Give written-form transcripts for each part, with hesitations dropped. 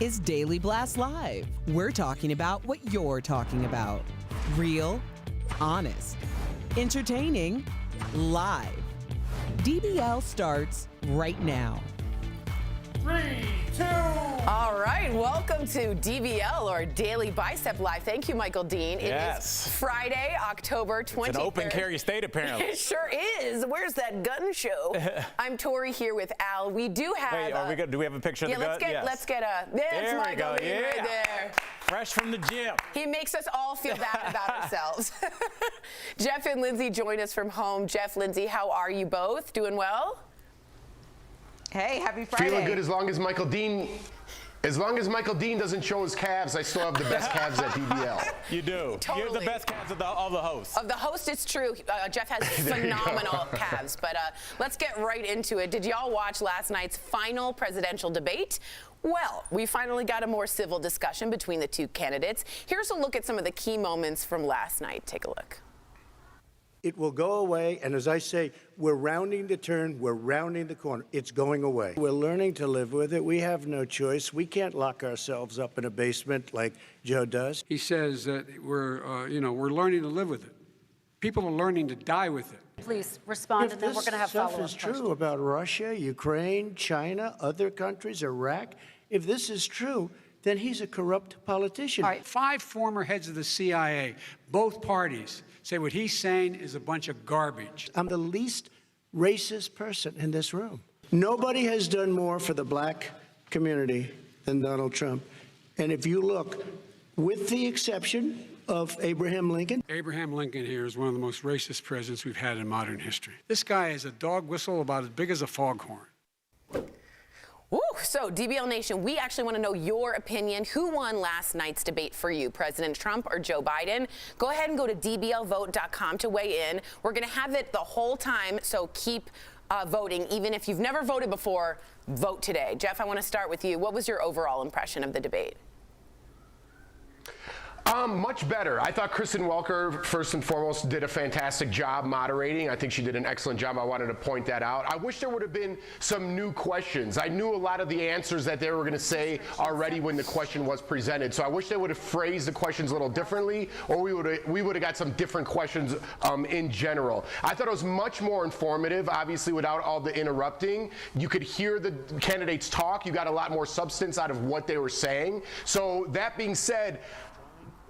is Daily Blast Live. We're talking about what you're talking about. Real, honest, entertaining, live. DBL starts right now. 3, 2. All right, welcome to DBL, or Daily Bicep Live. Thank you, Michael Dean. Yes. It is Friday, October 23rd. It's an open carry state, apparently. It sure is. Where's that gun show? I'm Tori here with Al. We do have... Wait, are we good? Do we have a picture of the gun? Let's get a... There's There we Michael go. Dean right there. Fresh from the gym. He makes us all feel bad about ourselves. Jeff and Lindsay join us from home. Jeff, Lindsay, how are you both? Doing well? Hey, happy Friday. Feeling good as long as Michael Dean doesn't show his calves. I still have the best calves at DBL. You do. Totally. You have the best calves of the hosts. Of the host, it's true. Jeff has phenomenal calves. But let's get right into it. Did y'all watch last night's final presidential debate? Well, we finally got a more civil discussion between the two candidates. Here's a look at some of the key moments from last night. Take a look. It will go away, and as I say, we're rounding the turn, we're rounding the corner. It's going away. We're learning to live with it. We have no choice. We can't lock ourselves up in a basement like Joe does. He says that we're learning to live with it. People are learning to die with it. Please respond, and then we're going to have follow-up questions. If this stuff is questions. true about Russia, Ukraine, China, other countries, Iraq, if this is true, then he's a corrupt politician. All right, 5 former heads of the CIA, both parties, say what he's saying is a bunch of garbage. I'm the least racist person in this room. Nobody has done more for the black community than Donald Trump. And if you look, with the exception of Abraham Lincoln. Abraham Lincoln here is one of the most racist presidents we've had in modern history. This guy is a dog whistle about as big as a foghorn. Ooh, so DBL Nation, we actually want to know your opinion. Who won last night's debate for you, President Trump or Joe Biden? Go ahead and go to dblvote.com to weigh in. We're going to have it the whole time, so keep voting. Even if you've never voted before, vote today. Jeff, I want to start with you. What was your overall impression of the debate? Much better. I thought Kristen Welker, first and foremost, did a fantastic job moderating. I think she did an excellent job. I wanted to point that out. I wish there would have been some new questions. I knew a lot of the answers that they were going to say already when the question was presented. So I wish they would have phrased the questions a little differently, or we would have got some different questions in general. I thought it was much more informative, obviously without all the interrupting. You could hear the candidates talk. You got a lot more substance out of what they were saying. So that being said,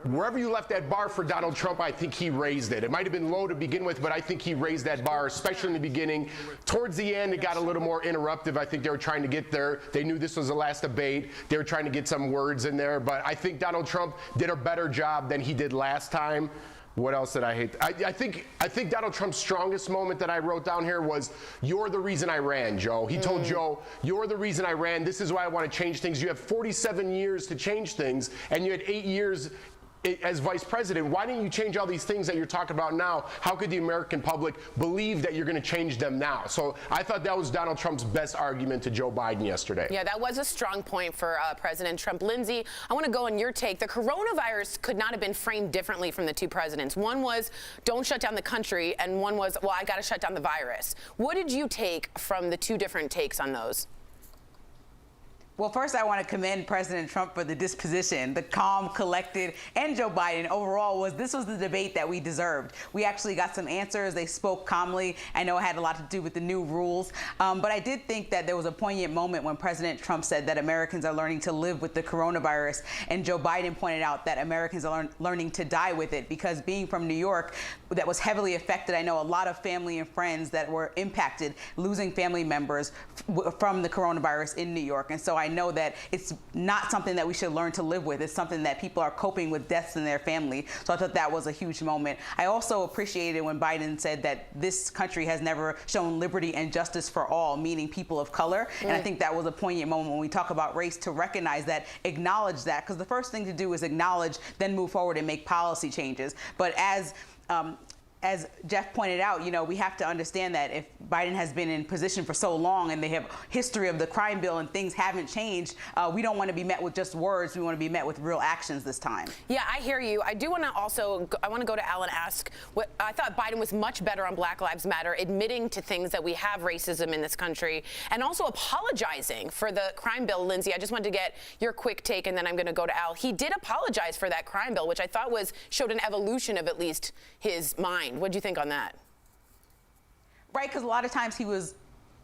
wherever you left that bar for Donald Trump, I think he raised it. It might have been low to begin with, but I think he raised that bar, especially in the beginning. Towards the end, it got a little more interruptive. I think they were trying to get there. They knew this was the last debate. They were trying to get some words in there, but I think Donald Trump did a better job than he did last time. What else did I hate? I think Donald Trump's strongest moment that I wrote down here was, "You're the reason I ran, Joe." He told Joe, "You're the reason I ran. This is why I want to change things. You have 47 years to change things, and you had 8 years as vice president. Why didn't you change all these things that you're talking about now? How could the American public believe that you're going to change them now?" So I thought that was Donald Trump's best argument to Joe Biden yesterday. Yeah, that was a strong point for President Trump. Lindsay, I want to go on your take. The coronavirus could not have been framed differently from the two presidents. One was, don't shut down the country, and one was, well, I got to shut down the virus. What did you take from the two different takes on those? Well, first, I want to commend President Trump for the disposition, the calm, collected, and Joe Biden overall this was the debate that we deserved. We actually got some answers. They spoke calmly. I know it had a lot to do with the new rules, but I did think that there was a poignant moment when President Trump said that Americans are learning to live with the coronavirus, and Joe Biden pointed out that Americans are learning to die with it, because being from New York, that was heavily affected. I know a lot of family and friends that were impacted, losing family members from the coronavirus in New York, and so I know that it's not something that we should learn to live with. It's something that people are coping with deaths in their family. So I thought that was a huge moment. I also appreciated when Biden said that this country has never shown liberty and justice for all, meaning people of color. And I think that was a poignant moment when we talk about race, to recognize that, acknowledge that, because the first thing to do is acknowledge, then move forward and make policy changes. But as as Jeff pointed out, we have to understand that if Biden has been in position for so long and they have history of the crime bill and things haven't changed, we don't want to be met with just words. We want to be met with real actions this time. Yeah, I hear you. I do want to also, I want to go to Al and ask, I thought Biden was much better on Black Lives Matter, admitting to things that we have racism in this country, and also apologizing for the crime bill. Lindsay, I just wanted to get your quick take, and then I'm going to go to Al. He did apologize for that crime bill, which I thought showed an evolution of at least his mind. What do you think on that? Right, because a lot of times he was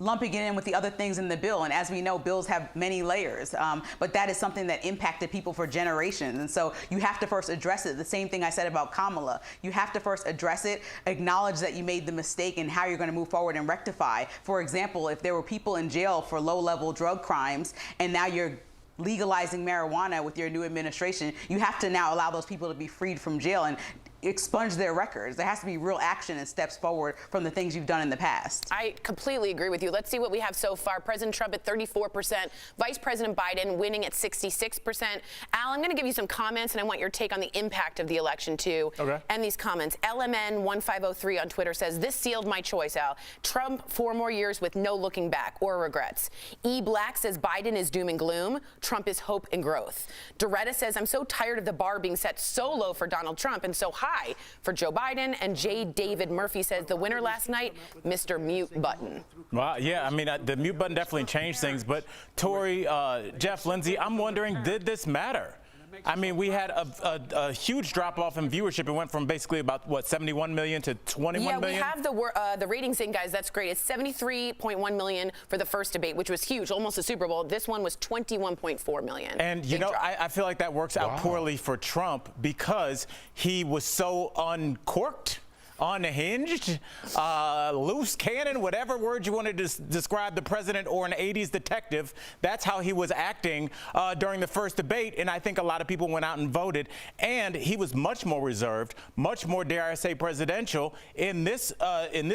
lumping it in with the other things in the bill. And as we know, bills have many layers. But that is something that impacted people for generations. And so you have to first address it. The same thing I said about Kamala. You have to first address it, acknowledge that you made the mistake and how you're going to move forward and rectify. For example, if there were people in jail for low-level drug crimes and now you're legalizing marijuana with your new administration, you have to now allow those people to be freed from jail and expunge their records. There has to be real action and steps forward from the things you've done in the past. I completely agree with you. Let's see what we have so far. President Trump at 34%, Vice President Biden winning at 66%. Al, I'm going to give you some comments, and I want your take on the impact of the election, too. Okay. And these comments. LMN1503 on Twitter says, this sealed my choice, Al. Trump, 4 more years with no looking back or regrets. E. Black says, Biden is doom and gloom. Trump is hope and growth. Doretta says, I'm so tired of the bar being set so low for Donald Trump and so high for Joe Biden. And J. David Murphy says the winner last night, Mr. Mute Button. Well, yeah, I mean, the mute button definitely changed things. But Tori, Jeff, Lindsay, I'm wondering, did this matter? I mean, we had a huge drop-off in viewership. It went from basically about, what, 71 million to 21 million? Yeah, we have the ratings in, guys. That's great. It's 73.1 million for the first debate, which was huge, almost a Super Bowl. This one was 21.4 million. And, you know, I feel like that works out poorly for Trump because he was so uncorked, unhinged, loose cannon, whatever word you want to describe the president or an 80s detective. That's how he was acting during the first debate, and I think a lot of people went out and voted. And he was much more reserved, much more, dare I say, presidential in this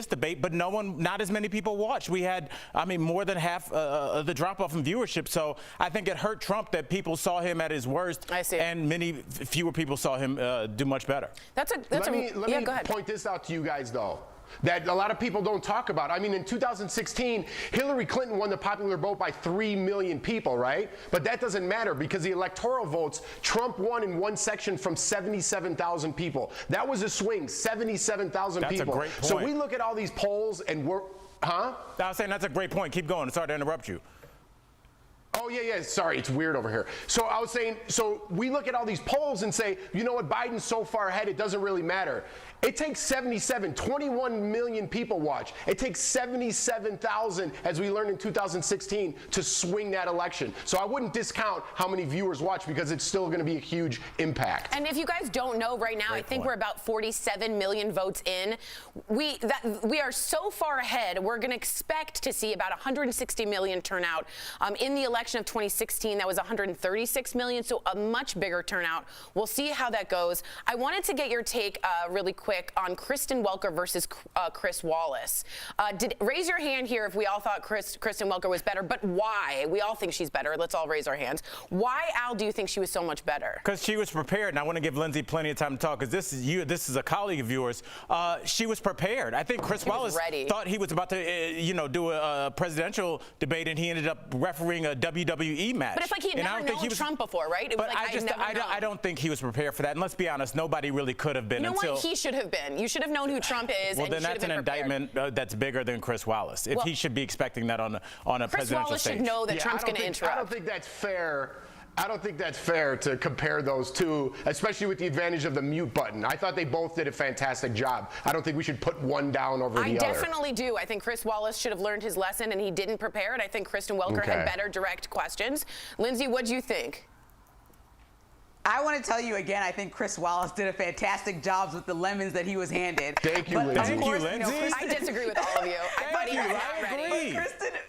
debate. But not as many people watched. We had, I mean, more than half the drop-off in viewership. So I think it hurt Trump that people saw him at his worst, I see. and fewer people saw him do much better. Let me point this out to you guys, though, that a lot of people don't talk about. I mean, in 2016, Hillary Clinton won the popular vote by 3 million people, right? But that doesn't matter because the electoral votes, Trump won in one section from 77,000 people. That was a swing, 77,000 people. That's a great point. So we look at all these polls and we're, I was saying that's a great point. Keep going. Sorry to interrupt you. Oh, yeah. Sorry, it's weird over here. So I was saying, so we look at all these polls and say, you know what, Biden's so far ahead, it doesn't really matter. It takes 21 million people watch. It takes 77,000, as we learned in 2016, to swing that election. So I wouldn't discount how many viewers watch because it's still going to be a huge impact. And if you guys don't know right now, I think we're about 47 million votes in. We are so far ahead. We're going to expect to see about 160 million turnout. In the election of 2016, that was 136 million, so a much bigger turnout. We'll see how that goes. I wanted to get your take really quick on Kristen Welker versus Chris Wallace. Raise your hand here if we all thought Kristen Welker was better, but why? We all think she's better. Let's all raise our hands. Why, Al, do you think she was so much better? Because she was prepared, and I want to give Lindsay plenty of time to talk, because this is a colleague of yours. She was prepared. I think Chris Wallace thought he was about to, do a presidential debate, and he ended up refereeing a WWE match. But it's like he had never known Trump before, right? It was I don't think he was prepared for that. And let's be honest, nobody really could have been. You know what? He should have been. You should have known who Trump is. Well, then that's an indictment that's bigger than Chris Wallace. If he should be expecting that on a presidential stage. Chris Wallace should know that Trump's going to interrupt. I don't think that's fair. I don't think that's fair to compare those two, especially with the advantage of the mute button. I thought they both did a fantastic job. I don't think we should put one down over the other. I definitely do. I think Chris Wallace should have learned his lesson, and he didn't prepare it. I think Kristen Welker had better direct questions. Lindsay, what do you think? I want to tell you again, I think Chris Wallace did a fantastic job with the lemons that he was handed. Thank you, Lindsay. Thank you, Lindsay. I disagree with all of you. I thought he was not ready.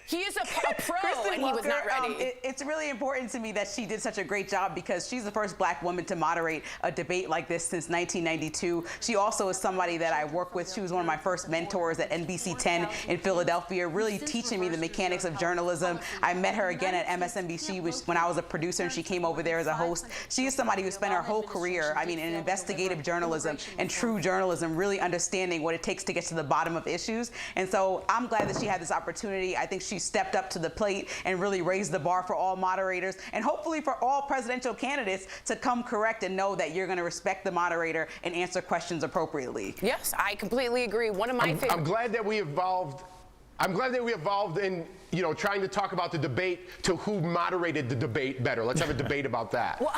He is a pro, and he was not ready. It's really important to me that she did such a great job because she's the first black woman to moderate a debate like this since 1992. She also is somebody that I work with. She was one of my first mentors at NBC 10 in Philadelphia, really teaching me the mechanics of journalism. I met her again at MSNBC when I was a producer, and she came over there as a host. She is somebody who spent her whole career, I mean, in investigative journalism and true journalism, really understanding what it takes to get to the bottom of issues. And so I'm glad that she had this opportunity. I think she stepped up to the plate and really raised the bar for all moderators, and hopefully for all presidential candidates to come correct and know that you're going to respect the moderator and answer questions appropriately. Yes, I completely agree. One of my favorite. I'm glad that we evolved. I'm glad that we evolved in, you know, trying to talk about the debate to who moderated the debate better. Let's have a debate about that. Well,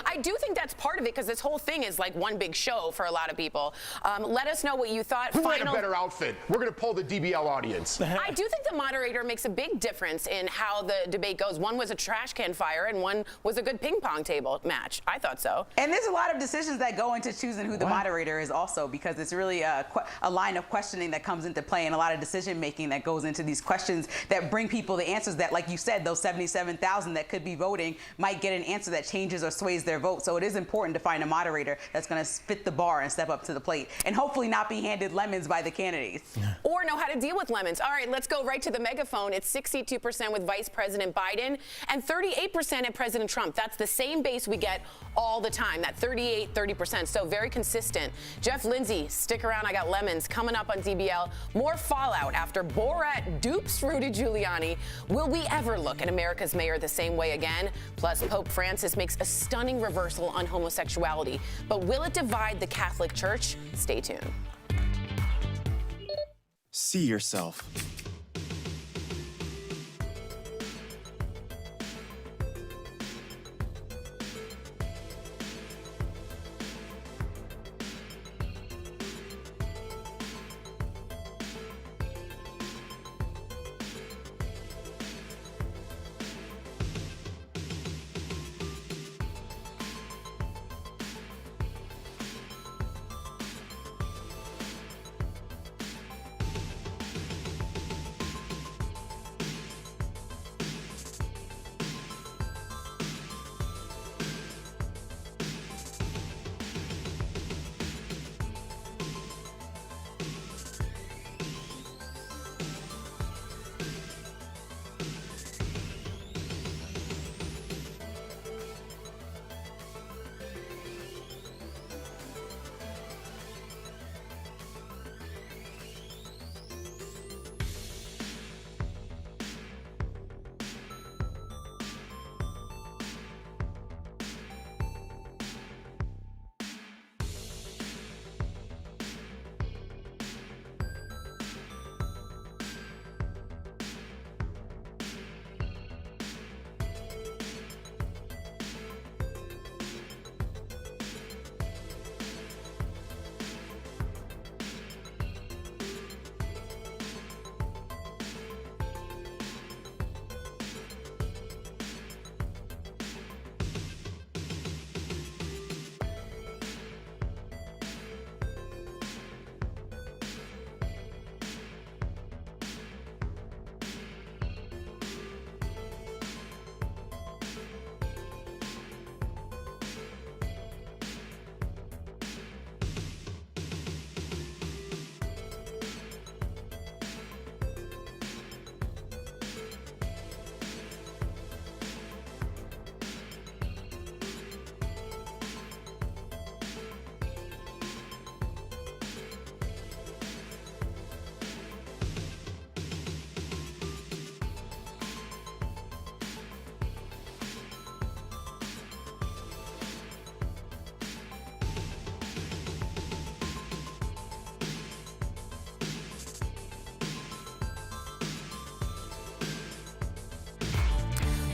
I do think that's part of it, because this whole thing is like one big show for a lot of people. Let us know what you thought. Who had a better outfit? We're going to poll the DBL audience. I do think the moderator makes a big difference in how the debate goes. One was a trash can fire, and one was a good ping pong table match. I thought so. And there's a lot of decisions that go into choosing who the moderator is also, because it's really a line of questioning that comes into play, and a lot of decision making that goes into these questions that bring people the answers that, like you said, those 77,000 that could be voting might get an answer that changes or sways their vote. So it is important to find a moderator that's going to fit the bar and step up to the plate, and hopefully not be handed lemons by the candidates. Or know how to deal with lemons. All right, let's go right to the megaphone. It's 62% with Vice President Biden and 38% at President Trump. That's the same base we get all the time, that 30%. So very consistent. Jeff Lindsay, stick around. I got lemons coming up on DBL. More fallout after Borat dupes Rudy Giuliani. Will we ever look at America's mayor the same way again? Plus, Pope Francis makes a stunning reversal on homosexuality. But will it divide the Catholic Church? Stay tuned. See yourself.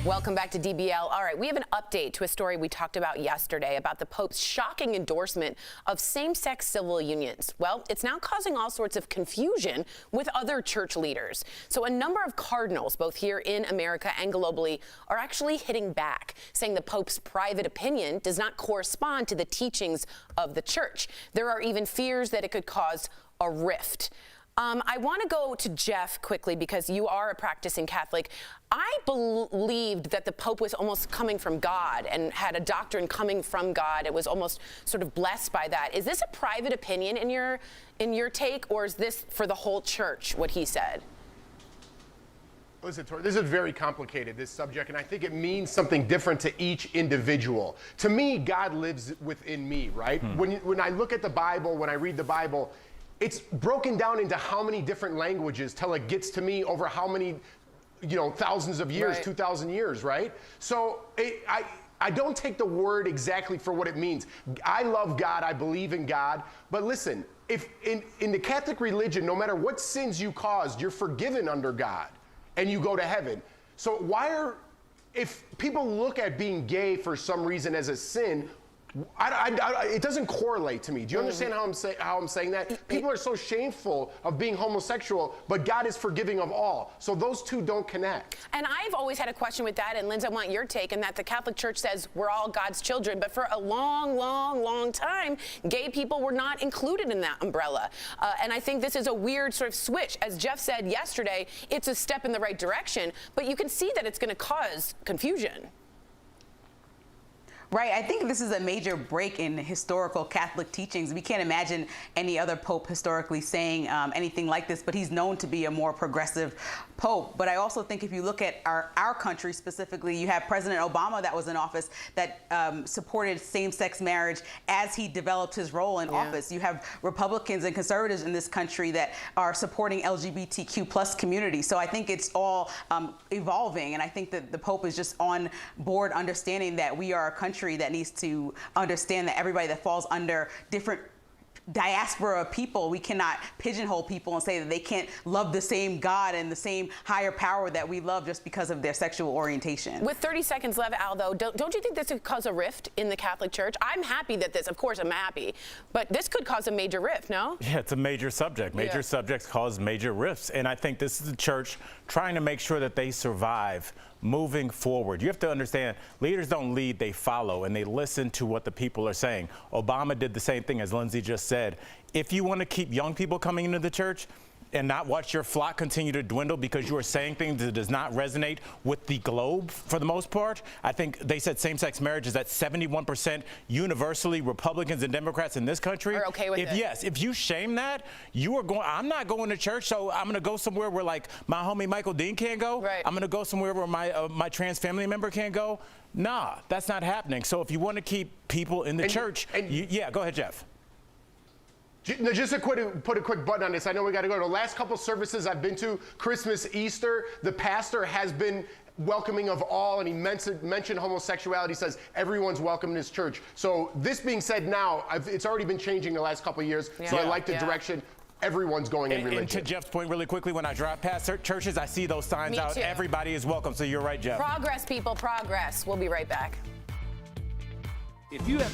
Welcome back to DBL. All right, we have an update to a story we talked about yesterday about the Pope's shocking endorsement of same-sex civil unions. Well, it's now causing all sorts of confusion with other church leaders. So a number of cardinals, both here in America and globally, are actually hitting back, saying the Pope's private opinion does not correspond to the teachings of the church. There are even fears that it could cause a rift. I want to go to Jeff quickly because you are a practicing Catholic. I believed that the Pope was almost coming from God and had a doctrine coming from God. It was almost sort of blessed by that. Is this a private opinion in your take, or is this for the whole church, what he said? Listen, Tori, this is very complicated, this subject, and I think it means something different to each individual. To me, God lives within me, right? When I look at the Bible, when I read the Bible, it's broken down into how many different languages till it gets to me over how many, thousands of years, 2,000 years, right? So I don't take the word exactly for what it means. I love God, I believe in God, but listen, if in the Catholic religion, no matter what sins you caused, you're forgiven under God. And you go to heaven. So if people look at being gay for some reason as a sin, it doesn't correlate to me. Do you understand how I'm saying that? People are so shameful of being homosexual, but God is forgiving of all. So those two don't connect. And I've always had a question with that, and Lindsay, I want your take, and that the Catholic Church says we're all God's children, but for a long, long, long time, gay people were not included in that umbrella. And I think this is a weird sort of switch. As Jeff said yesterday, it's a step in the right direction, but you can see that it's going to cause confusion. Right. I think this is a major break in historical Catholic teachings. We can't imagine any other pope historically saying anything like this, but he's known to be a more progressive pope. But I also think if you look at our country specifically, you have President Obama that was in office that supported same-sex marriage as he developed his role in office. You have Republicans and conservatives in this country that are supporting LGBTQ+ community. So I think it's all evolving, and I think that the pope is just on board understanding that we are a country that needs to understand that everybody that falls under different diaspora of people, we cannot pigeonhole people and say that they can't love the same God and the same higher power that we love just because of their sexual orientation. With 30 seconds left, Al, though, don't you think this could cause a rift in the Catholic Church? I'm happy that of course I'm happy, but this could cause a major rift, no? Yeah, it's a major subject. Major subjects cause major rifts. And I think this is the church trying to make sure that they survive moving forward. You have to understand, leaders don't lead, they follow, and they listen to what the people are saying. Obama did the same thing, as Lindsay just said. If you want to keep young people coming into the church and not watch your flock continue to dwindle because you are saying things that does not resonate with the globe for the most part, I think they said same-sex marriage is at 71% universally. Republicans and Democrats in this country are okay with it. Yes, if you shame that, you are going, I'm not going to church, so I'm going to go somewhere where like my homie Michael Dean can't go. Right. I'm going to go somewhere where my trans family member can't go. Nah, that's not happening. So if you want to keep people in the church, go ahead, Jeff. Just to put a quick button on this, I know we got to go. The last couple services I've been to, Christmas, Easter, the pastor has been welcoming of all, and he mentioned homosexuality, says everyone's welcome in his church. So this being said now, it's already been changing the last couple of years, so I like the direction. Everyone's going in religion. And to Jeff's point really quickly, when I drive past churches, I see those signs out. Too. Everybody is welcome, so you're right, Jeff. Progress, people, progress. We'll be right back. If you have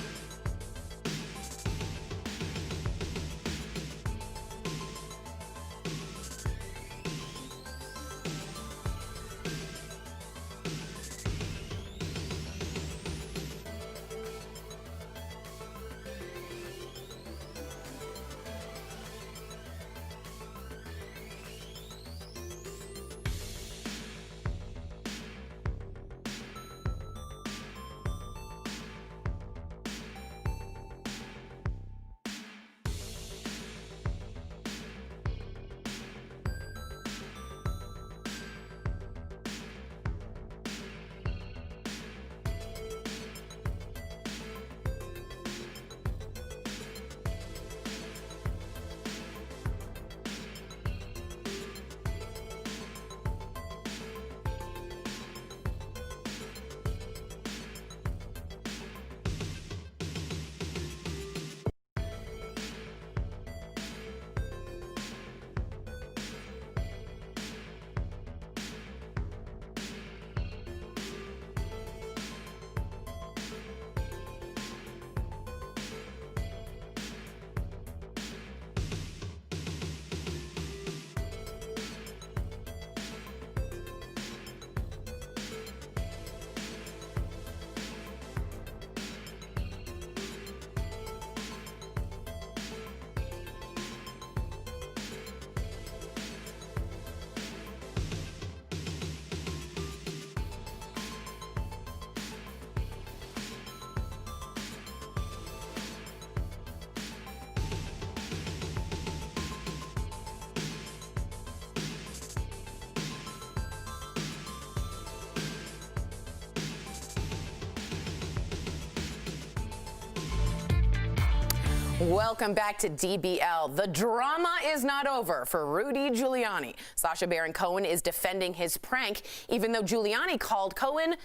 Welcome back to DBL. The drama is not over for Rudy Giuliani. Sacha Baron Cohen is defending his prank, even though Giuliani called Cohen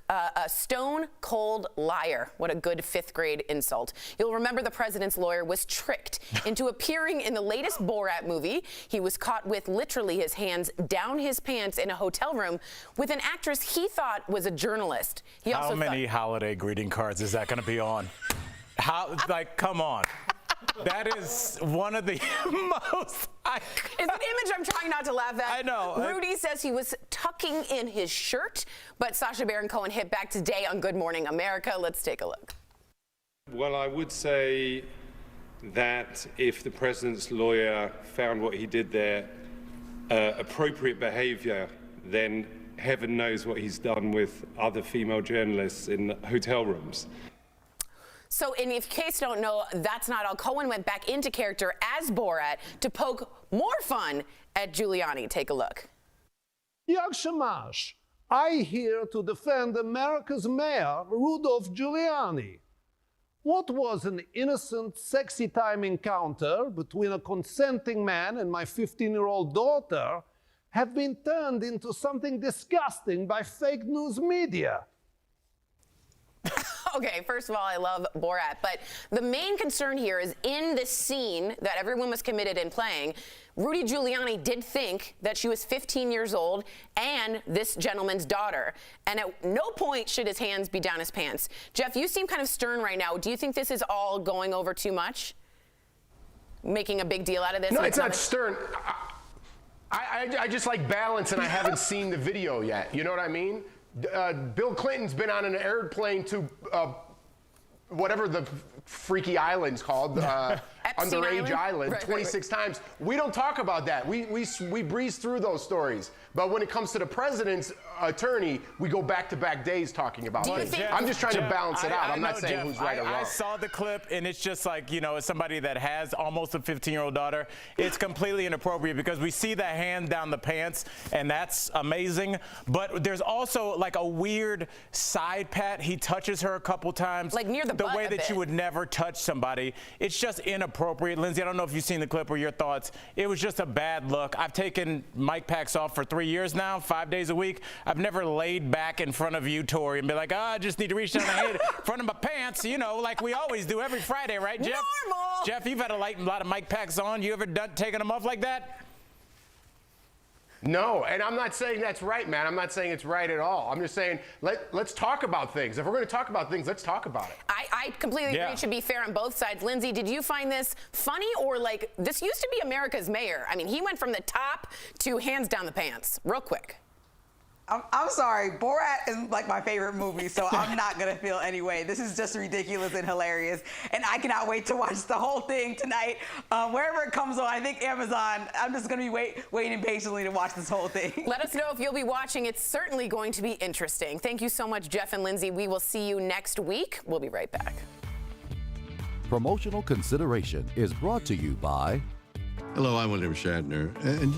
a stone-cold liar. What a good fifth-grade insult. You'll remember the president's lawyer was tricked into appearing in the latest Borat movie. He was caught with literally his hands down his pants in a hotel room with an actress he thought was a journalist. He also How many holiday greeting cards is that going to be on? Like, come on. That is one of the most... It's an image I'm trying not to laugh at. I know. Rudy says he was tucking in his shirt, but Sacha Baron Cohen hit back today on Good Morning America. Let's take a look. Well, I would say that if the president's lawyer found what he did there appropriate behavior, then heaven knows what he's done with other female journalists in hotel rooms. So, in case you don't know, that's not all. Cohen went back into character as Borat to poke more fun at Giuliani. Take a look. Yakshamash, I here to defend America's mayor, Rudolph Giuliani. What was an innocent, sexy time encounter between a consenting man and my 15-year-old daughter have been turned into something disgusting by fake news media. Okay, first of all, I love Borat, but the main concern here is in this scene that everyone was committed in playing, Rudy Giuliani did think that she was 15 years old and this gentleman's daughter, and at no point should his hands be down his pants. Jeff, you seem kind of stern right now. Do you think this is all going over too much? Making a big deal out of this? No, it's not stern. I just like balance, and I haven't seen the video yet. You know what I mean? Bill Clinton's been on an airplane to whatever the freaky island's called, Underage Island, right, 26 times. We don't talk about that. We breeze through those stories. But when it comes to the president's attorney, we go back-to-back days talking about things. I'm just trying to balance it out. I'm not saying who's right or wrong. I saw the clip, and it's just like, you know, as somebody that has almost a 15-year-old daughter, it's completely inappropriate because we see that hand down the pants, and that's amazing. But there's also like a weird side pat. He touches her a couple times. Like near the butt way that you would never touch somebody. It's just inappropriate. Lindsay, I don't know if you've seen the clip or your thoughts. It was just a bad look. I've taken mic packs off for 3 years now, 5 days a week. I've never laid back in front of you, Tori, and be like, I just need to reach down the head in front of my pants, you know, like we always do every Friday, right, Jeff? Normal. Jeff, you've had a lot of mic packs on. You ever taken them off like that? No, and I'm not saying that's right, man. I'm not saying it's right at all. I'm just saying let's talk about things. If we're going to talk about things, let's talk about it. I completely agree. It should be fair on both sides. Lindsay, did you find this funny, or like this used to be America's mayor? I mean, he went from the top to hands down the pants real quick. I'm sorry, Borat is like my favorite movie, so I'm not gonna feel any way. This is just ridiculous and hilarious, and I cannot wait to watch the whole thing tonight. Wherever it comes on, I think Amazon, I'm just gonna be waiting patiently to watch this whole thing. Let us know if you'll be watching. It's certainly going to be interesting. Thank you so much, Jeff and Lindsay. We will see you next week. We'll be right back. Promotional consideration is brought to you by... Hello, I'm William Shatner, and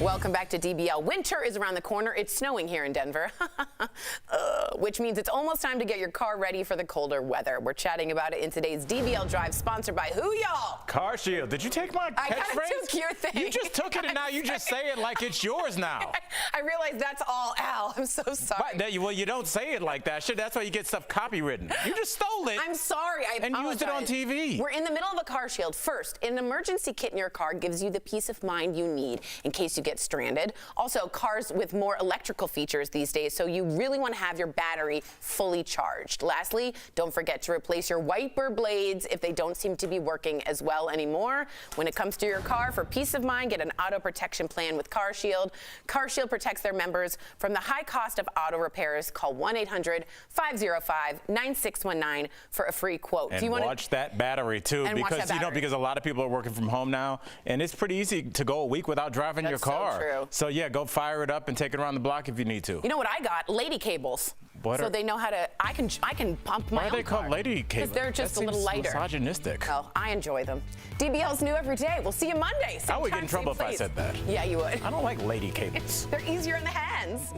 Welcome back to DBL. Winter is around the corner. It's snowing here in Denver, which means it's almost time to get your car ready for the colder weather. We're chatting about it in today's DBL Drive, sponsored by who, y'all? Car Shield. Did you take my catchphrase? I kind of took your thing. You just took it and now you just say it like it's yours now. I realize that's all Al. I'm so sorry. Well, you don't say it like that. Shit, that's why you get stuff copywritten. You just stole it. I'm sorry. I apologize. Used it on TV. We're in the middle of a car shield. First, an emergency kit in your car gives you the peace of mind you need in case you get stranded. Also, cars with more electrical features these days, so you really want to have your battery fully charged. Lastly, don't forget to replace your wiper blades if they don't seem to be working as well anymore. When it comes to your car, for peace of mind, get an auto protection plan with Car Shield. Car Shield protects their members from the high cost of auto repairs. Call 1-800-505-9619 for a free quote. And watch that battery too, because because a lot of people are working from home now, and it's pretty easy to go a week without driving your car. So true. So yeah, go fire it up and take it around the block if you need to. You know what I got? Lady cables. So they know how to. I can pump my own car. Why are they called lady cables? Because they're just a little lighter. Misogynistic. Well, I enjoy them. DBL's new every day. We'll see you Monday. I would get in trouble if I said that. Yeah, you would. I don't like lady cables. They're easier in the hands.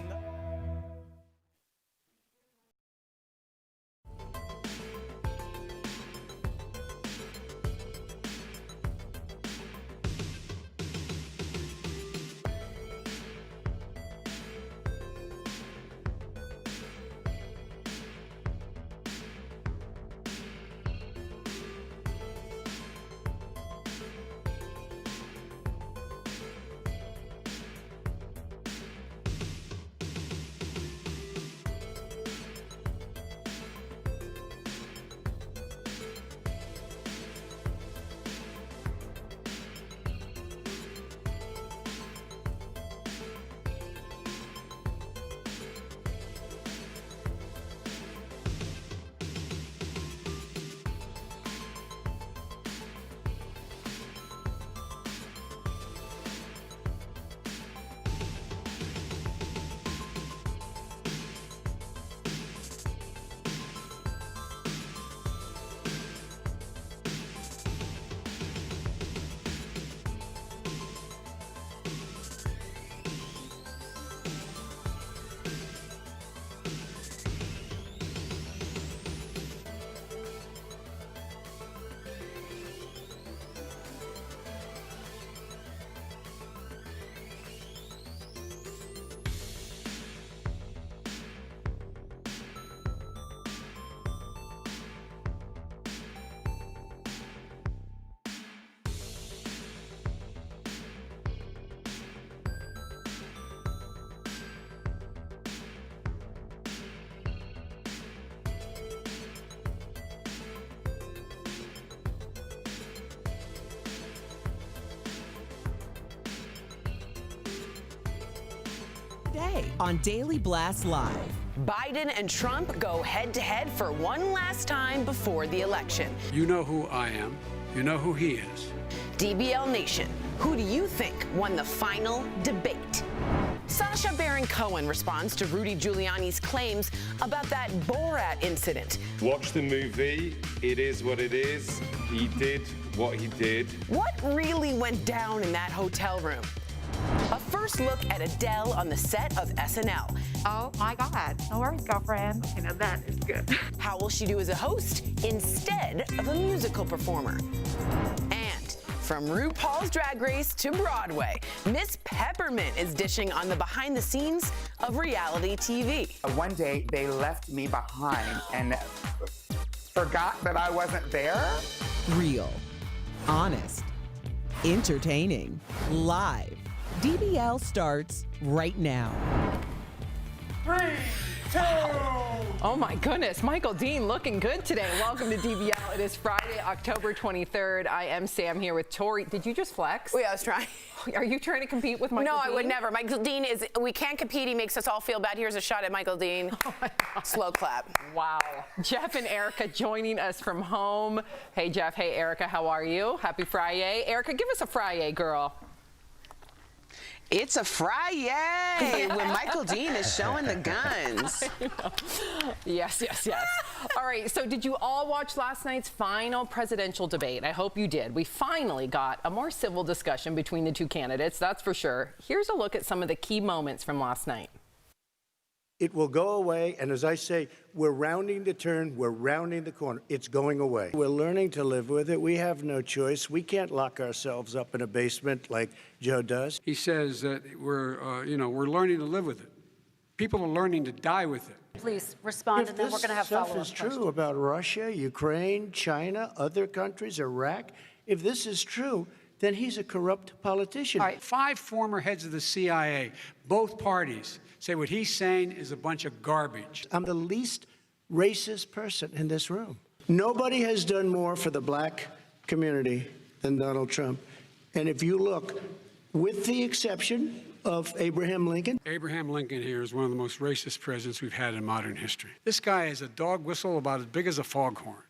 On Daily Blast Live. Biden and Trump go head-to-head for one last time before the election. You know who I am. You know who he is. DBL Nation, who do you think won the final debate? Sacha Baron Cohen responds to Rudy Giuliani's claims about that Borat incident. Watch the movie. It is what it is. He did what he did. What really went down in that hotel room? A first look at Adele on the set of SNL. Oh my God. No worries, girlfriend. Okay, now that is good. How will she do as a host instead of a musical performer? And from RuPaul's Drag Race to Broadway, Miss Peppermint is dishing on the behind the scenes of reality TV. One day they left me behind and forgot that I wasn't there. Real, honest, entertaining, live. DBL starts right now. 3, 2. Oh my goodness, Michael Dean looking good today. Welcome to DBL. It is Friday, October 23rd. I am Sam here with Tori. Did you just flex? Yeah, I was trying. Are you trying to compete with Michael Dean? No, I would never. Michael Dean is, we can't compete. He makes us all feel bad. Here's a shot at Michael Dean. Oh my God. Slow clap. Wow. Jeff and Erica joining us from home. Hey, Jeff. Hey, Erica. How are you? Happy Friday. Erica, give us a Friday, girl. It's a Friday when Michael Dean is showing the guns. Yes. All right, so did you all watch last night's final presidential debate? I hope you did. We finally got a more civil discussion between the two candidates, that's for sure. Here's a look at some of the key moments from last night. It will go away, and as I say, we're rounding the turn, we're rounding the corner. It's going away. We're learning to live with it. We have no choice. We can't lock ourselves up in a basement like Joe does. He says that we're learning to live with it. People are learning to die with it. Please respond, and then we're going to have follow-up If this stuff is questions. true about Russia, Ukraine, China, other countries, Iraq, if this is true, then he's a corrupt politician. All right, 5 former heads of the CIA, both parties, say what he's saying is a bunch of garbage. I'm the least racist person in this room. Nobody has done more for the black community than Donald Trump. And if you look, with the exception of Abraham Lincoln. Abraham Lincoln here is one of the most racist presidents we've had in modern history. This guy is a dog whistle about as big as a foghorn.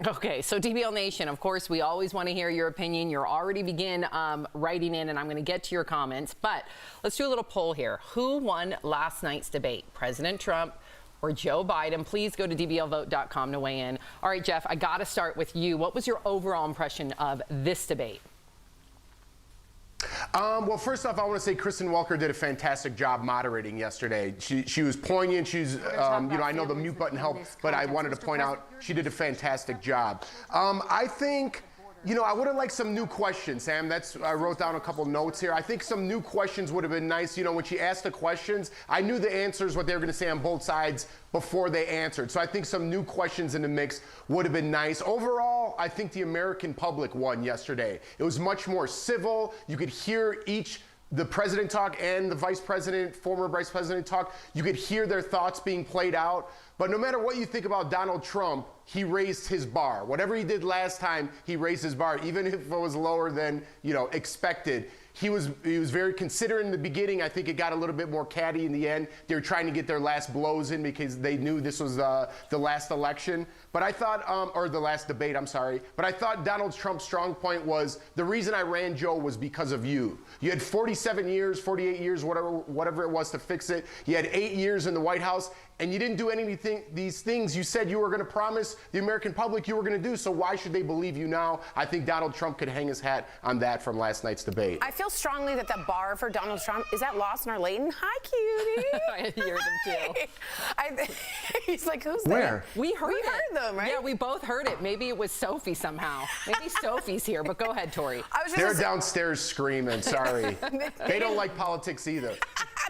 Okay, so DBL Nation, of course, we always want to hear your opinion. You're already begin writing in, and I'm going to get to your comments. But let's do a little poll here. Who won last night's debate, President Trump or Joe Biden? Please go to dblvote.com to weigh in. All right, Jeff, I got to start with you. What was your overall impression of this debate? Well, first off, I want to say Kristen Welker did a fantastic job moderating yesterday. She was poignant. She's, I know the mute button helped, but I wanted to point out she did a fantastic job. I think, I would have liked some new questions, Sam. I wrote down a couple notes here. I think some new questions would have been nice. When she asked the questions, I knew the answers, what they were going to say on both sides before they answered. So I think some new questions in the mix would have been nice. Overall, I think the American public won yesterday. It was much more civil. You could hear the president talk and the former vice president talk. You could hear their thoughts being played out. But no matter what you think about Donald Trump, he raised his bar. Whatever he did last time, he raised his bar, even if it was lower than, expected. He was very considerate in the beginning. I think it got a little bit more catty in the end. They were trying to get their last blows in because they knew this was the last election. But I thought, or the last debate, I'm sorry. But I thought Donald Trump's strong point was, the reason I ran Joe was because of you. You had 47 years, 48 years, whatever it was to fix it. You had 8 years in the White House, and you didn't do these things you said you were going to promise the American public you were going to do. So why should they believe you now? I think Donald Trump could hang his hat on that from last night's debate. I feel strongly that the bar for Donald Trump is that Lawson or Layton. Hi, cutie. I hear them too. He's like, who's Where? there? We heard them, right? Yeah, we both heard it. Maybe it was Sophie somehow. Maybe Sophie's here, but go ahead, Tori. They're downstairs screaming, sorry. They don't like politics either.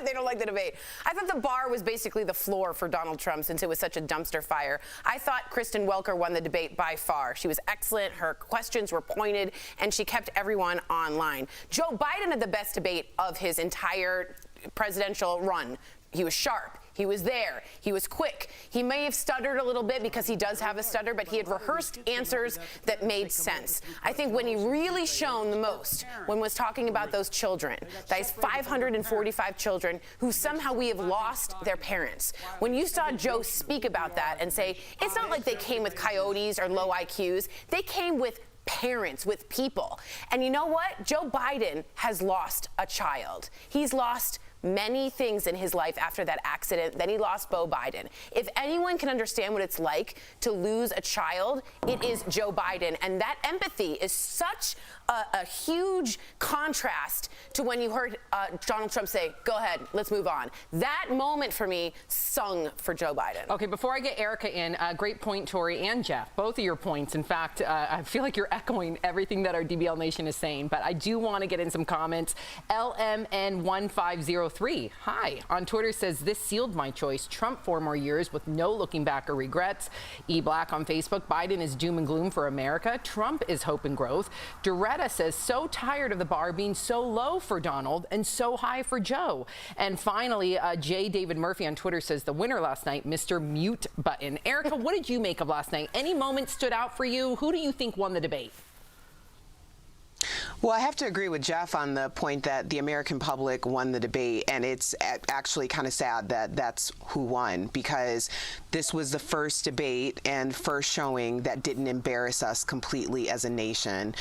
They don't like the debate. I thought the bar was basically the floor for Donald Trump since it was such a dumpster fire. I thought Kristen Welker won the debate by far. She was excellent. Her questions were pointed, and she kept everyone online. Joe Biden had the best debate of his entire presidential run. He was sharp. He was there. He was quick. He may have stuttered a little bit because he does have a stutter, but he had rehearsed answers that made sense. I think when he really shone the most, when was talking about those children, those 545 children who somehow we have lost their parents. When you saw Joe speak about that and say, it's not like they came with coyotes or low IQs. They came with parents, with people. And you know what? Joe Biden has lost a child. He's lost many things in his life after that accident. Then he lost Beau Biden. If anyone can understand what it's like to lose a child, it is Joe Biden. And that empathy is such a huge contrast to when you heard Donald Trump say, go ahead, let's move on. That moment for me sung for Joe Biden. Okay, before I get Erica in, great point, Tori and Jeff, both of your points. In fact, I feel like you're echoing everything that our DBL Nation is saying, but I do want to get in some comments. LMN1503, hi, on Twitter says, this sealed my choice. Trump 4 more years with no looking back or regrets. E Black on Facebook, Biden is doom and gloom for America. Trump is hope and growth. Doretta says, so tired of the bar being so low for Donald and so high for Joe. And finally, J. David Murphy on Twitter says, the winner last night, Mr. Mute Button. Erica, what did you make of last night? Any moment stood out for you? Who do you think won the debate? Well, I have to agree with Jeff on the point that the American public won the debate, and it's actually kind of sad that that's who won, because this was the first debate and first showing that didn't embarrass us completely as a nation.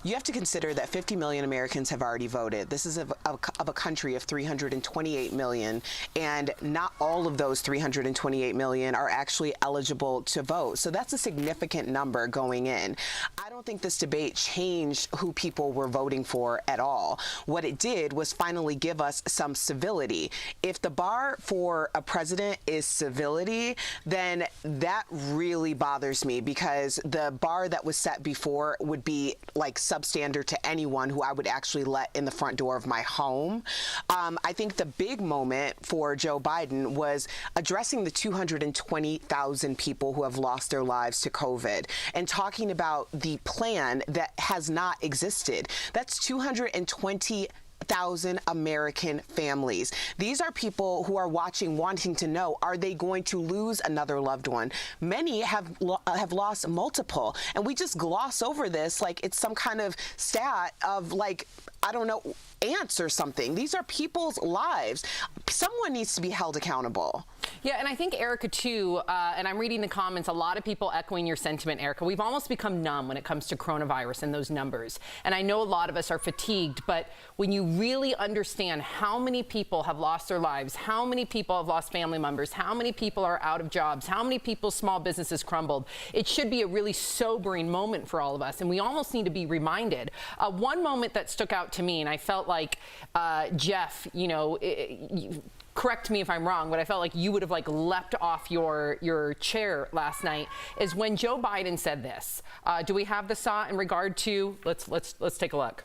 You have to consider that 50 million Americans have already voted. This is of a country of 328 million, and not all of those 328 million are actually eligible to vote. So that's a significant number going in. I don't think this debate changed who people were voting for at all. What it did was finally give us some civility. If the bar for a president is civility, then that really bothers me, because the bar that was set before would be like substandard to anyone who I would actually let in the front door of my home. I think the big moment for Joe Biden was addressing the 220,000 people who have lost their lives to COVID and talking about the plan that has not existed. That's 220,000 American families. These are people who are watching, wanting to know, are they going to lose another loved one? Many have lost multiple, and we just gloss over this like it's some kind of stat of, like, I don't know, ants or something. These are people's lives. Someone needs to be held accountable. Yeah, and I think, Erica, too, and I'm reading the comments, a lot of people echoing your sentiment, Erica. We've almost become numb when it comes to coronavirus and those numbers. And I know a lot of us are fatigued, but when you really understand how many people have lost their lives, how many people have lost family members, how many people are out of jobs, how many people's small businesses crumbled, it should be a really sobering moment for all of us. And we almost need to be reminded. One moment that stuck out to me, and I felt like, Jeff, you know, correct me if I'm wrong, but I felt like you would have like leapt off your chair last night, is when Joe Biden said this. Do we have the saw in regard to? Let's take a look.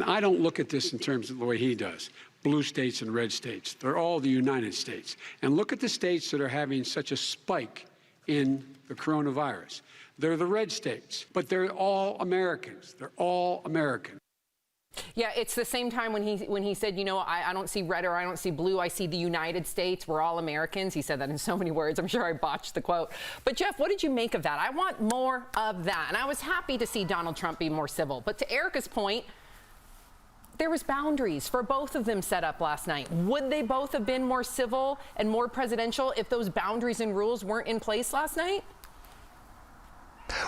I don't look at this in terms of the way he does. Blue states and red states. They're all the United States. And look at the states that are having such a spike in the coronavirus. They're the red states, but they're all Americans. They're all American. Yeah, it's the same time when he said, you know, I don't see red or I don't see blue. I see the United States. We're all Americans. He said that in so many words. I'm sure I botched the quote. But, Jeff, what did you make of that? I want more of that. And I was happy to see Donald Trump be more civil. But to Erica's point, there was boundaries for both of them set up last night. Would they both have been more civil and more presidential if those boundaries and rules weren't in place last night?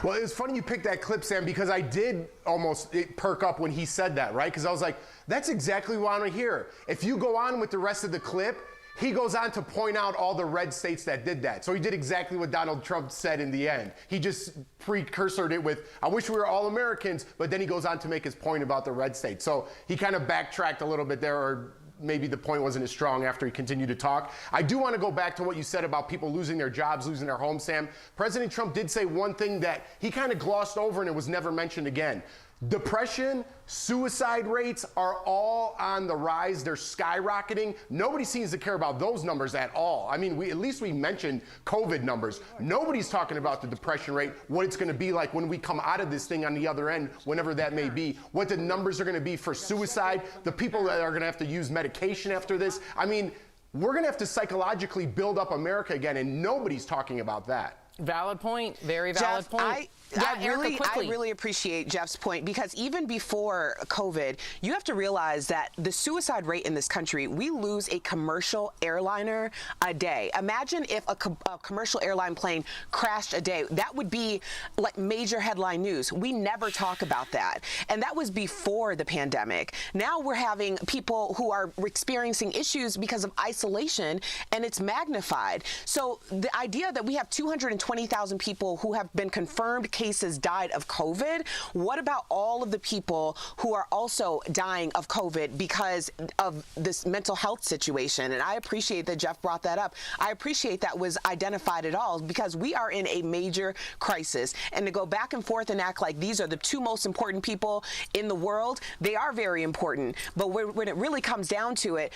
Well, it was funny you picked that clip, Sam, because I did almost perk up when he said that, right? Because I was like, that's exactly what I want to hear. If you go on with the rest of the clip, he goes on to point out all the red states that did that. So he did exactly what Donald Trump said in the end. He just precursored it with, I wish we were all Americans, but then he goes on to make his point about the red states. So he kind of backtracked a little bit there, or maybe the point wasn't as strong after he continued to talk. I do want to go back to what you said about people losing their jobs, losing their homes, Sam. President Trump did say one thing that he kind of glossed over and it was never mentioned again. Depression, suicide rates are all on the rise. They're skyrocketing. Nobody seems to care about those numbers at all. I mean, at least we mentioned COVID numbers. Nobody's talking about the depression rate, what it's going to be like when we come out of this thing on the other end, whenever that may be, what the numbers are going to be for suicide, the people that are going to have to use medication after this. I mean, we're going to have to psychologically build up America again, and nobody's talking about that. Valid point. Very valid Jeff, point. I really appreciate Jeff's point, because even before COVID, you have to realize that the suicide rate in this country, we lose a commercial airliner a day. Imagine if a commercial airline plane crashed a day. That would be like major headline news. We never talk about that. And that was before the pandemic. Now we're having people who are experiencing issues because of isolation, and it's magnified. So the idea that we have 220,000 people who have been confirmed cases died of COVID. What about all of the people who are also dying of COVID because of this mental health situation? And I appreciate that Jeff brought that up. I appreciate that was identified at all, because we are in a major crisis. And to go back and forth and act like these are the two most important people in the world, they are very important. But when it really comes down to it,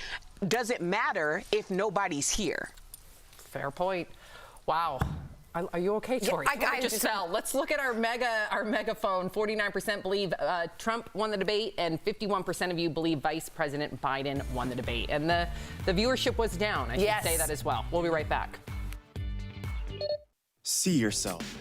does it matter if nobody's here? Fair point. Wow. Are you okay, Tori? Yeah, I just fell. Let's look at our megaphone. 49% believe Trump won the debate, and 51% of you believe Vice President Biden won the debate. And the viewership was down. I should say that as well. We'll be right back. See yourself. 「 See yourself. 」 See yourself. 」 See yourself. 」 See yourself. 」 See yourself. 」 See yourself. 」 See yourself. 」 See yourself. 」 See yourself. 」 See yourself. 」 See yourself. 」 See yourself. 」 See yourself. 」 See yourself. 」 See yourself. 」 See yourself. 」 See yourself. « 」 See yourself.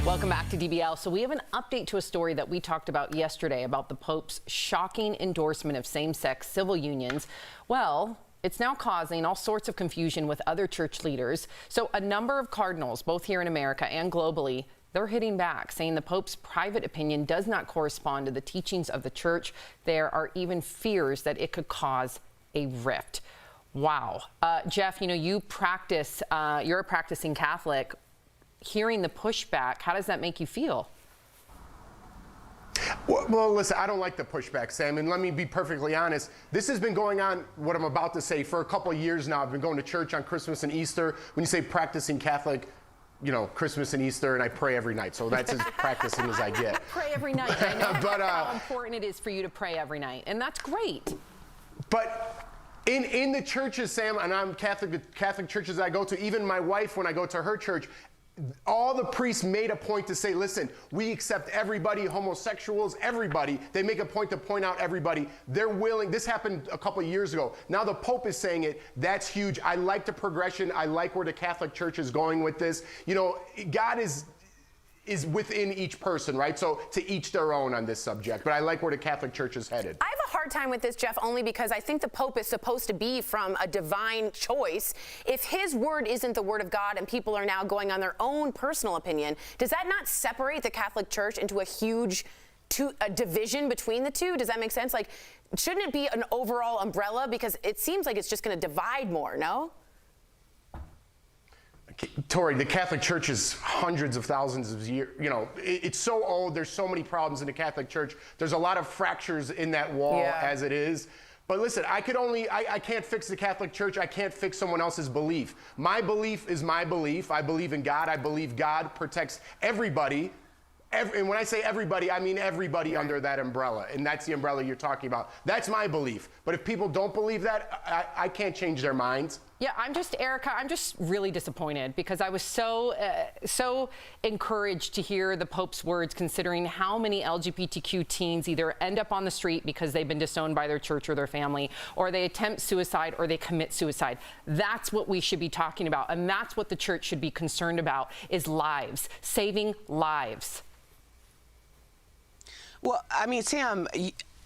Welcome back to DBL. So we have an update to a story that we talked about yesterday about the Pope's shocking endorsement of same-sex civil unions. Well, it's now causing all sorts of confusion with other church leaders. So a number of cardinals, both here in America and globally, they're hitting back, saying the Pope's private opinion does not correspond to the teachings of the church. There are even fears that it could cause a rift. Wow. Jeff, you know, you practice, you're a practicing Catholic. Hearing the pushback, how does that make you feel? Well, listen, I don't like the pushback, Sam, and let me be perfectly honest. This has been going on, what I'm about to say, for a couple of years now. I've been going to church on Christmas and Easter. When you say practicing Catholic, you know, Christmas and Easter, and I pray every night, so that's as practicing as I get. Pray every night. I know but, how important it is for you to pray every night, and that's great. But in the churches, Sam, and I'm Catholic churches I go to, even my wife, when I go to her church, all the priests made a point to say, listen, we accept everybody, homosexuals, everybody. They make a point to point out everybody. They're willing. This happened a couple of years ago. Now the Pope is saying it. That's huge. I like the progression. I like where the Catholic Church is going with this. You know, God is within each person, right? So to each their own on this subject. But I like where the Catholic Church is headed. I have a hard time with this, Jeff, only because I think the Pope is supposed to be from a divine choice. If his word isn't the word of God and people are now going on their own personal opinion, does that not separate the Catholic Church into a huge a division between the two? Does that make sense? Like, shouldn't it be an overall umbrella? Because it seems like it's just going to divide more, no? Tori, the Catholic Church is hundreds of thousands of years, you know, it's so old. There's so many problems in the Catholic Church. There's a lot of fractures in that wall as it is. But listen, I can't fix the Catholic Church. I can't fix someone else's belief. My belief is my belief. I believe in God. I believe God protects everybody. And when I say everybody, I mean everybody under that umbrella. And that's the umbrella you're talking about. That's my belief. But if people don't believe that, I can't change their minds. Yeah, Erica, I'm just really disappointed because I was so encouraged to hear the Pope's words, considering how many LGBTQ teens either end up on the street because they've been disowned by their church or their family, or they attempt suicide or they commit suicide. That's what we should be talking about. And that's what the church should be concerned about, is lives, saving lives. Well, I mean, Sam,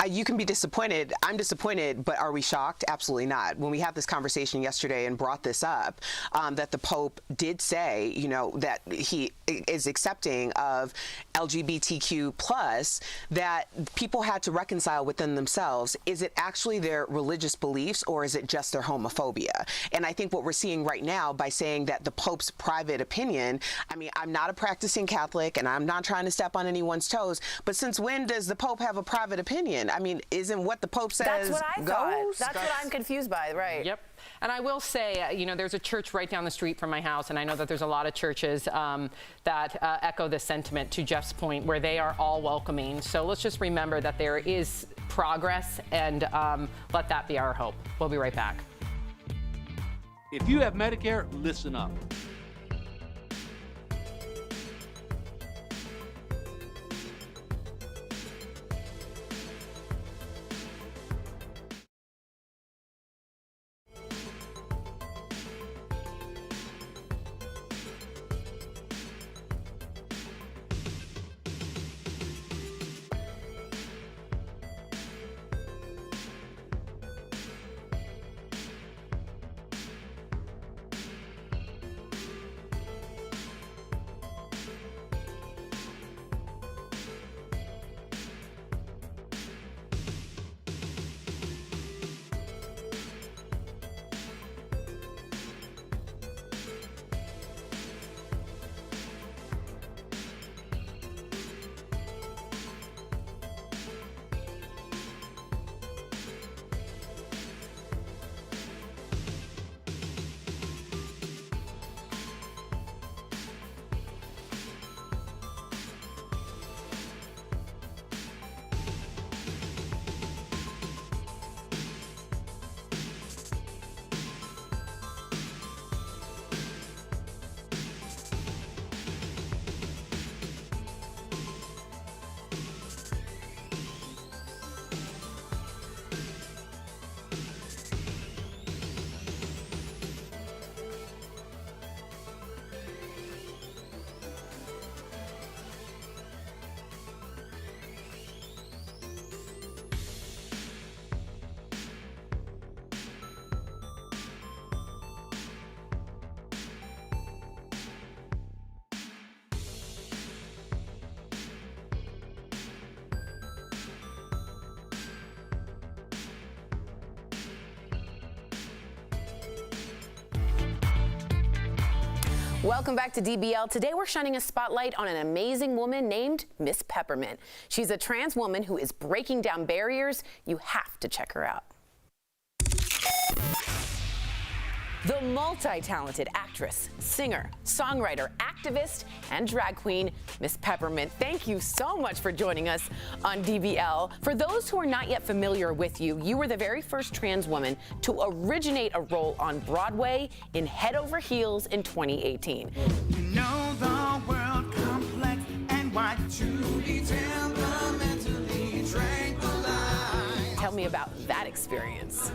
you can be disappointed. I'm disappointed, but are we shocked? Absolutely not. When we had this conversation yesterday and brought this up, that the Pope did say, you know, that he is accepting of LGBTQ plus, that people had to reconcile within themselves. Is it actually their religious beliefs, or is it just their homophobia? And I think what we're seeing right now by saying that the Pope's private opinion, I mean, I'm not a practicing Catholic and I'm not trying to step on anyone's toes, but since when does the Pope have a private opinion? I mean, isn't what the Pope says That's what I thought. goes? That's what I'm confused by, right? Yep. And I will say, you know, there's a church right down the street from my house, and I know that there's a lot of churches that echo this sentiment, to Jeff's point, where they are all welcoming. So let's just remember that there is progress, and let that be our hope. We'll be right back. If you have Medicare, listen up. Welcome back to DBL. Today we're shining a spotlight on an amazing woman named Miss Peppermint. She's a trans woman who is breaking down barriers. You have to check her out. The multi-talented actress, singer, songwriter, activist, and drag queen, Miss Peppermint. Thank you so much for joining us on DBL. For those who are not yet familiar with you, you were the very first trans woman to originate a role on Broadway in Head Over Heels in 2018. You know the world complex and why truly temperamentally tranquilized. Tell me about that experience.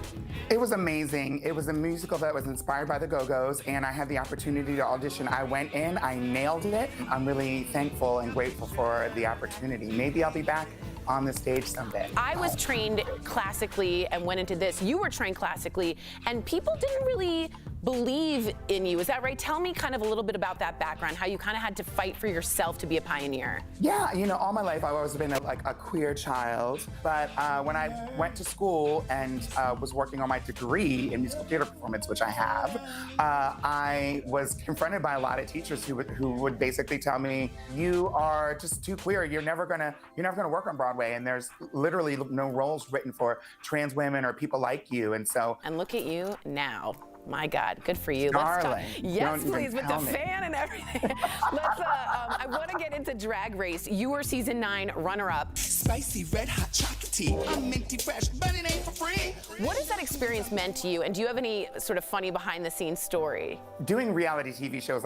It was amazing. It was a musical that was inspired by the Go-Go's, and I had the opportunity to audition. I went in, I nailed it. I'm really thankful and grateful for the opportunity. Maybe I'll be back on the stage someday. I was trained classically and went into this. You were trained classically, and people didn't really believe in you. Is that right? Tell me kind of a little bit about that background, how you kind of had to fight for yourself to be a pioneer. Yeah, you know, all my life I've always been a queer child, but when I went to school and was working on my degree in musical theater performance, which I have, I was confronted by a lot of teachers who would basically tell me, "You are just too queer. You're never gonna work on Broadway, and there's literally no roles written for trans women or people like you." And so, and look at you now. My God, good for you. Darling, Let's talk. Yes, please, with the fan and everything. Let's. I want to get into Drag Race. You were season 9 runner-up. Spicy, red hot chocolatey. I'm minty fresh, but it ain't for free. What has that experience meant to you? And do you have any sort of funny behind-the-scenes story? Doing reality TV shows,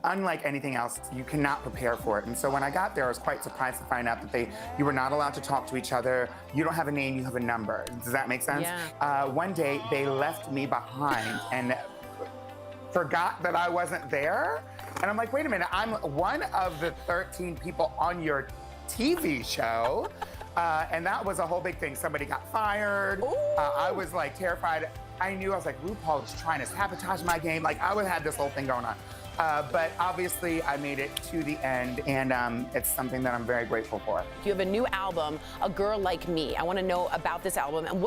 unlike anything else, you cannot prepare for it. And so when I got there, I was quite surprised to find out that you were not allowed to talk to each other. You don't have a name, you have a number. Does that make sense? Yeah. One day, they left me behind and forgot that I wasn't there. And I'm like, wait a minute, I'm one of the 13 people on your TV show. And that was a whole big thing. Somebody got fired. I was terrified. I knew, I was like, RuPaul is trying to sabotage my game. I had this whole thing going on. But obviously I made it to the end, and it's something that I'm very grateful for. You have a new album, A Girl Like Me. I want to know about this album and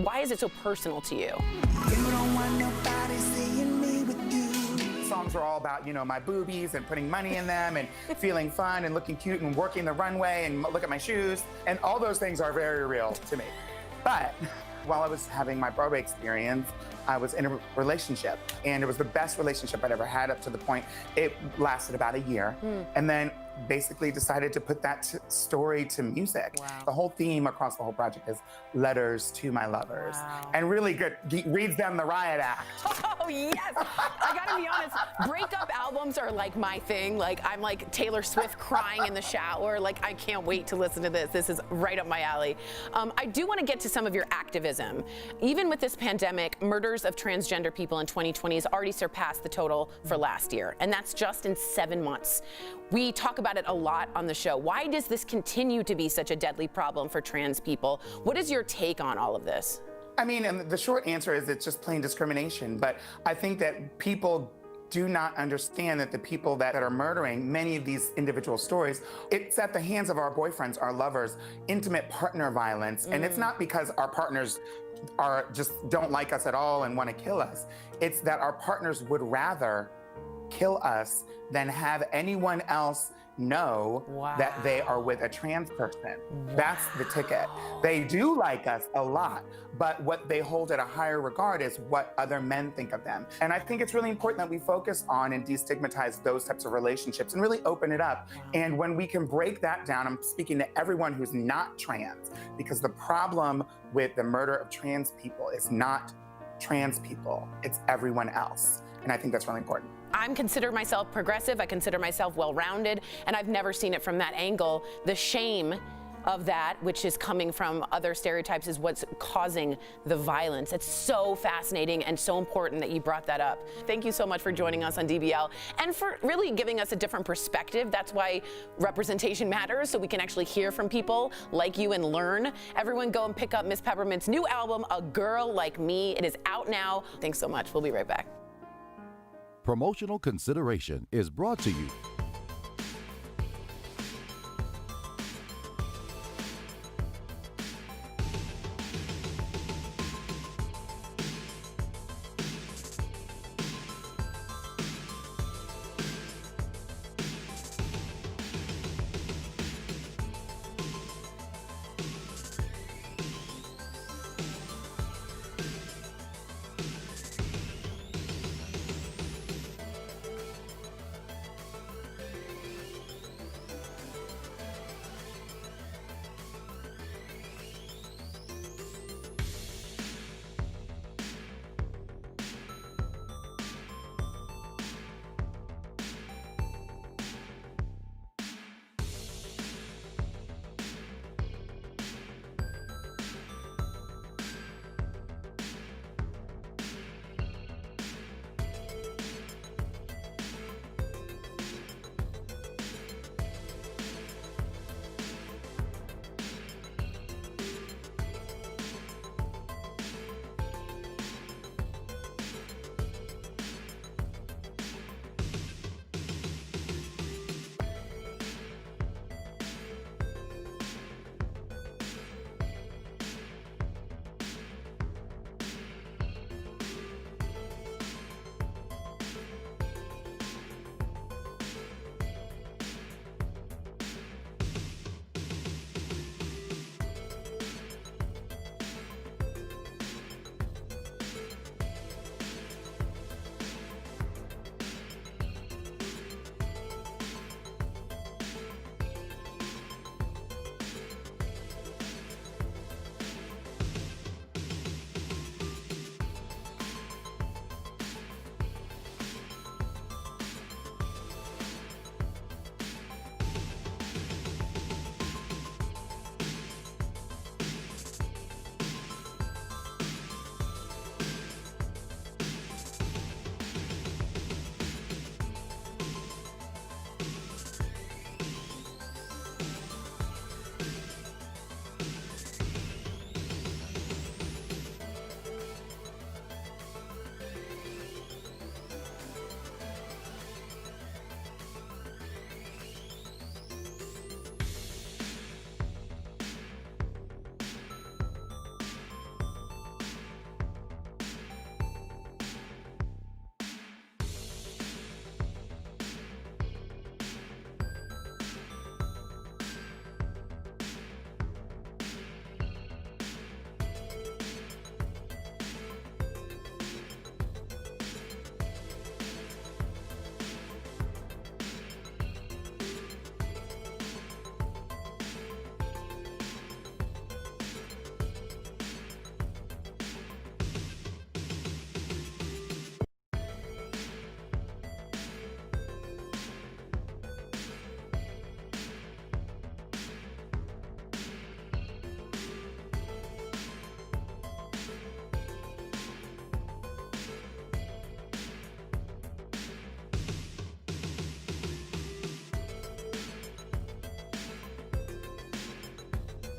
why is it so personal to you? You don't want nobody seeing me with you. Songs are all about, my boobies and putting money in them and feeling fun and looking cute and working the runway and look at my shoes. And all those things are very real to me. But while I was having my Broadway experience, I was in a relationship, and it was the best relationship I'd ever had up to the point it lasted about a year. And then basically decided to put that story to music. Wow. The whole theme across the whole project is letters to my lovers. Wow. And really good, reads them the riot act. Oh, yes. I gotta be honest, breakup albums are my thing. I'm like Taylor Swift crying in the shower. I can't wait to listen to this. This is right up my alley. I do want to get to some of your activism. Even with this pandemic, murders of transgender people in 2020 has already surpassed the total for last year. And that's just in 7 months. We talk about it a lot on the show. Why does this continue to be such a deadly problem for trans people? What is your take on all of this? I mean, and the short answer is it's just plain discrimination. But I think that people do not understand that the people that are murdering many of these individual stories, it's at the hands of our boyfriends, our lovers, intimate partner violence. And it's not because our partners don't like us at all and want to kill us. It's that our partners would rather kill us than have anyone else know that they are with a trans person. That's the ticket. They do like us a lot, but what they hold at a higher regard is what other men think of them. And I think it's really important that we focus on and destigmatize those types of relationships and really open it up. And when we can break that down, I'm speaking to everyone who's not trans, because the problem with the murder of trans people is not trans people, it's everyone else. And I think that's really important. I consider myself progressive, I consider myself well-rounded, and I've never seen it from that angle. The shame of that, which is coming from other stereotypes, is what's causing the violence. It's so fascinating and so important that you brought that up. Thank you so much for joining us on DBL and for really giving us a different perspective. That's why representation matters, so we can actually hear from people like you and learn. Everyone go and pick up Miss Peppermint's new album, A Girl Like Me. It is out now. Thanks so much. We'll be right back. Promotional consideration is brought to you.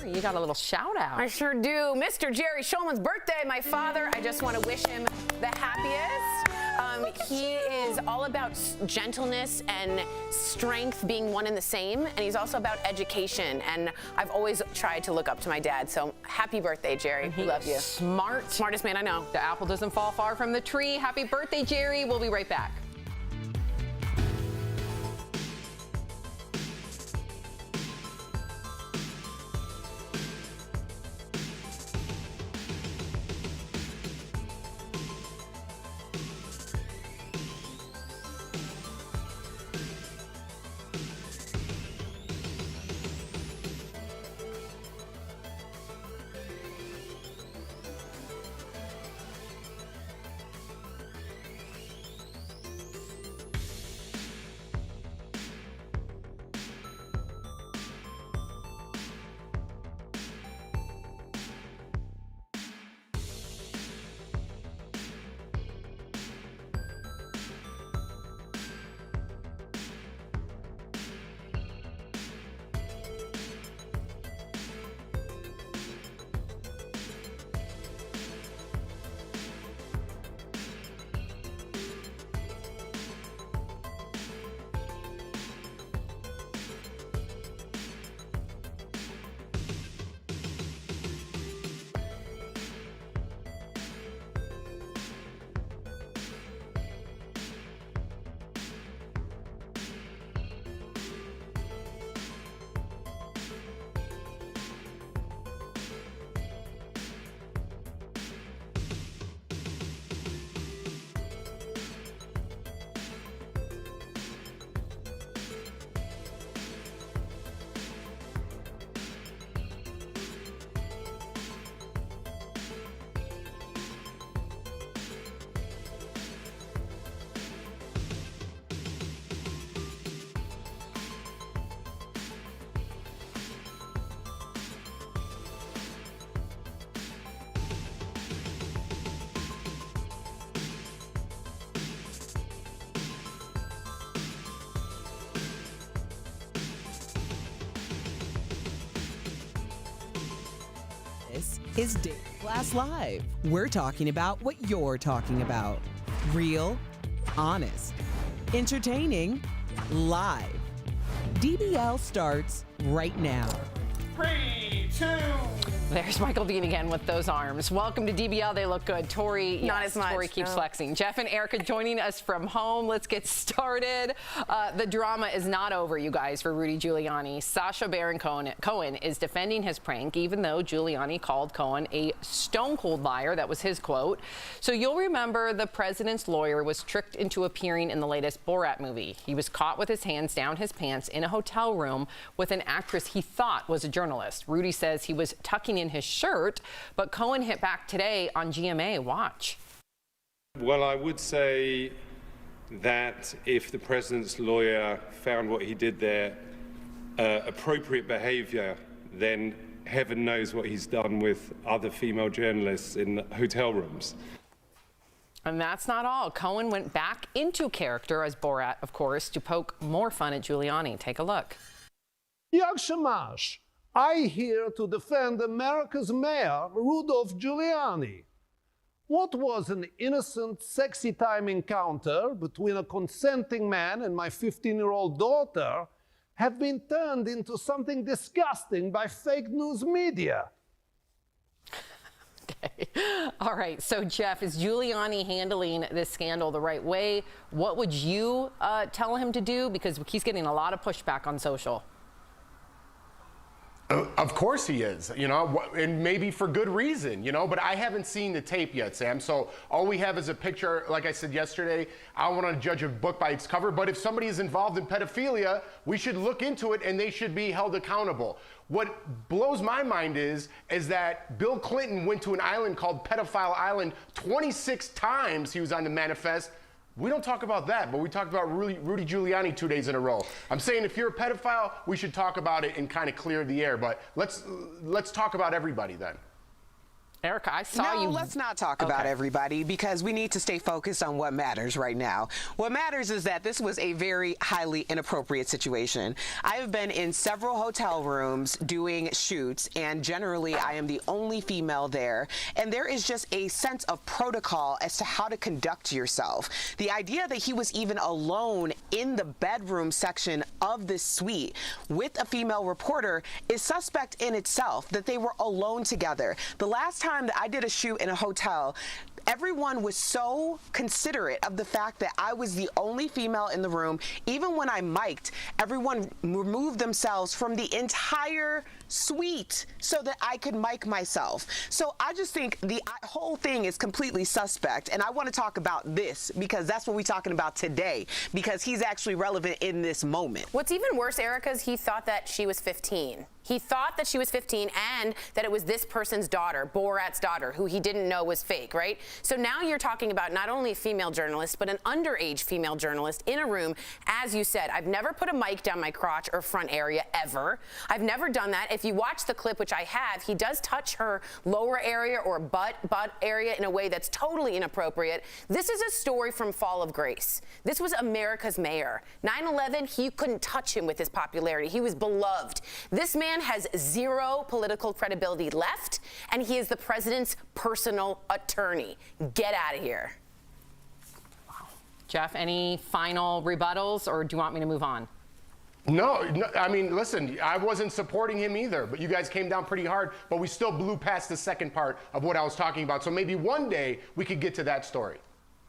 you got a little shout out. I sure do. Mr. Jerry Schulman's birthday, my father. I just want to wish him the happiest. He is all about gentleness and strength being one and the same, and he's also about education. And I've always tried to look up to my dad. So happy birthday, Jerry. We love you. Smart. Smartest man I know. The apple doesn't fall far from the tree. Happy birthday, Jerry. We'll be right back. This is Daily Blast Live. We're talking about what you're talking about. Real, honest, entertaining, live. DBL starts right now. 3, 2. There's Michael Dean again with those arms. Welcome to DBL. They look good. Tori, Not as much. Tori keeps No. flexing. Jeff and Erica joining us from home. Let's get started. The drama is not over, you guys, for Rudy Giuliani. Sacha Baron Cohen is defending his prank, even though Giuliani called Cohen a stone-cold liar. That was his quote. So you'll remember the president's lawyer was tricked into appearing in the latest Borat movie. He was caught with his hands down his pants in a hotel room with an actress he thought was a journalist. Rudy says he was tucking in his shirt, but Cohen hit back today on GMA. Watch. Well, I would say that if the president's lawyer found what he did there appropriate behavior, then heaven knows what he's done with other female journalists in hotel rooms. And that's not all. Cohen went back into character as Borat, of course, to poke more fun at Giuliani. Take a look. Yag Shamash. I here to defend America's mayor, Rudy Giuliani. What was an innocent, sexy time encounter between a consenting man and my 15-year-old daughter have been turned into something disgusting by fake news media. Okay. All right. So, Jeff, is Giuliani handling this scandal the right way? What would you tell him to do? Because he's getting a lot of pushback on social. Of course he is, you know, and maybe for good reason, you know, but I haven't seen the tape yet, Sam. So all we have is a picture. Like I said yesterday, I don't want to judge a book by its cover, but if somebody is involved in pedophilia, we should look into it and they should be held accountable. What blows my mind is that Bill Clinton went to an island called Pedophile Island 26 times. He was on the manifest. We don't talk about that, but we talked about Rudy Giuliani 2 days in a row. I'm saying if you're a pedophile, we should talk about it and kind of clear the air. But let's talk about everybody then. Erica, I saw you. No, let's not talk about everybody because we need to stay focused on what matters right now. What matters is that this was a very highly inappropriate situation. I have been in several hotel rooms doing shoots, and generally I am the only female there, and there is just a sense of protocol as to how to conduct yourself. The idea that he was even alone in the bedroom section of this suite with a female reporter is suspect in itself, that they were alone together. The last time that I did a shoot in a hotel, everyone was so considerate of the fact that I was the only female in the room. Even when I mic'd, everyone removed themselves from the entire suite so that I could mic myself. So I just think the whole thing is completely suspect, and I want to talk about this because that's what we're talking about today, because he's actually relevant in this moment. What's even worse, Erica, is he thought that she was 15. He thought that she was 15 and that it was this person's daughter, Borat's daughter, who he didn't know was fake, right? So now you're talking about not only a female journalist, but an underage female journalist in a room. As you said, I've never put a mic down my crotch or front area ever. I've never done that. If you watch the clip, which I have, he does touch her lower area or butt area in a way that's totally inappropriate. This is a story from Fall of Grace. This was America's mayor. 9/11, he couldn't touch him with his popularity. He was beloved. This man has zero political credibility left, and he is the president's personal attorney. Get out of here. Jeff, any final rebuttals, or do you want me to move on? No, I mean, listen, I wasn't supporting him either, but you guys came down pretty hard, but we still blew past the second part of what I was talking about. So maybe one day we could get to that story.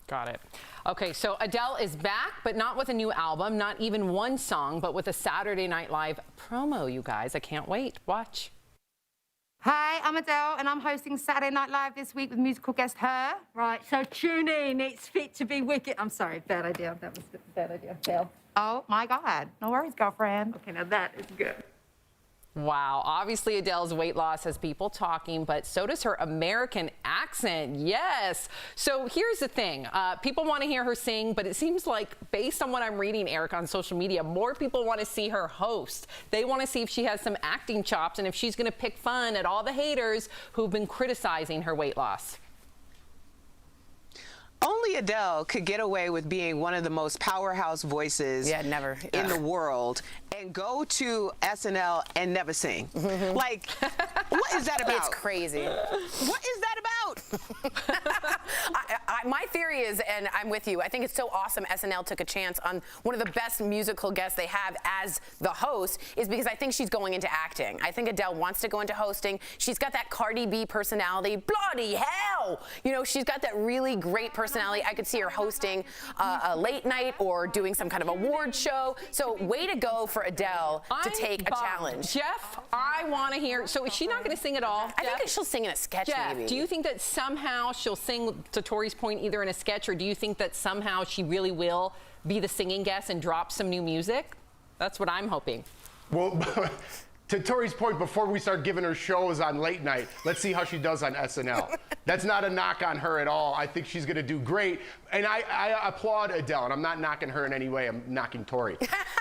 Got it. Okay, so Adele is back, but not with a new album, not even one song, but with a Saturday Night Live promo, you guys. I can't wait. Watch. Hi, I'm Adele, and I'm hosting Saturday Night Live this week with musical guest Her. Right, so tune in. It's fit to be wicked. I'm sorry, bad idea. That was a bad idea. Adele. Oh, my God. No worries, girlfriend. Okay, now that is good. Wow, obviously Adele's weight loss has people talking, but so does her American accent. Yes. So here's the thing. People want to hear her sing, but it seems like, based on what I'm reading, Eric, on social media, more people want to see her host. They want to see if she has some acting chops and if she's going to pick fun at all the haters who've been criticizing her weight loss. Only Adele could get away with being one of the most powerhouse voices in the world and go to SNL and never sing. Like, what is that about? It's crazy. What is that about? My theory is, and I'm with you, I think it's so awesome SNL took a chance on one of the best musical guests they have as the host, is because I think she's going into acting. I think Adele wants to go into hosting. She's got that Cardi B personality. Bloody hell! You know, she's got that really great personality. I could see her hosting a late night or doing some kind of award show. So way to go for Adele to take a challenge. Jeff, I want to hear. So is she not going to sing at all? I think she'll sing in a sketch, Jeff, maybe. do you think that somehow she'll sing, to Tori's point, either in a sketch, or do you think that somehow she really will be the singing guest and drop some new music? That's what I'm hoping. Well, to Tori's point, before we start giving her shows on late night, let's see how she does on SNL. That's not a knock on her at all. I think she's going to do great. And I applaud Adele, and I'm not knocking her in any way. I'm knocking Tori.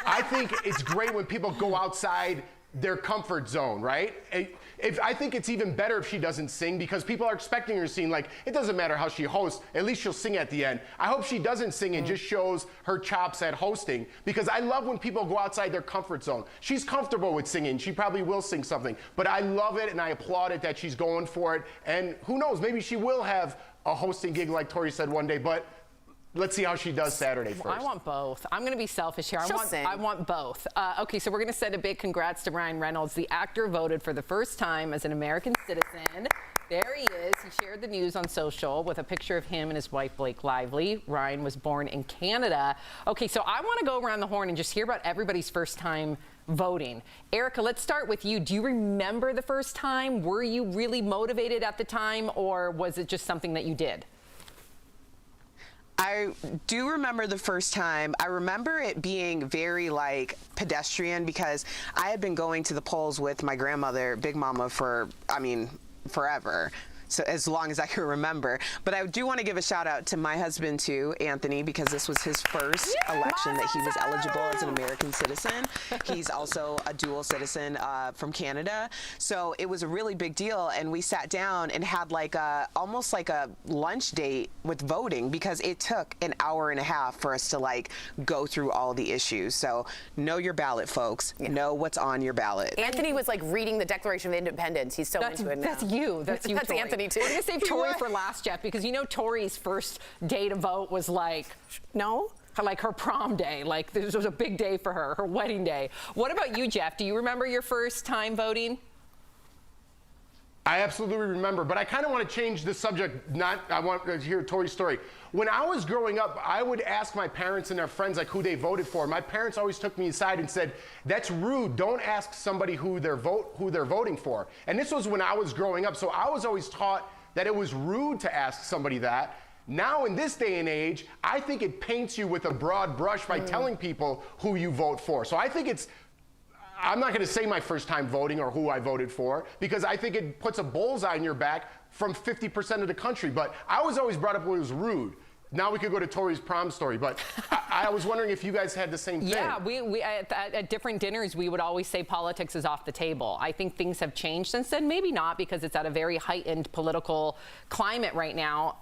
I think it's great when people go outside their comfort zone, right? I think it's even better if she doesn't sing, because people are expecting her to sing. Like, it doesn't matter how she hosts, at least she'll sing at the end. I hope she doesn't sing and just shows her chops at hosting, because I love when people go outside their comfort zone. She's comfortable with singing. She probably will sing something, but I love it and I applaud it that she's going for it. And who knows, maybe she will have a hosting gig like Tori said one day, but let's see how she does Saturday first. I want both. I'm going to be selfish here. I want both. Okay, so we're going to send a big congrats to Ryan Reynolds. The actor voted for the first time as an American citizen. There he is. He shared the news on social with a picture of him and his wife, Blake Lively. Ryan was born in Canada. Okay, so I want to go around the horn and just hear about everybody's first time voting. Erica, let's start with you. Do you remember the first time? Were you really motivated at the time, or was it just something that you did? I do remember the first time. I remember it being very, like, pedestrian, because I had been going to the polls with my grandmother, Big Mama, for, I mean, forever. So as long as I can remember. But I do want to give a shout out to my husband too, Anthony, because this was his first election that he was eligible as an American citizen. He's also a dual citizen from Canada. So it was a really big deal, and we sat down and had like almost like a lunch date with voting, because it took an hour and a half for us to like go through all the issues. So know your ballot, folks. Know what's on your ballot. Anthony was like reading the Declaration of Independence. He's so into it now. That's you. That's you, That's Tori. Anthony too. We're gonna save Tori for last, Jeff, because you know Tori's first day to vote was like like her prom day. Like this was a big day for her wedding day. What about you, Jeff? Do you remember your first time voting? I absolutely remember, but I kind of want to change the subject. I want to hear Tori's story. When I was growing up, I would ask my parents and their friends like who they voted for. My parents always took me aside and said, "That's rude. Don't ask somebody who they're voting for." And this was when I was growing up, so I was always taught that it was rude to ask somebody that. Now, in this day and age, I think it paints you with a broad brush by telling people who you vote for. So I think I'm not going to say my first time voting or who I voted for, because I think it puts a bullseye in your back from 50% of the country. But I was always brought up when it was rude. Now we could go to Tori's prom story, but I was wondering if you guys had the same thing. Yeah, we at different dinners, we would always say politics is off the table. I think things have changed since then. Maybe not, because it's at a very heightened political climate right now.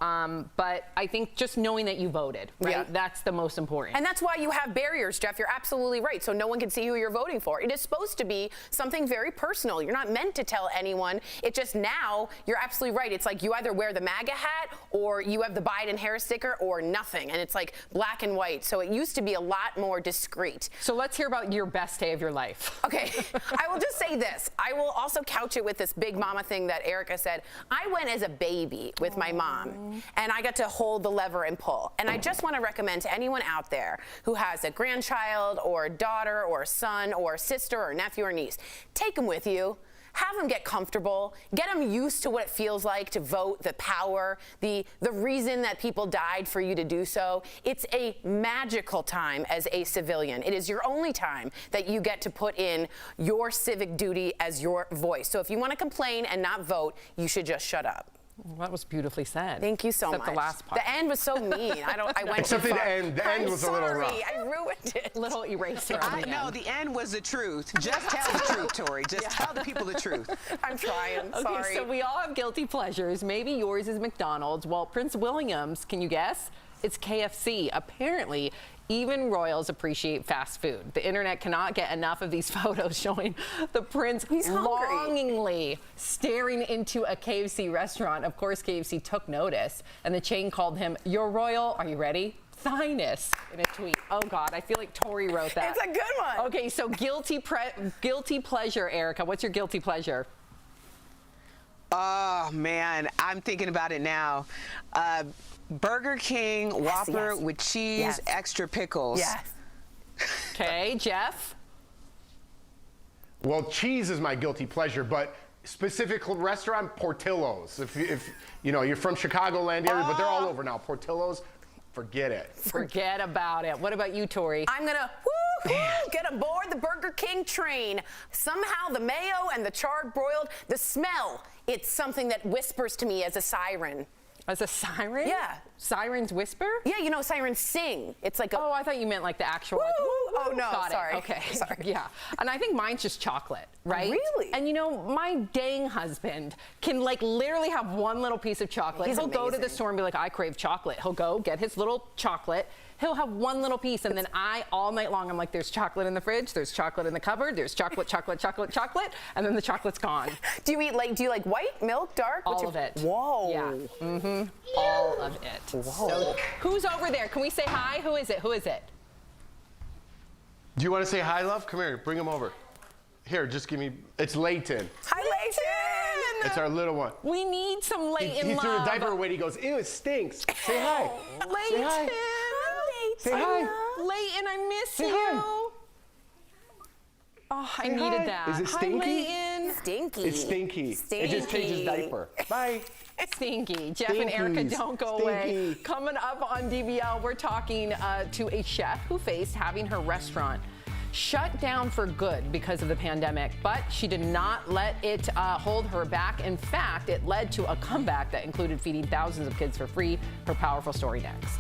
But I think just knowing that you voted, right? That's the most important. And that's why you have barriers, Jeff. You're absolutely right. So no one can see who you're voting for. It is supposed to be something very personal. You're not meant to tell anyone. It just now, you're absolutely right. It's like you either wear the MAGA hat or you have the Biden-Harris sticker or nothing. And it's like black and white. So it used to be a lot more discreet. So let's hear about your best day of your life. Okay. I will just say this. I will also couch it with this big mama thing that Erica said. I went as a baby with my mom, and I got to hold the lever and pull. And I just want to recommend to anyone out there who has a grandchild or a daughter or a son or a sister or nephew or niece, take them with you. Have them get comfortable, get them used to what it feels like to vote, the power, the reason that people died for you to do so. It's a magical time as a civilian. It is your only time that you get to put in your civic duty as your voice. So if you want to complain and not vote, you should just shut up. Well, that was beautifully said. Thank you so much. Except the last part. The end was so mean. I went Except too the far. end. The end was a little rough. I ruined it. Little eraser. No, the end was the truth. Just tell the truth, Tori. Just tell the people the truth. I'm trying. Okay, Sorry. so we all have guilty pleasures. Maybe yours is McDonald's. Well, Prince William's, can you guess? It's KFC. Apparently, even royals appreciate fast food. The internet cannot get enough of these photos showing the prince longingly staring into a KFC restaurant. Of course, KFC took notice, and the chain called him, "Your royal," are you ready? "Thinus," in a tweet. Oh God, I feel like Tori wrote that. It's a good one. Okay, so guilty pleasure, Erica. What's your guilty pleasure? Oh man, I'm thinking about it now. Burger King Whopper with cheese, extra pickles. Yes. Okay, Jeff? Well, cheese is my guilty pleasure, but specific restaurant, Portillo's. If you know, you're from Chicagoland area, but they're all over now. Portillo's, forget it. Forget about it. What about you, Tori? I'm gonna get aboard the Burger King train. Somehow the mayo and the charred broiled, the smell, it's something that whispers to me as a siren. As a siren? Yeah. Sirens whisper? Yeah, you know, sirens sing. It's like a... Oh, I thought you meant like the actual... Like, oh, no, got sorry. It. Okay. Sorry. Yeah. And I think mine's just chocolate, right? Really? And you know, my dang husband can like literally have one little piece of chocolate. He's He'll go to the amazing. store and be like, "I crave chocolate." He'll go get his little chocolate. He'll have one little piece, and then all night long, I'm like, "There's chocolate in the fridge, there's chocolate in the cupboard, there's chocolate, chocolate, chocolate, chocolate," and then the chocolate's gone. Do you like white, milk, dark? All of it. Whoa. Yeah. Mm-hmm. All of it. Whoa. So, who's over there? Can we say hi? Who is it? Who is it? Do you want to say hi, love? Come here, bring him over. Here, just give me, it's Layton. Hi, Layton. It's our little one. We need some Layton He love. threw a diaper away and he goes, "Ew, it stinks." Say hi. Layton. Say hi. Say hi. Layton, I miss Say you. hi. Oh, I Say needed hi. that. Is it stinky? Hi, Layton. Stinky. It's stinky. It just changes diaper. Bye. Stinky. Jeff and Erica, don't go away. Coming up on DBL, we're talking to a chef who faced having her restaurant shut down for good because of the pandemic, but she did not let it hold her back. In fact, it led to a comeback that included feeding thousands of kids for free. Her powerful story next.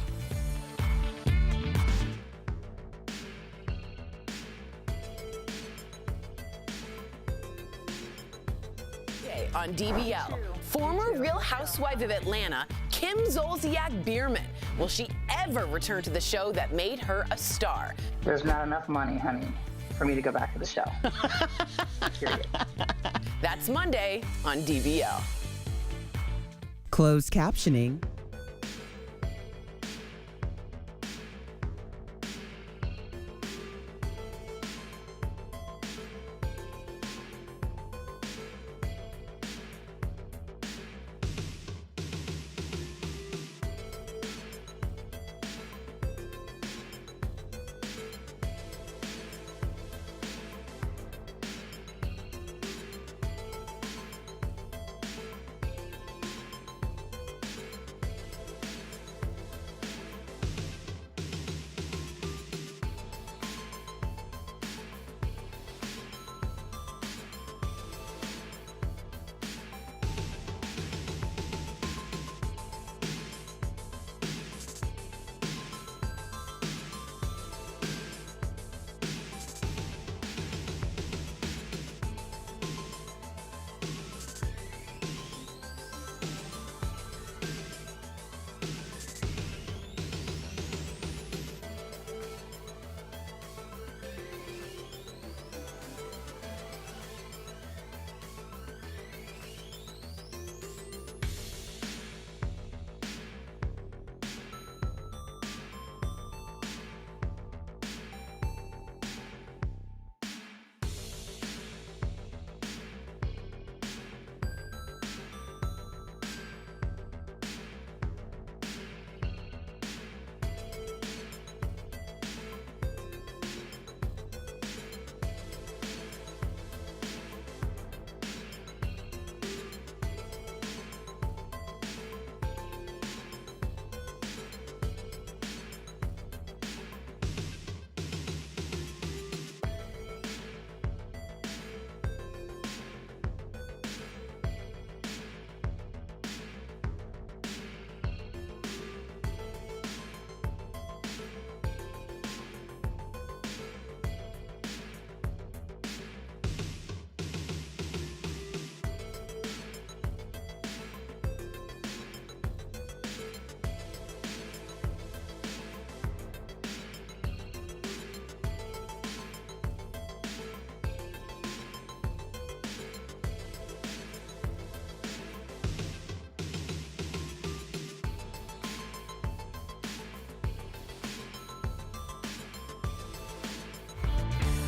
On DBL, former Real Housewife of Atlanta, Kim Zolciak-Biermann. Will she ever return to the show that made her a star? There's not enough money, honey, for me to go back to the show. Period. That's Monday on DBL. Closed captioning.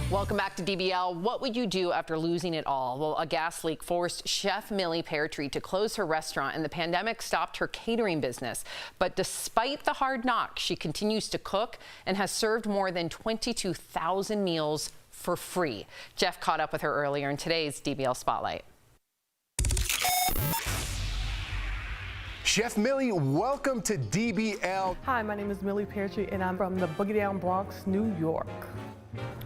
Welcome back to DBL. What would you do after losing it all? Well, a gas leak forced chef Millie Pear to close her restaurant, and the pandemic stopped her catering business. But despite the hard knock, she continues to cook and has served more than 22,000 meals for free. Jeff caught up with her earlier in today's DBL Spotlight. Chef Millie, welcome to DBL. Hi, my name is Millie Pear, and I'm from the Boogie Down Bronx, New York.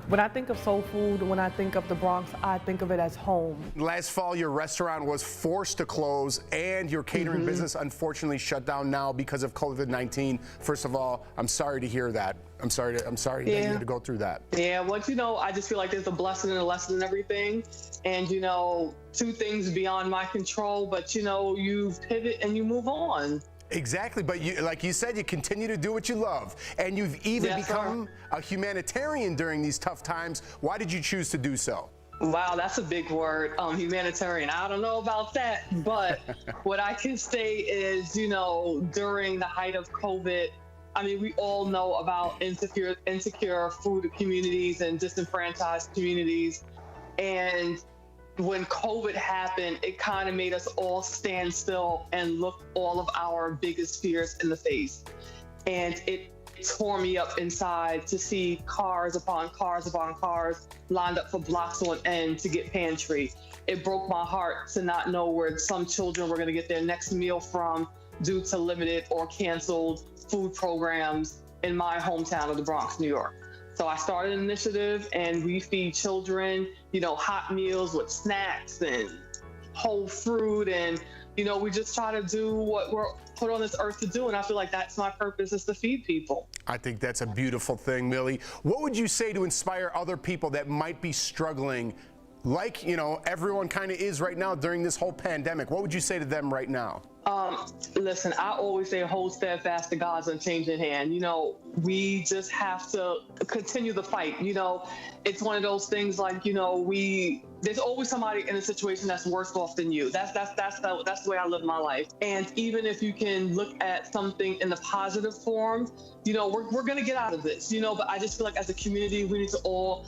When I think of soul food, when I think of the Bronx, I think of it as home. Last fall, your restaurant was forced to close, and your catering business unfortunately shut down now because of COVID-19. First of all, I'm sorry to hear that. I'm sorry that you had to go through that. Yeah, well, I just feel like there's a blessing and a lesson in everything. And, two things beyond my control, but, you pivot and you move on. Exactly, but like you said, you continue to do what you love, and you've even become a humanitarian during these tough times. Why did you choose to do so? Wow, that's a big word, humanitarian. I don't know about that, but what I can say is, during the height of COVID, we all know about insecure food communities and disenfranchised communities, and when COVID happened, it kind of made us all stand still and look all of our biggest fears in the face. And it tore me up inside to see cars upon cars upon cars lined up for blocks on end to get pantry. It broke my heart to not know where some children were going to get their next meal from due to limited or canceled food programs in my hometown of the Bronx, New York. So I started an initiative, and we feed children, hot meals with snacks and whole fruit, and we just try to do what we're put on this earth to do, and I feel like that's my purpose, is to feed people. I think that's a beautiful thing, Millie. What would you say to inspire other people that might be struggling, like everyone kind of is right now during this whole pandemic? What would you say to them right now? Listen, I always say hold steadfast to God's unchanging hand. We just have to continue the fight. It's one of those things like, there's always somebody in a situation that's worse off than you. That's the way I live my life. And even if you can look at something in the positive form, we're going to get out of this, but I just feel like as a community, we need to all,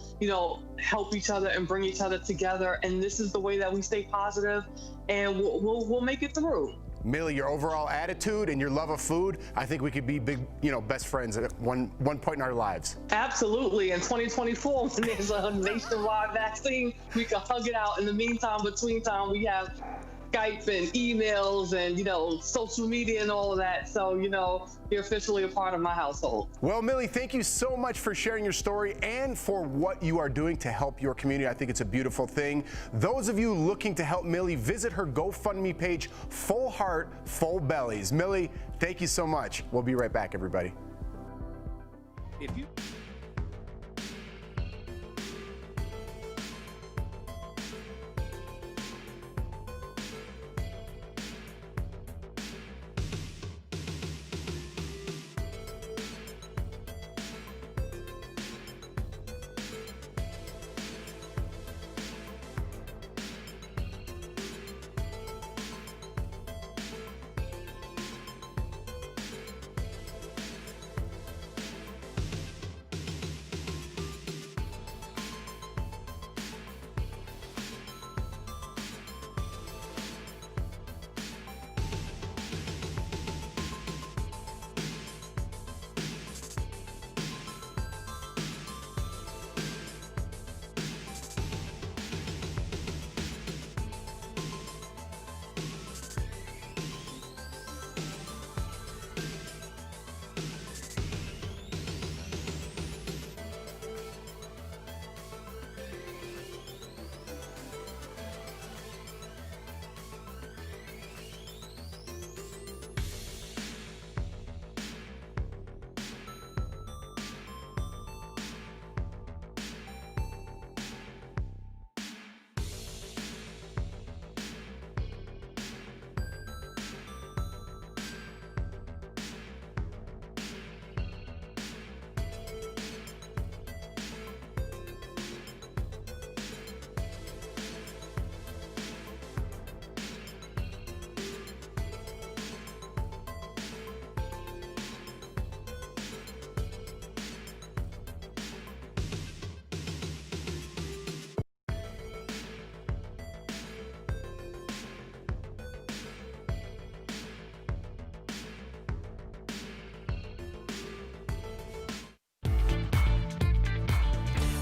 help each other and bring each other together. And this is the way that we stay positive, and we'll make it through. Millie, your overall attitude and your love of food, I think we could be big, best friends at one point in our lives. Absolutely. In 2024, when there's a nationwide vaccine, we can hug it out. In the meantime, between time, we have Skype and emails and, social media and all of that. So, you're officially a part of my household. Well, Millie, thank you so much for sharing your story and for what you are doing to help your community. I think it's a beautiful thing. Those of you looking to help Millie, visit her GoFundMe page, Full Heart, Full Bellies. Millie, thank you so much. We'll be right back, everybody. If you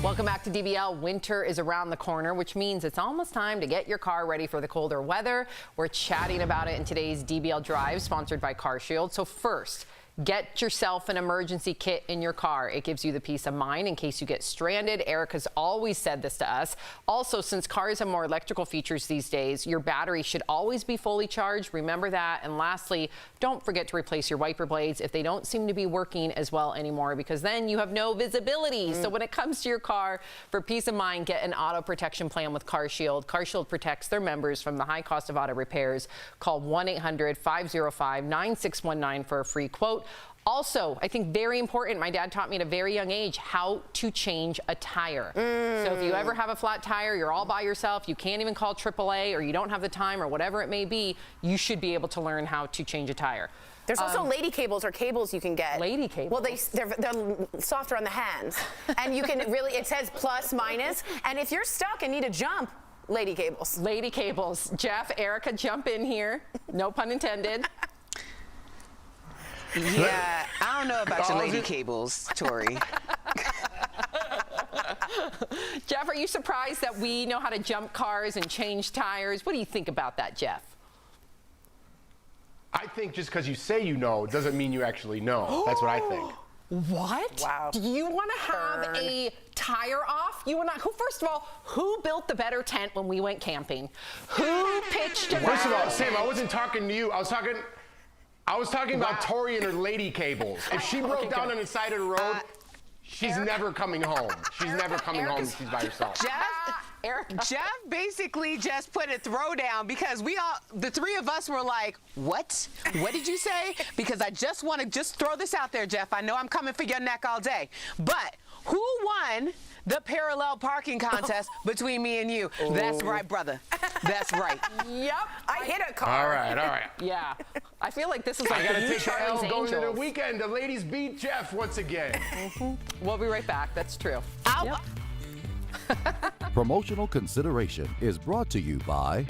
Welcome back to DBL. Winter is around the corner, which means it's almost time to get your car ready for the colder weather. We're chatting about it in today's DBL Drive, sponsored by CarShield. So first, get yourself an emergency kit in your car. It gives you the peace of mind in case you get stranded. Erica's always said this to us. Also, since cars have more electrical features these days, your battery should always be fully charged. Remember that. And lastly, don't forget to replace your wiper blades if they don't seem to be working as well anymore, because then you have no visibility. So when it comes to your car, for peace of mind, get an auto protection plan with CarShield. CarShield protects their members from the high cost of auto repairs. Call 1-800-505-9619 for a free quote. Also, I think very important, my dad taught me at a very young age how to change a tire. So if you ever have a flat tire, you're all by yourself, you can't even call AAA, or you don't have the time, or whatever it may be, you should be able to learn how to change a tire. There's also lady cables or cables you can get. Lady cables? Well, they're softer on the hands. And you can really, it says plus, minus. And if you're stuck and need a jump, lady cables. Lady cables. Jeff, Erica, jump in here. No pun intended. Yeah, I don't know about your lady cables, Tori. Jeff, are you surprised that we know how to jump cars and change tires? What do you think about that, Jeff? I think just because you say you know doesn't mean you actually know. That's what I think. What? Wow. Do you want to have a tire off? You want to? First of all, who built the better tent when we went camping? Who pitched it? First of all, Sam, I wasn't talking to you. I was talking about Tori and her lady cables. If she broke down on the side of the road, she's never coming home. She's never coming home if she's by herself. Jeff basically just put a throwdown because the three of us were like, what? What did you say? Because I just want to throw this out there, Jeff. I know I'm coming for your neck all day. But who won the parallel parking contest between me and you? Oh. That's right, brother. That's right. Yep. I hit a car. All right. Yeah. I feel like this is I like got the to new take the L Charlie's going into the Angels. weekend. The ladies beat Jeff once again. We'll be right back. That's true. Yep. Promotional consideration is brought to you by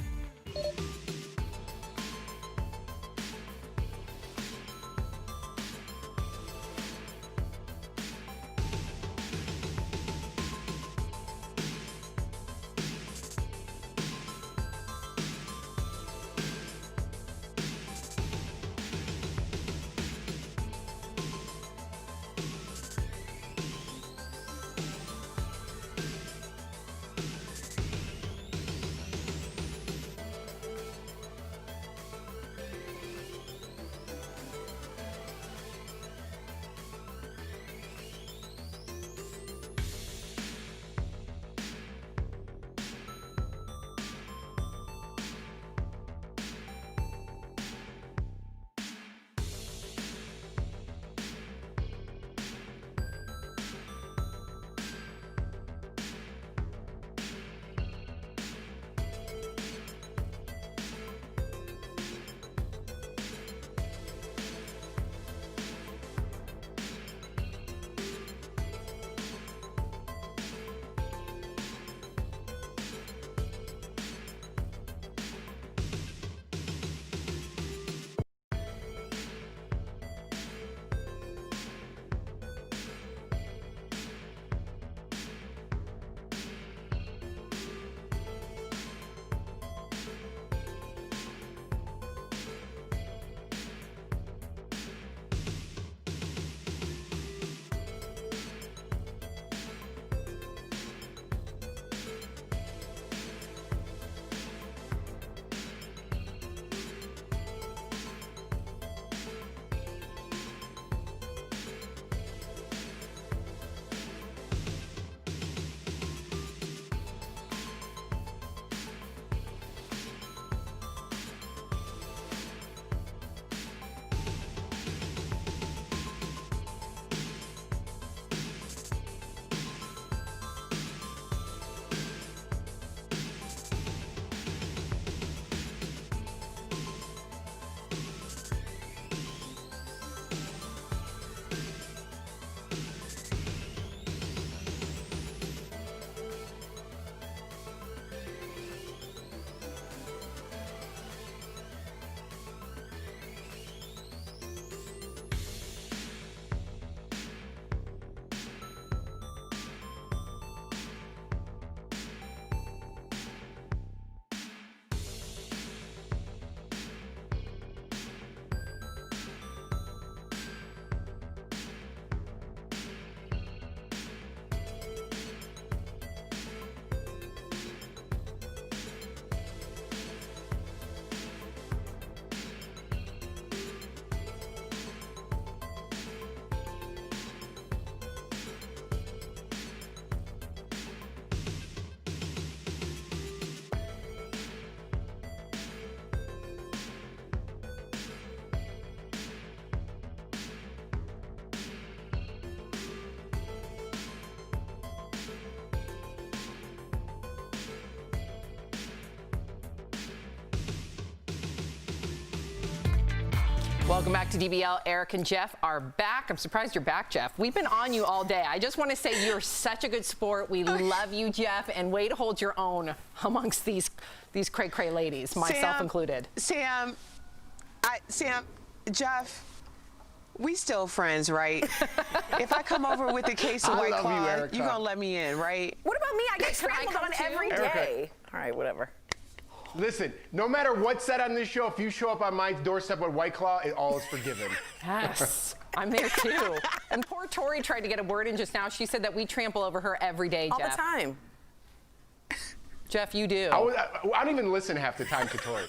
Welcome back to DBL. Eric and Jeff are back. I'm surprised you're back, Jeff. We've been on you all day. I just want to say you're such a good sport. We love you, Jeff, and way to hold your own amongst these cray-cray ladies, myself included. Sam, Jeff, we still friends, right? If I come over with a case of White Claw, you're going to let me in, right? What about me? I get trampled on every day. All right, whatever. Listen, no matter what's said on this show, if you show up on my doorstep with White Claw, it all is forgiven. Yes. I'm there too. And poor Tori tried to get a word in just now. She said that we trample over her every day, All Jeff. the time. Jeff, you do. I don't even listen half the time to Tori.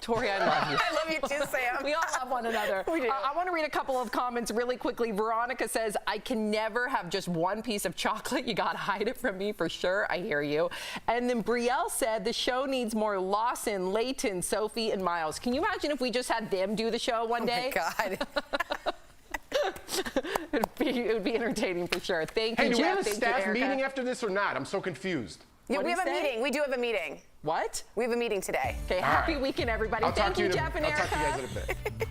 Tori, I love you. I love you too, Sam. We all love one another. We do. I want to read a couple of comments really quickly. Veronica says, I can never have just one piece of chocolate. You got to hide it from me for sure. I hear you. And then Brielle said, the show needs more Lawson, Layton, Sophie, and Miles. Can you imagine if we just had them do the show one day? Oh, my God. it would be entertaining for sure. Thank you, Hey, do we have a Jeff. staff meeting after this or not? I'm so confused. Yeah, we have a meeting. We do have a meeting. What? We have a meeting today. Okay, happy weekend, everybody. Thank you, Jeff and Erica. I'll talk to you guys in a bit.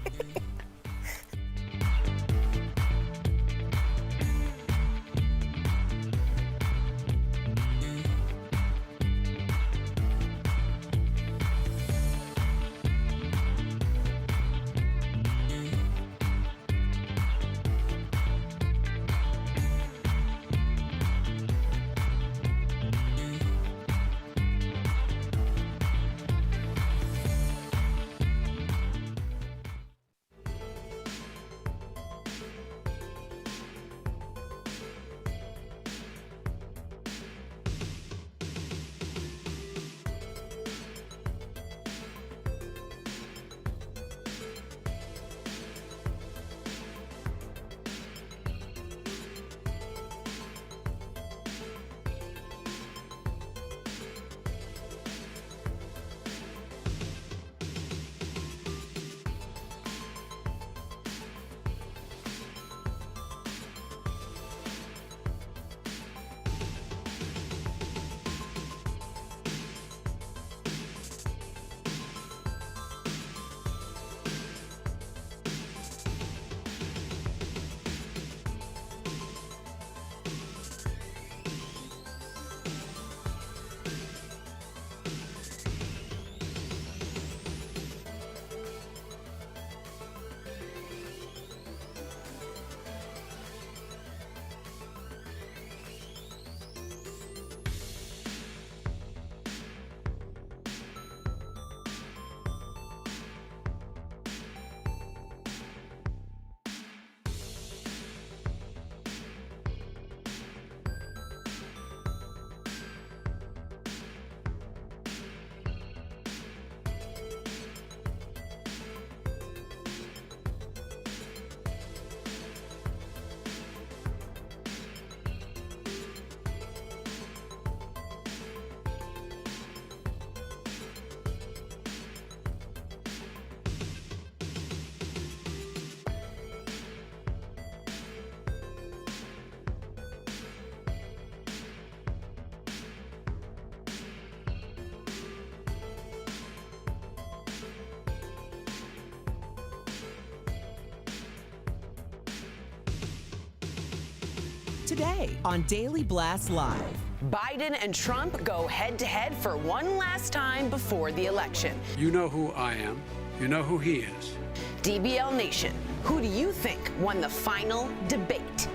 Today on Daily Blast Live. Biden and Trump go head-to-head for one last time before the election. You know who I am. You know who he is. DBL Nation, who do you think won the final debate?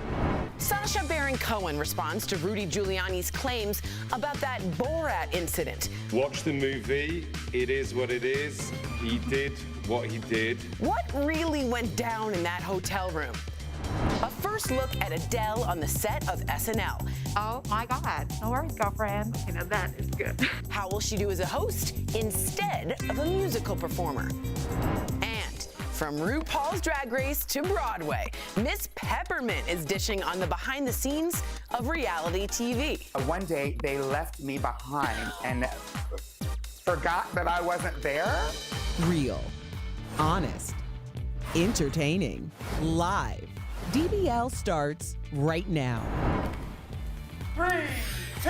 Sacha Baron Cohen responds to Rudy Giuliani's claims about that Borat incident. Watch the movie. It is what it is. He did what he did. What really went down in that hotel room? A first look at Adele on the set of SNL. Oh my God. No worries, girlfriend. You know, that is good. How will she do as a host instead of a musical performer? And from RuPaul's Drag Race to Broadway, Miss Peppermint is dishing on the behind the scenes of reality TV. One day they left me behind and forgot that I wasn't there. Real, honest, entertaining, live. DBL starts right now. 3, 2.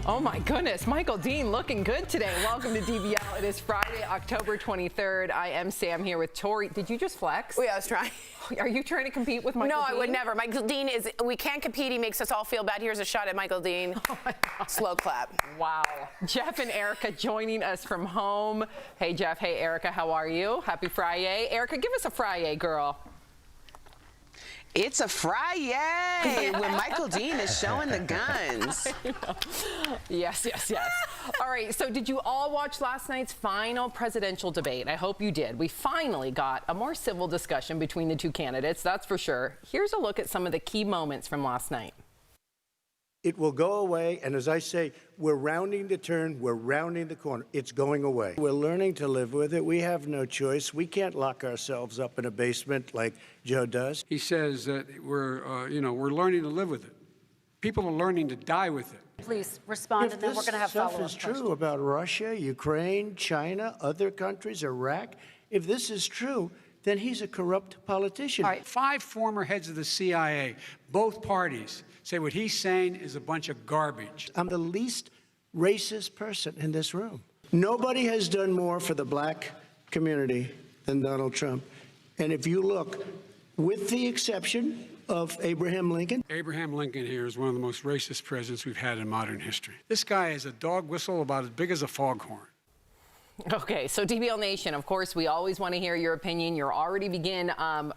Oh my goodness, Michael Dean looking good today. Welcome to DBL. It is Friday, October 23rd. I am Sam here with Tori. Did you just flex? Yeah, I was trying. Are you trying to compete with Michael Dean? No, I would never. Michael Dean is, we can't compete. He makes us all feel bad. Here's a shot at Michael Dean. Oh my God. Slow clap. Wow. Jeff and Erica joining us from home. Hey, Jeff. Hey, Erica. How are you? Happy Friday. Erica, give us a Friday, girl. It's a Friday when Michael Dean is showing the guns. Yes, yes, yes. All right, so did you all watch last night's final presidential debate? I hope you did. We finally got a more civil discussion between the two candidates, that's for sure. Here's a look at some of the key moments from last night. It will go away, and as I say, we're rounding the turn, we're rounding the corner. It's going away. We're learning to live with it. We have no choice. We can't lock ourselves up in a basement like Joe does. He says that we're learning to live with it. People are learning to die with it. Please respond, If and then we're this going to have stuff follow-up is true questions. about Russia, Ukraine, China, other countries, Iraq, if this is true, then he's a corrupt politician. All right, 5 former heads of the CIA, both parties, say what he's saying is a bunch of garbage. I'm the least racist person in this room. Nobody has done more for the black community than Donald Trump. And if you look, with the exception of Abraham Lincoln. Abraham Lincoln here is one of the most racist presidents we've had in modern history. This guy is a dog whistle about as big as a foghorn. Okay, so DBL Nation, of course, we always want to hear your opinion. You're already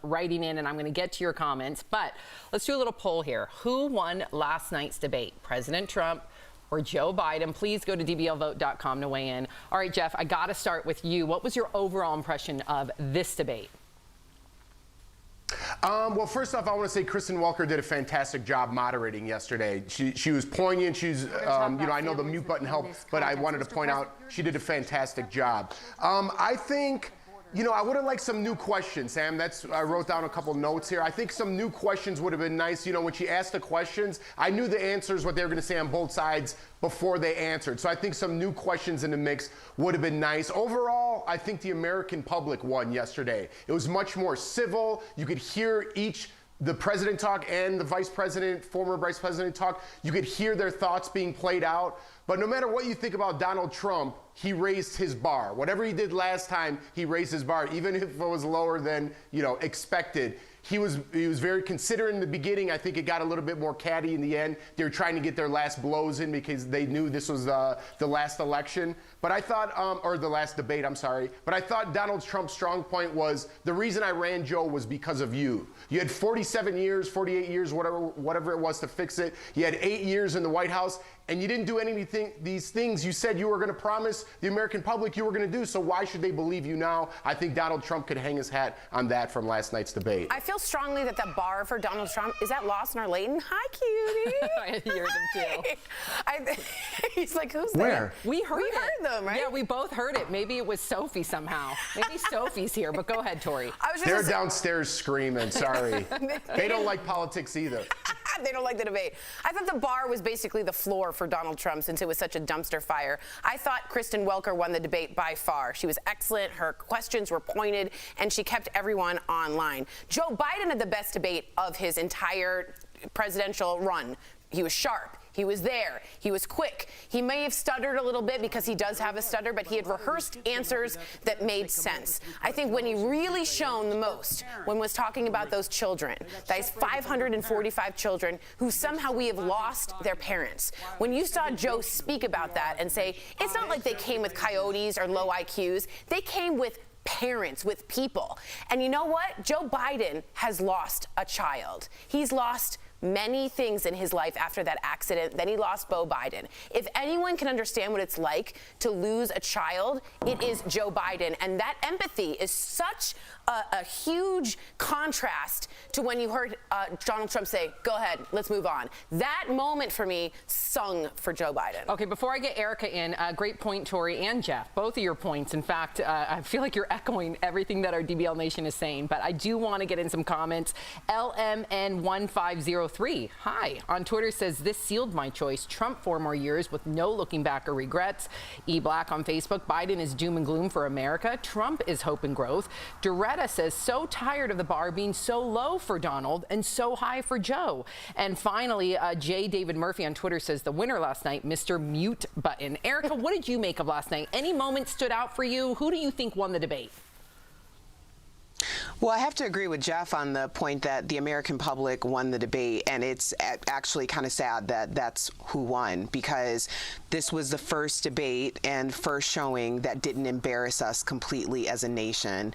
writing in, and I'm going to get to your comments. But let's do a little poll here. Who won last night's debate, President Trump or Joe Biden? Please go to dblvote.com to weigh in. All right, Jeff, I got to start with you. What was your overall impression of this debate? Well, first off, I want to say Kristen Welker did a fantastic job moderating yesterday. She was poignant. She's, I know the mute button helped, but I wanted to point out she did a fantastic job. I think, I would have liked some new questions, Sam. I wrote down a couple notes here. I think some new questions would have been nice. When she asked the questions, I knew the answers, what they were going to say on both sides before they answered. So I think some new questions in the mix would have been nice. Overall, I think the American public won yesterday. It was much more civil. You could hear the president talk and the former vice president talk. You could hear their thoughts being played out. But no matter what you think about Donald Trump, he raised his bar. Whatever he did last time, he raised his bar, even if it was lower than, expected. He was very considerate in the beginning. I think it got a little bit more catty in the end. They were trying to get their last blows in because they knew this was the last election. But I thought, or the last debate, I'm sorry. But I thought Donald Trump's strong point was, the reason I ran Joe was because of you. You had 47 years, 48 years, whatever it was to fix it. You had 8 years in the White House, and you didn't do anything, these things you said you were going to promise the American public you were going to do. So why should they believe you now? I think Donald Trump could hang his hat on that from last night's debate. I feel strongly that the bar for Donald Trump is that Lawson or Layton. Hi, cutie. I hear them too. He's like, who's Where? there? We heard them, right? Yeah, we both heard it. Maybe it was Sophie somehow. Maybe Sophie's here, but go ahead, Tori. They're downstairs screaming, sorry. They don't like politics either. They don't like the debate. I thought the bar was basically the floor for Donald Trump since it was such a dumpster fire. I thought Kristen Welker won the debate by far. She was excellent. Her questions were pointed, and she kept everyone online. Joe Biden had the best debate of his entire presidential run. He was sharp. He was there. He was quick. He may have stuttered a little bit because he does have a stutter, but he had rehearsed answers that made sense. I think when he really shone the most, when was talking about those children, those 545 children who somehow we have lost their parents. When you saw Joe speak about that and say, it's not like they came with coyotes or low IQs. They came with parents, with people. And you know what? Joe Biden has lost a child. He's lost many things in his life after that accident. Then he lost Beau Biden. If anyone can understand what it's like to lose a child, it is Joe Biden. And that empathy is such a huge contrast to when you heard Donald Trump say, go ahead, let's move on. That moment for me sung for Joe Biden. Okay, before I get Erica in, great point, Tori and Jeff, both of your points. In fact, I feel like you're echoing everything that our DBL Nation is saying, but I do want to get in some comments. LMN1503, hi, on Twitter says, this sealed my choice. Trump 4 more years with no looking back or regrets. E Black on Facebook, Biden is doom and gloom for America. Trump is hope and growth. Doretta says, so tired of the bar being so low for Donald and so high for Joe. And finally, J. David Murphy on Twitter says, the winner last night, Mr. Mute Button. Erica, what did you make of last night? Any moment stood out for you? Who do you think won the debate? Well, I have to agree with Jeff on the point that the American public won the debate, and it's actually kind of sad that that's who won, because this was the first debate and first showing that didn't embarrass us completely as a nation.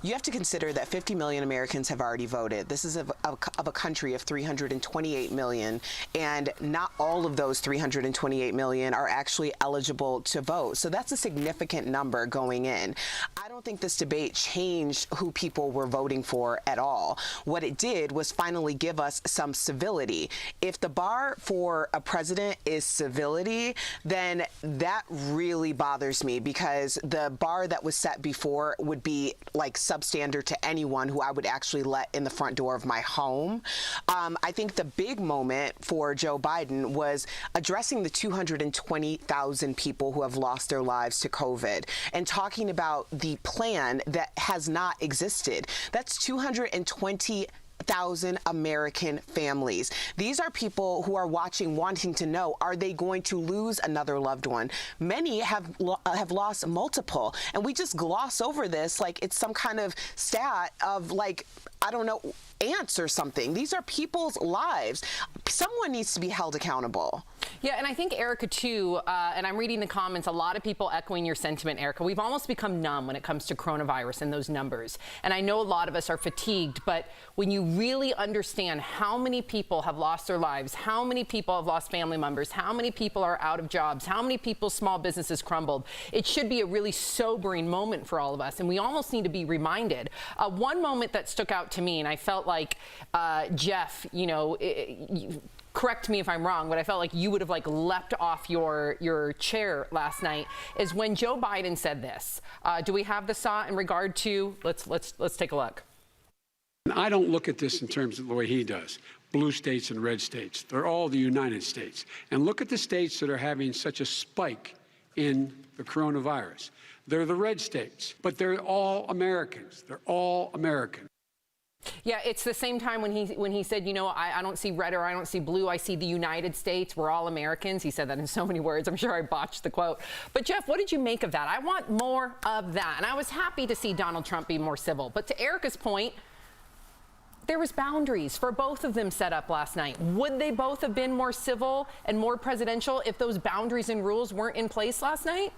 You have to consider that 50 million Americans have already voted. This is of a country of 328 million, and not all of those 328 million are actually eligible to vote. So that's a significant number going in. I don't think this debate changed who people were voting for at all. What it did was finally give us some civility. If the bar for a president is civility, then that really bothers me, because the bar that was set before would be like substandard to anyone who I would actually let in the front door of my home. I think the big moment for Joe Biden was addressing the 220,000 people who have lost their lives to COVID and talking about the plan that has not existed. That's 220,000 American families. These are people who are watching, wanting to know, are they going to lose another loved one? Many have lost multiple, and we just gloss over this like it's some kind of stat of, like, I don't know, ants or something. These are people's lives. Someone needs to be held accountable. Yeah, and I think, Erica, too, and I'm reading the comments, a lot of people echoing your sentiment, Erica. We've almost become numb when it comes to coronavirus and those numbers. And I know a lot of us are fatigued, but when you really understand how many people have lost their lives, how many people have lost family members, how many people are out of jobs, how many people's small businesses crumbled, it should be a really sobering moment for all of us. And we almost need to be reminded. One moment that stuck out to me, and I felt like, Jeff, you know, correct me if I'm wrong, but I felt like you would have like leapt off your chair last night, is when Joe Biden said this. Do we have the saw in regard to? Let's take a look. I don't look at this in terms of the way he does. Blue states and red states. They're all the United States. And look at the states that are having such a spike in the coronavirus. They're the red states, but they're all Americans. They're all American. Yeah, it's the same time when he said, you know, I don't see red or I don't see blue, I see the United States, we're all Americans. He said that in so many words. I'm sure I botched the quote. But Jeff, what did you make of that? I want more of that. And I was happy to see Donald Trump be more civil. But to Erica's point, there was boundaries for both of them set up last night. Would they both have been more civil and more presidential if those boundaries and rules weren't in place last night?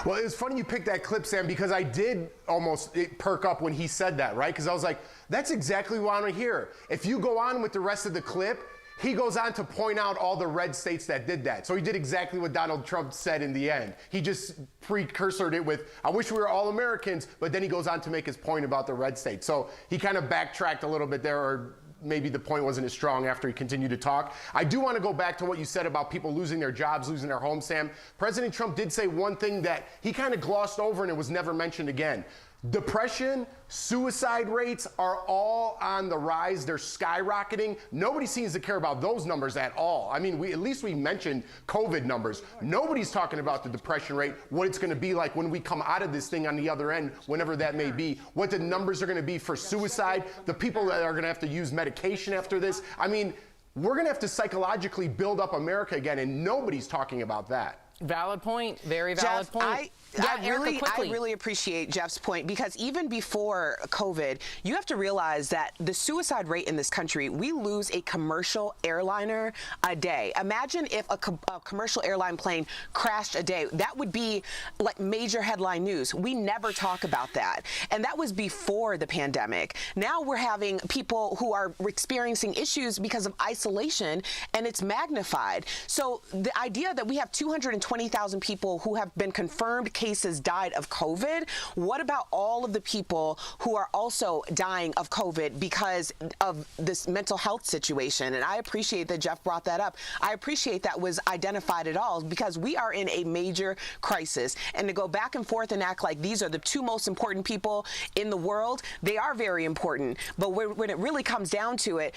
Well, it was funny you picked that clip, Sam, because I did almost perk up when he said that, right? Because I was like, that's exactly what I want to hear. If you go on with the rest of the clip, he goes on to point out all the red states that did that. So he did exactly what Donald Trump said in the end. He just precursored it with, I wish we were all Americans, but then he goes on to make his point about the red states. So he kind of backtracked a little bit there, or maybe the point wasn't as strong after he continued to talk. I do want to go back to what you said about people losing their jobs, losing their homes, Sam. President Trump did say one thing that he kind of glossed over and it was never mentioned again. Depression, suicide rates are all on the rise. They're skyrocketing. Nobody seems to care about those numbers at all. I mean, at least we mentioned COVID numbers. Nobody's talking about the depression rate, what it's going to be like when we come out of this thing on the other end, whenever that may be, what the numbers are going to be for suicide, the people that are going to have to use medication after this. I mean, we're going to have to psychologically build up America again, and nobody's talking about that. Valid point. Very valid Jeff, point. I really appreciate Jeff's point, because even before COVID, you have to realize that the suicide rate in this country, we lose a commercial airliner a day. Imagine if a commercial airline plane crashed a day. That would be like major headline news. We never talk about that. And that was before the pandemic. Now we're having people who are experiencing issues because of isolation, and it's magnified. So the idea that we have 220,000 people who have been confirmed cases died of COVID. What about all of the people who are also dying of COVID because of this mental health situation? And I appreciate that Jeff brought that up. I appreciate that was identified at all, because we are in a major crisis. And to go back and forth and act like these are the two most important people in the world, they are very important. But when it really comes down to it,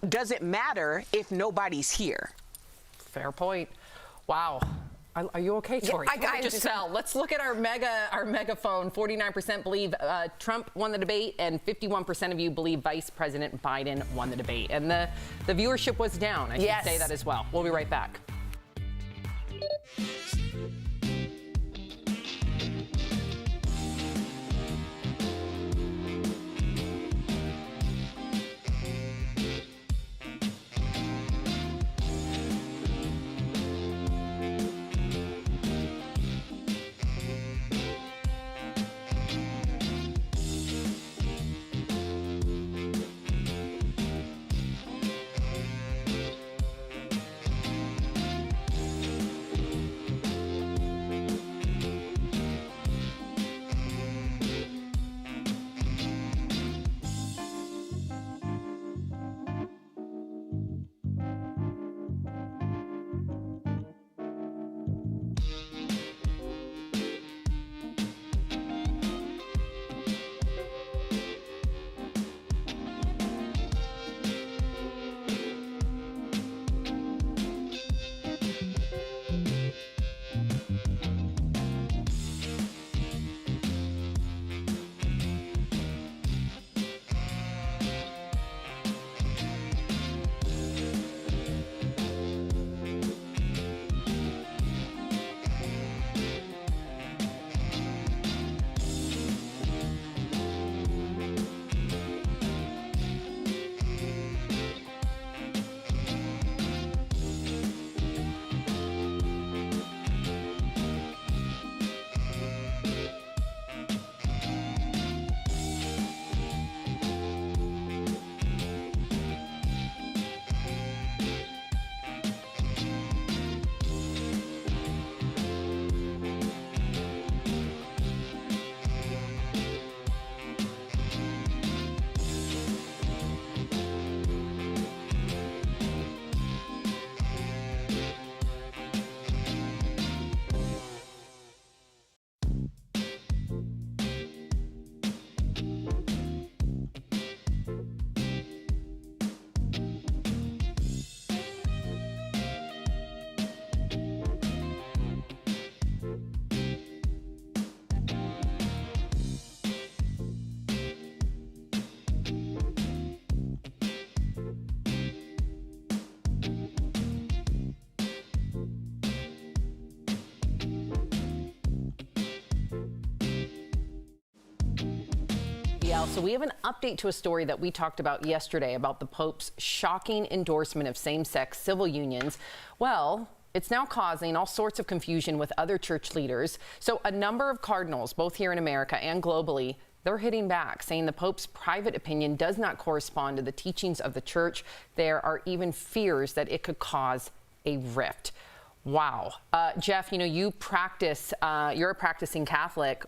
does it matter if nobody's here? Fair point. Wow. Are you okay, Tori? Yeah, I just fell. Let's look at our megaphone. 49% believe Trump won the debate, and 51% of you believe Vice President Biden won the debate. And the viewership was down. I should say that as well. We'll be right back. DBL. So we have an update to a story that we talked about yesterday about the Pope's shocking endorsement of same-sex civil unions. Well, it's now causing all sorts of confusion with other church leaders. So a number of cardinals, both here in America and globally, they're hitting back, saying the Pope's private opinion does not correspond to the teachings of the church. There are even fears that it could cause a rift. Wow. Jeff, you know, you practice, you're a practicing Catholic.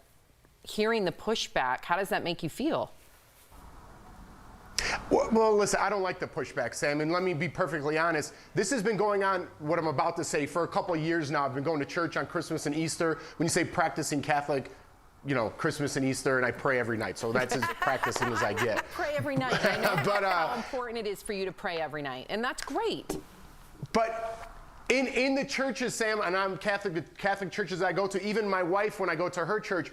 Hearing the pushback, how does that make you feel? Well, listen, I don't like the pushback, Sam, and let me be perfectly honest. This has been going on, what I'm about to say, for a couple of years now. I've been going to church on Christmas and Easter. When you say practicing Catholic, you know, Christmas and Easter, and I pray every night, so that's as practicing as I get. Pray every night. I know but, how important it is for you to pray every night, and that's great. But in the churches, Sam, and I'm Catholic, the Catholic churches I go to, even my wife, when I go to her church,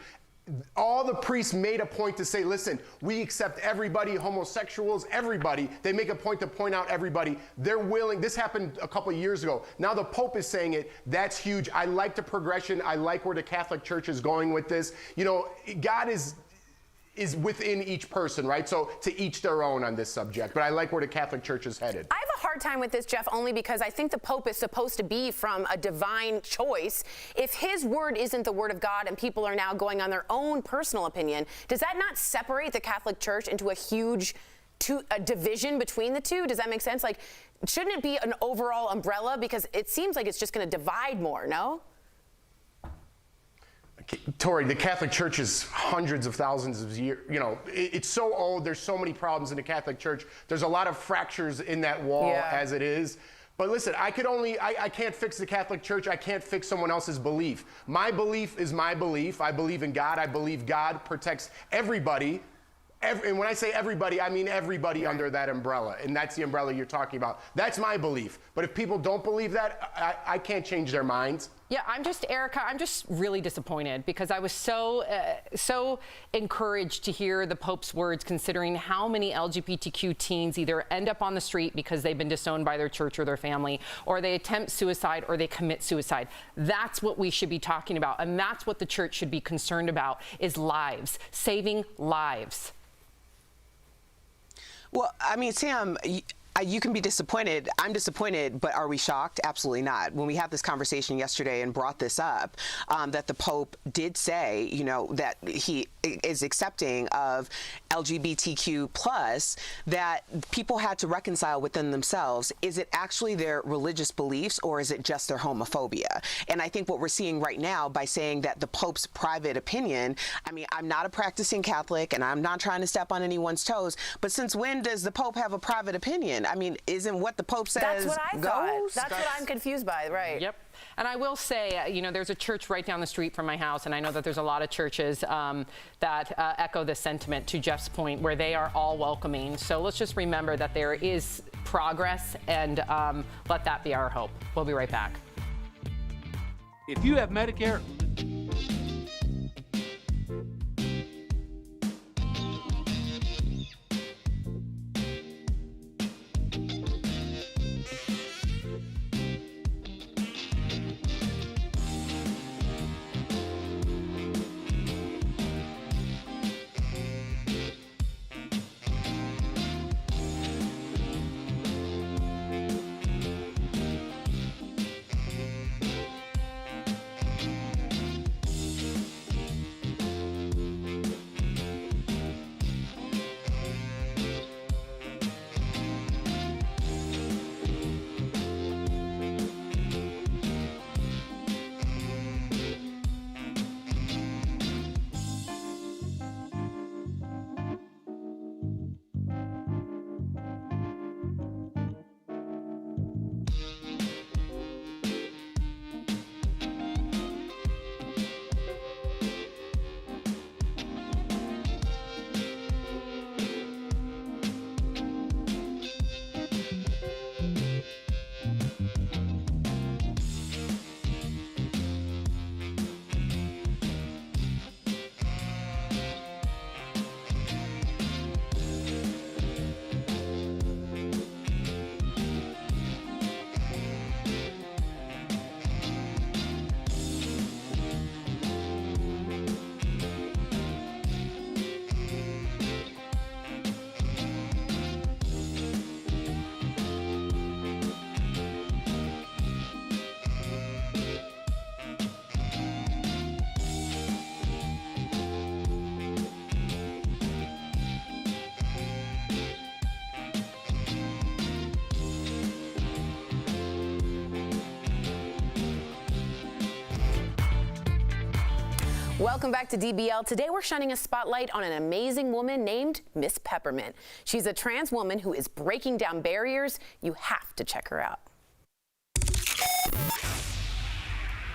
all the priests made a point to say, listen, we accept everybody, homosexuals, everybody. They make a point to point out everybody. They're willing. This happened a couple of years ago. Now the Pope is saying it. That's huge. I like the progression. I like where the Catholic Church is going with this. You know, God is within each person, right? So to each their own on this subject. But I like where the Catholic Church is headed. I have a hard time with this, Jeff, only because I think the Pope is supposed to be from a divine choice. If his word isn't the word of God and people are now going on their own personal opinion, does that not separate the Catholic Church into a huge a division between the two? Does that make sense? Like, shouldn't it be an overall umbrella? Because it seems like it's just going to divide more, no? Tori, the Catholic Church is hundreds of thousands of years, you know, it's so old. There's so many problems in the Catholic Church. There's a lot of fractures in that wall as it is. But listen, I can't fix the Catholic Church. I can't fix someone else's belief. My belief is my belief. I believe in God. I believe God protects everybody. And when I say everybody, I mean everybody under that umbrella. And that's the umbrella you're talking about. That's my belief. But if people don't believe that, I can't change their minds. Yeah, Erica, I'm just really disappointed because I was so encouraged to hear the Pope's words, considering how many LGBTQ teens either end up on the street because they've been disowned by their church or their family, or they attempt suicide or they commit suicide. That's what we should be talking about, and that's what the church should be concerned about, is lives, saving lives. Well, I mean, Sam, you can be disappointed. I'm disappointed, but are we shocked? Absolutely not. When we had this conversation yesterday and brought this up, that the Pope did say, you know, that he is accepting of LGBTQ plus, that people had to reconcile within themselves. Is it actually their religious beliefs, or is it just their homophobia? And I think what we're seeing right now by saying that the Pope's private opinion, I mean, I'm not a practicing Catholic and I'm not trying to step on anyone's toes, but since when does the Pope have a private opinion? I mean, isn't what the Pope says That's what I thought. goes? That's what I'm confused by, right? Yep. And I will say, you know, there's a church right down the street from my house, and I know that there's a lot of churches that echo this sentiment, to Jeff's point, where they are all welcoming. So let's just remember that there is progress, and let that be our hope. We'll be right back. If you have Medicare, Welcome back to DBL. Today we're shining a spotlight on an amazing woman named Miss Peppermint. She's a trans woman who is breaking down barriers. You have to check her out.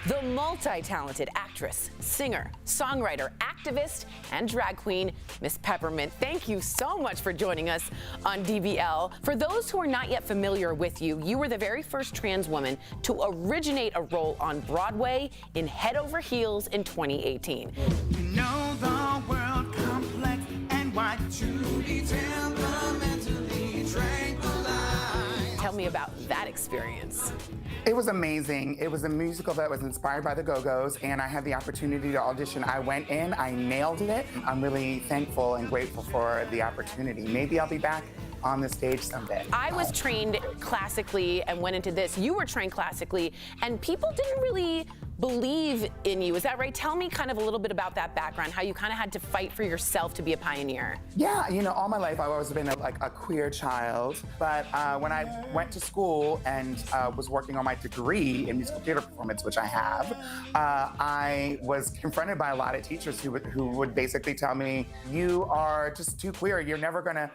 The multi-talented actress, singer, songwriter, activist, and drag queen, Miss Peppermint. Thank you so much for joining us on DBL. For those who are not yet familiar with you, you were the very first trans woman to originate a role on Broadway in Head Over Heels in 2018. You know the world complex and wide to be temperamentally tranquilized. Tell me about that experience. It was amazing. It was a musical that was inspired by the Go-Go's, and I had the opportunity to audition. I went in, I nailed it. I'm really thankful and grateful for the opportunity. Maybe I'll be back on the stage someday. I was trained classically and went into this. You were trained classically, and people didn't really believe in you. Is that right? Tell me kind of a little bit about that background, how you kind of had to fight for yourself to be a pioneer. Yeah, you know, all my life I've always been a queer child, but when I went to school and was working on my degree in musical theater performance, which I have, I was confronted by a lot of teachers who would basically tell me, "You are just too queer. You're never gonna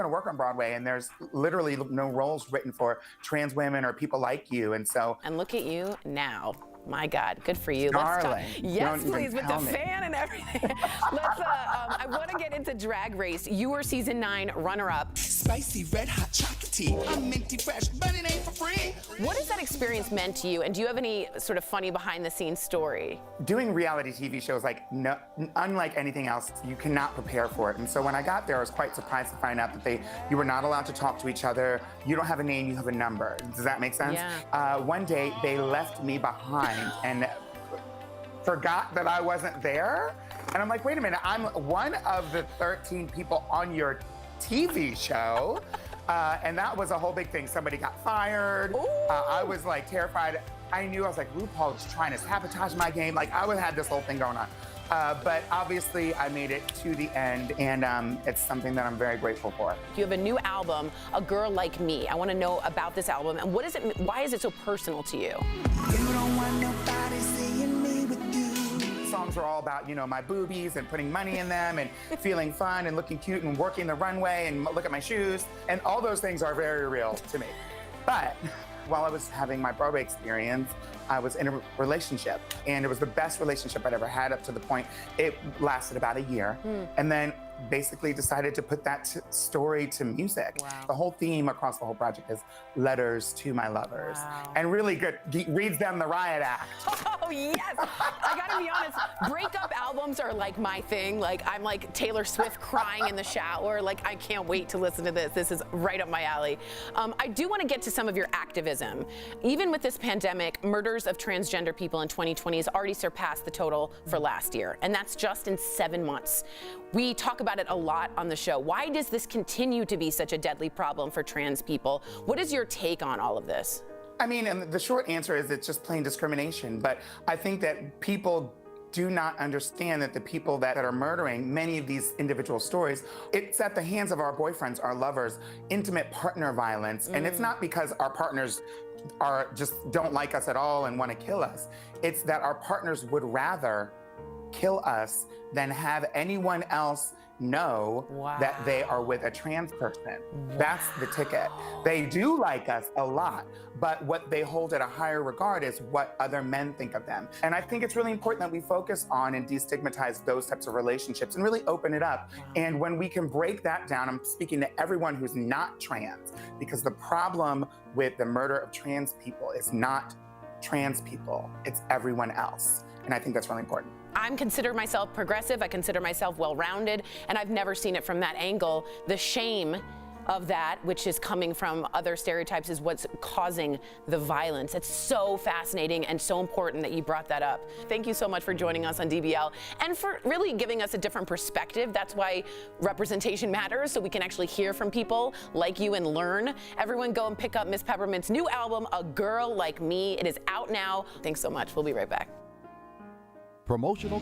work on Broadway, and there's literally no roles written for trans women or people like you." And so, and look at you now. My God, good for you. Darling. Let's talk. Yes, please, with the fan and everything. I want to get into Drag Race. You were season 9 runner-up. Spicy red hot chocolatey. I'm minty fresh, but it ain't for free. What has that experience meant to you? And do you have any sort of funny behind-the-scenes story? Doing reality TV shows, unlike anything else, you cannot prepare for it. And so when I got there, I was quite surprised to find out that you were not allowed to talk to each other. You don't have a name, you have a number. Does that make sense? Yeah. One day, they left me behind and forgot that I wasn't there. And I'm like, wait a minute, I'm one of the 13 people on your TV show. And that was a whole big thing. Somebody got fired. I was terrified. I knew, I was like, RuPaul is trying to sabotage my game. I had this whole thing going on. But obviously I made it to the end, and it's something that I'm very grateful for. You have a new album, A Girl Like Me. I want to know about this album, and why is it so personal to you? You don't want nobody seeing me with you. Songs are all about, my boobies and putting money in them and feeling fun and looking cute and working the runway and look at my shoes. And all those things are very real to me. But while I was having my Broadway experience, I was in a relationship, and it was the best relationship I'd ever had up to the point it lasted about a year. And then basically decided to put that story to music. Wow. The whole theme across the whole project is letters to my lovers. Wow. And really good, reads them the riot act. Oh, yes. I gotta be honest, breakup albums are my thing. I'm like Taylor Swift crying in the shower. I can't wait to listen to this. This is right up my alley. I do want to get to some of your activism. Even with this pandemic, murders of transgender people in 2020 has already surpassed the total for last year. And that's just in 7 months. We talk about it a lot on the show. Why does this continue to be such a deadly problem for trans people? What is your take on all of this? I mean, and the short answer is it's just plain discrimination. But I think that people do not understand that the people that are murdering many of these individual stories, it's at the hands of our boyfriends, our lovers, intimate partner violence. And it's not because our partners don't like us at all and want to kill us. It's that our partners would rather kill us than have anyone else know that they are with a trans person. That's the ticket. They do like us a lot, but what they hold at a higher regard is what other men think of them. And I think it's really important that we focus on and destigmatize those types of relationships and really open it up. And when we can break that down, I'm speaking to everyone who's not trans, because the problem with the murder of trans people is not trans people, it's everyone else. And I think that's really important. I consider myself progressive, I consider myself well-rounded, and I've never seen it from that angle. The shame of that, which is coming from other stereotypes, is what's causing the violence. It's so fascinating and so important that you brought that up. Thank you so much for joining us on DBL and for really giving us a different perspective. That's why representation matters, so we can actually hear from people like you and learn. Everyone go and pick up Miss Peppermint's new album, A Girl Like Me. It is out now. Thanks so much. We'll be right back. Promotional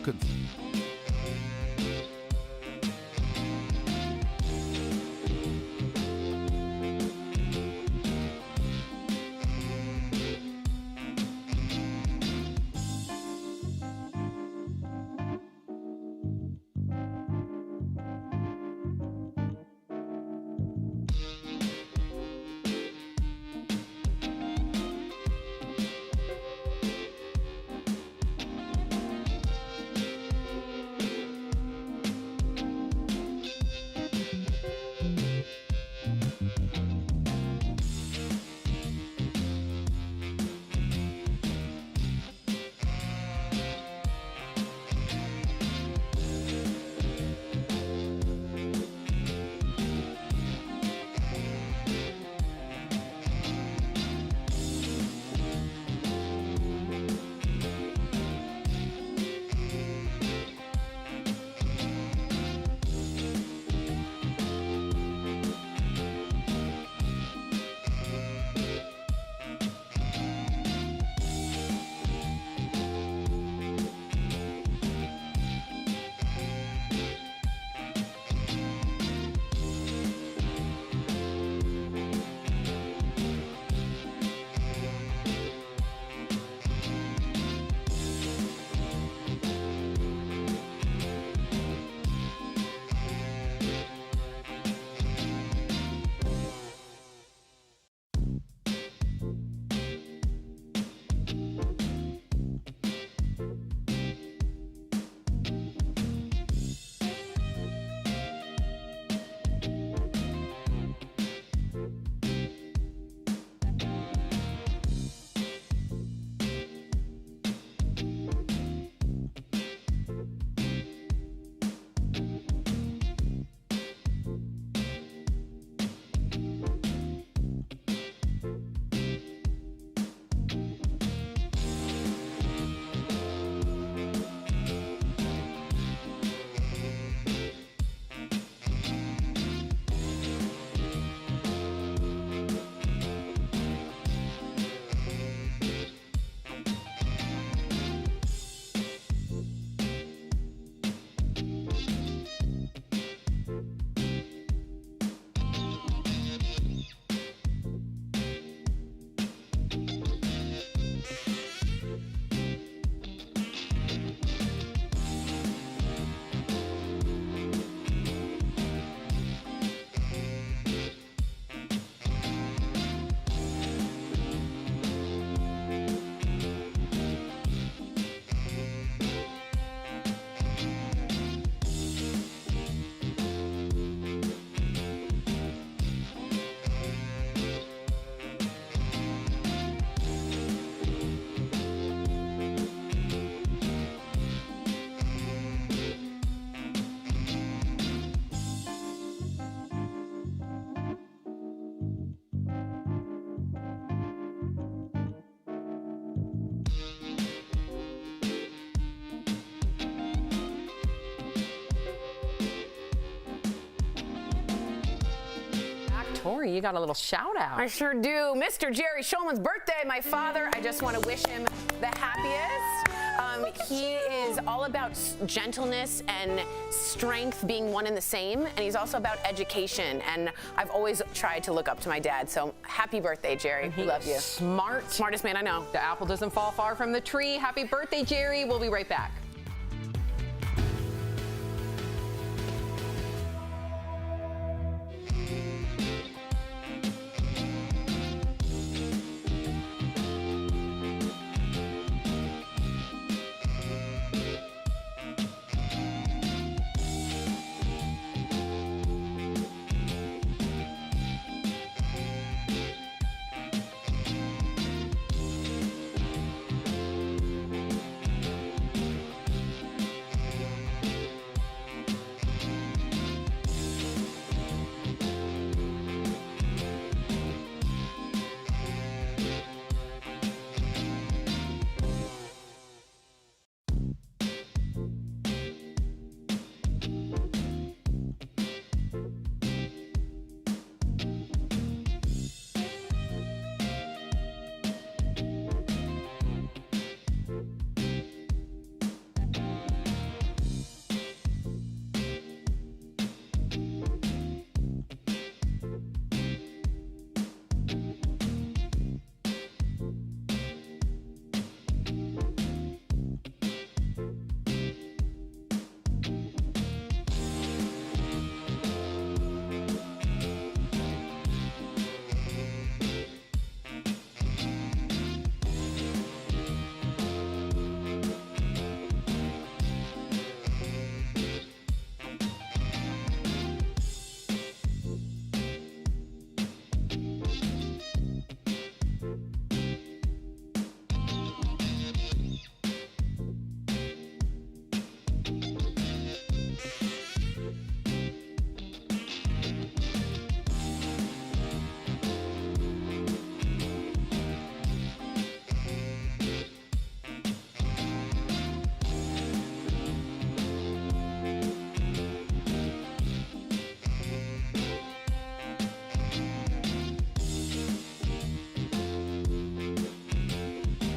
Tori, you got a little shout out. I sure do. Mr. Jerry Shulman's birthday, my father. I just want to wish him the happiest. He is all about gentleness and strength being one and the same, and he's also about education. And I've always tried to look up to my dad. So happy birthday, Jerry. We love you. Smart. Smartest man I know. The apple doesn't fall far from the tree. Happy birthday, Jerry. We'll be right back.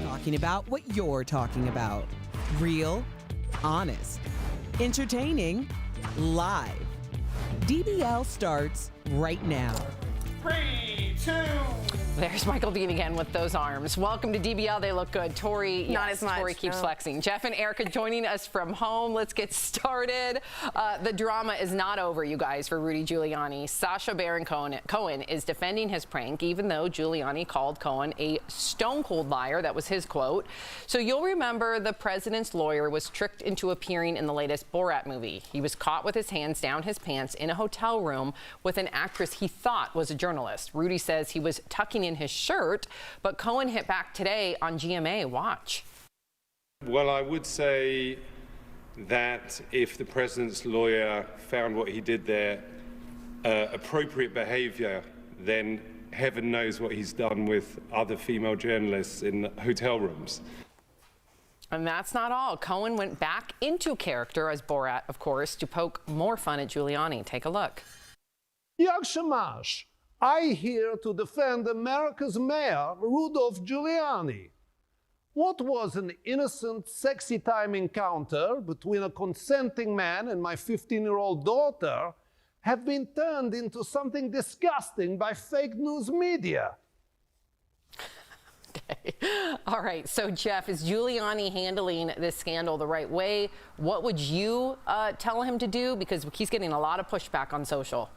Talking about what you're talking about. Real, honest, entertaining, live. DBL starts right now. 3, 2. There's Michael Dean again with those arms. Welcome to DBL. They look good. Tori, Not as much. Tori keeps No. flexing. Jeff and Erica joining us from home. Let's get started. The drama is not over, you guys, for Rudy Giuliani. Sacha Baron Cohen is defending his prank, even though Giuliani called Cohen a stone-cold liar. That was his quote. So you'll remember the president's lawyer was tricked into appearing in the latest Borat movie. He was caught with his hands down his pants in a hotel room with an actress he thought was a journalist. Rudy says he was tucking in his shirt, but Cohen hit back today on GMA. Watch. Well, I would say that if the president's lawyer found what he did there appropriate behavior, then heaven knows what he's done with other female journalists in hotel rooms. And that's not all. Cohen went back into character as Borat, of course, to poke more fun at Giuliani. Take a look. Yag Shamash. I here to defend America's mayor, Rudy Giuliani. What was an innocent, sexy time encounter between a consenting man and my 15-year-old daughter have been turned into something disgusting by fake news media. Okay. All right. So, Jeff, is Giuliani handling this scandal the right way? What would you tell him to do? Because he's getting a lot of pushback on social.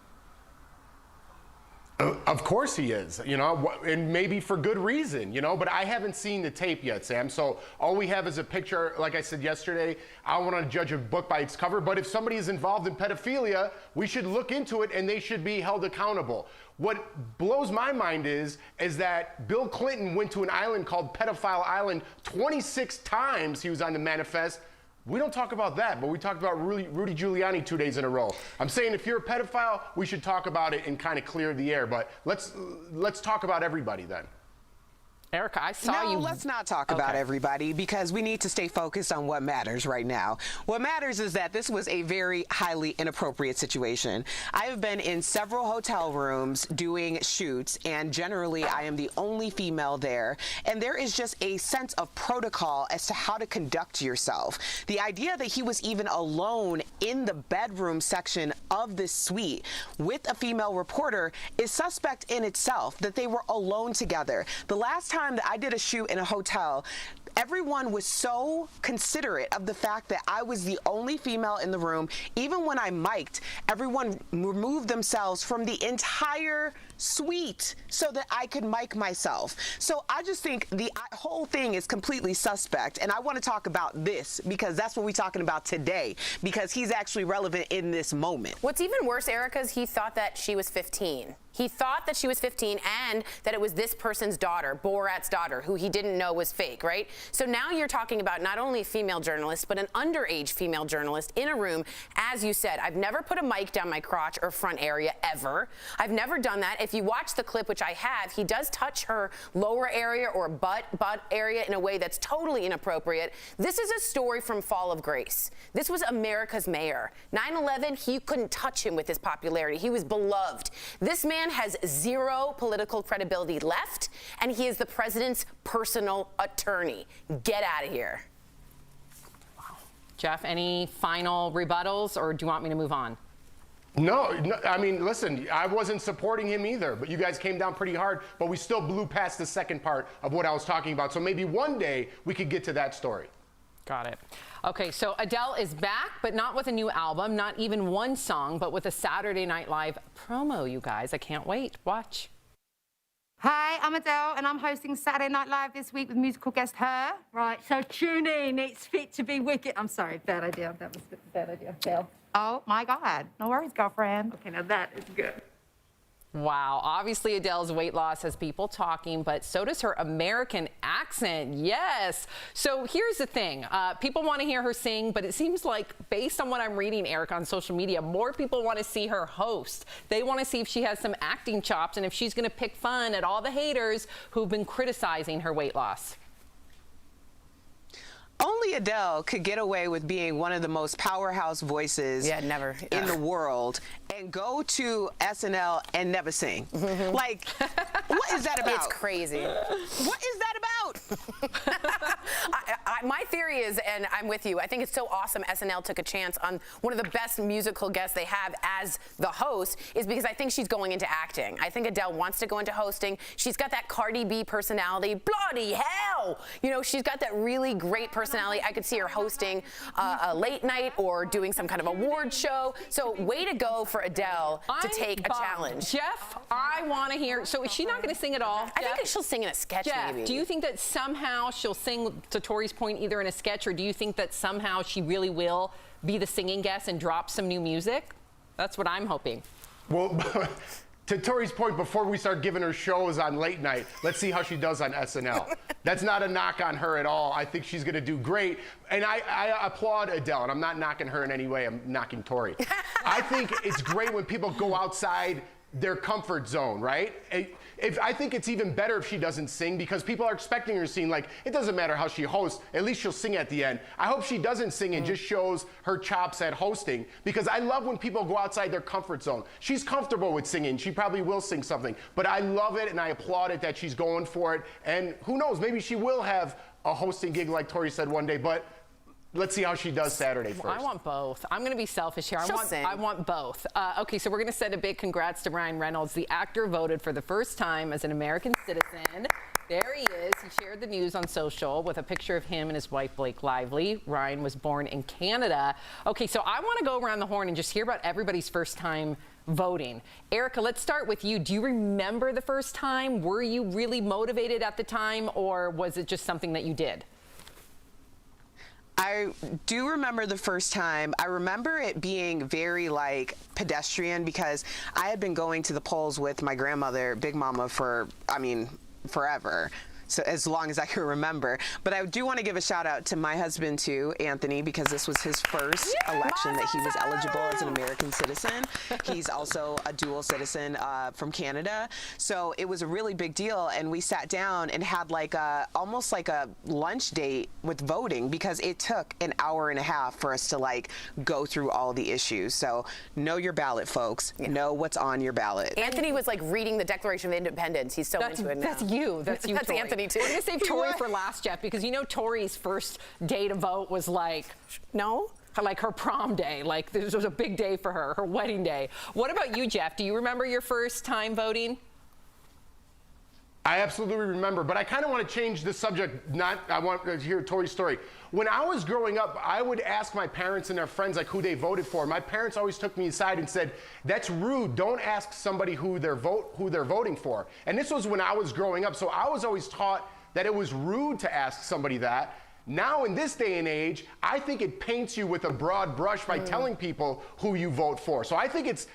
Of course he is, you know, and maybe for good reason, you know, but I haven't seen the tape yet, Sam. So all we have is a picture. Like I said yesterday, I don't want to judge a book by its cover, but if somebody is involved in pedophilia, we should look into it and they should be held accountable. What blows my mind is that Bill Clinton went to an island called Pedophile Island 26 times. He was on the manifest. We don't talk about that, but we talked about Rudy Giuliani 2 days in a row. I'm saying if you're a pedophile, we should talk about it and kind of clear the air. But let's talk about everybody then. Erica, I saw you. No, let's not talk about everybody because we need to stay focused on what matters right now. What matters is that this was a very highly inappropriate situation. I have been in several hotel rooms doing shoots, and generally I am the only female there, and there is just a sense of protocol as to how to conduct yourself. The idea that he was even alone in the bedroom section of this suite with a female reporter is suspect in itself, that they were alone together. The last time that I did a shoot in a hotel, everyone was so considerate of the fact that I was the only female in the room. Even when I mic'd, everyone removed themselves from the entire suite so that I could mic myself. So I just think the whole thing is completely suspect, and I want to talk about this because that's what we're talking about today, because he's actually relevant in this moment. What's even worse, Erica, is he thought that she was 15. He thought that she was 15 and that it was this person's daughter, Borat's daughter, who he didn't know was fake, right? So now you're talking about not only a female journalist, but an underage female journalist in a room. As you said, I've never put a mic down my crotch or front area ever. I've never done that. If you watch the clip, which I have, he does touch her lower area or butt area in a way that's totally inappropriate. This is a story from Fall of Grace. This was America's mayor. 9/11, he couldn't touch him with his popularity. He was beloved. This man has zero political credibility left, and he is the president's personal attorney. Get out of here. Jeff, any final rebuttals, or do you want me to move on? No, I mean, listen, I wasn't supporting him either, but you guys came down pretty hard, but we still blew past the second part of what I was talking about. So maybe one day we could get to that story. Got it. Okay, so Adele is back, but not with a new album, not even one song, but with a Saturday Night Live promo, you guys. I can't wait. Watch. Hi, I'm Adele, and I'm hosting Saturday Night Live this week with musical guest Her. Right, so tune in. It's fit to be wicked. I'm sorry, bad idea. That was a bad idea. Adele. Oh, my God. No worries, girlfriend. Okay, now that is good. Wow, obviously Adele's weight loss has people talking, but so does her American accent. Yes. So here's the thing. People want to hear her sing, but it seems like, based on what I'm reading, Eric, on social media, more people want to see her host. They want to see if she has some acting chops and if she's going to pick fun at all the haters who've been criticizing her weight loss. Only Adele could get away with being one of the most powerhouse voices in the world and go to SNL and never sing. Like, what is that about? It's crazy. What is that about? My theory is, and I'm with you, I think it's so awesome SNL took a chance on one of the best musical guests they have as the host, is because I think she's going into acting. I think Adele wants to go into hosting. She's got that Cardi B personality. Bloody hell! You know, she's got that really great personality. I could see her hosting a late night or doing some kind of award show. So way to go for Adele to take a challenge. Jeff, I want to hear. So is she not going to sing at all? I think she'll sing in a sketch, Jeff, maybe. do you think that somehow she'll sing, to Tori's point, either in a sketch, or do you think that somehow she really will be the singing guest and drop some new music? That's what I'm hoping. Well, to Tori's point, before we start giving her shows on late night, let's see how she does on SNL. That's not a knock on her at all. I think she's going to do great. And I applaud Adele, and I'm not knocking her in any way. I'm knocking Tori. I think it's great when people go outside their comfort zone, right? I think it's even better if she doesn't sing, because people are expecting her to sing. Like, it doesn't matter how she hosts, at least she'll sing at the end. I hope she doesn't sing and just shows her chops at hosting, because I love when people go outside their comfort zone. She's comfortable with singing. She probably will sing something, but I love it and I applaud it that she's going for it. And who knows, maybe she will have a hosting gig like Tori said one day, but let's see how she does Saturday first. Well, I want both. I'm going to be selfish here. I want both. Okay, so we're going to send a big congrats to Ryan Reynolds. The actor voted for the first time as an American citizen. There he is. He shared the news on social with a picture of him and his wife, Blake Lively. Ryan was born in Canada. Okay, so I want to go around the horn and just hear about everybody's first time voting. Erica, let's start with you. Do you remember the first time? Were you really motivated at the time, or was it just something that you did? I do remember the first time. I remember it being very, like, pedestrian, because I had been going to the polls with my grandmother, Big Mama, for, I mean, forever. So as long as I can remember. But I do want to give a shout out to my husband too, Anthony, because this was his first election that he was eligible as an American citizen. He's also a dual citizen from Canada. So it was a really big deal, and we sat down and had like almost like a lunch date with voting, because it took an hour and a half for us to like go through all the issues. So know your ballot, folks. Know what's on your ballot. Anthony was like reading the Declaration of Independence. He's so into it now. That's you. That's you, That's Tori. Anthony too. We're going to save Tori for last, Jeff, because you know Tori's first day to vote was like... No? Like her prom day. Like this was a big day for her, her wedding day. What about you, Jeff? Do you remember your first time voting? I absolutely remember, but I kind of want to change the subject. I want to hear Tori's story. When I was growing up, I would ask my parents and their friends like who they voted for. My parents always took me aside and said, "That's rude. Don't ask somebody who they're voting for." And this was when I was growing up, so I was always taught that it was rude to ask somebody that. Now in this day and age, I think it paints you with a broad brush by telling people who you vote for. So I think it's,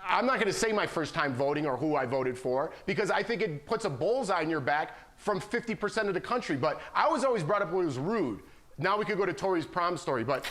I'm not going to say my first time voting or who I voted for, because I think it puts a bullseye in your back from 50% of the country. But I was always brought up when it was rude. Now we could go to Tori's prom story, but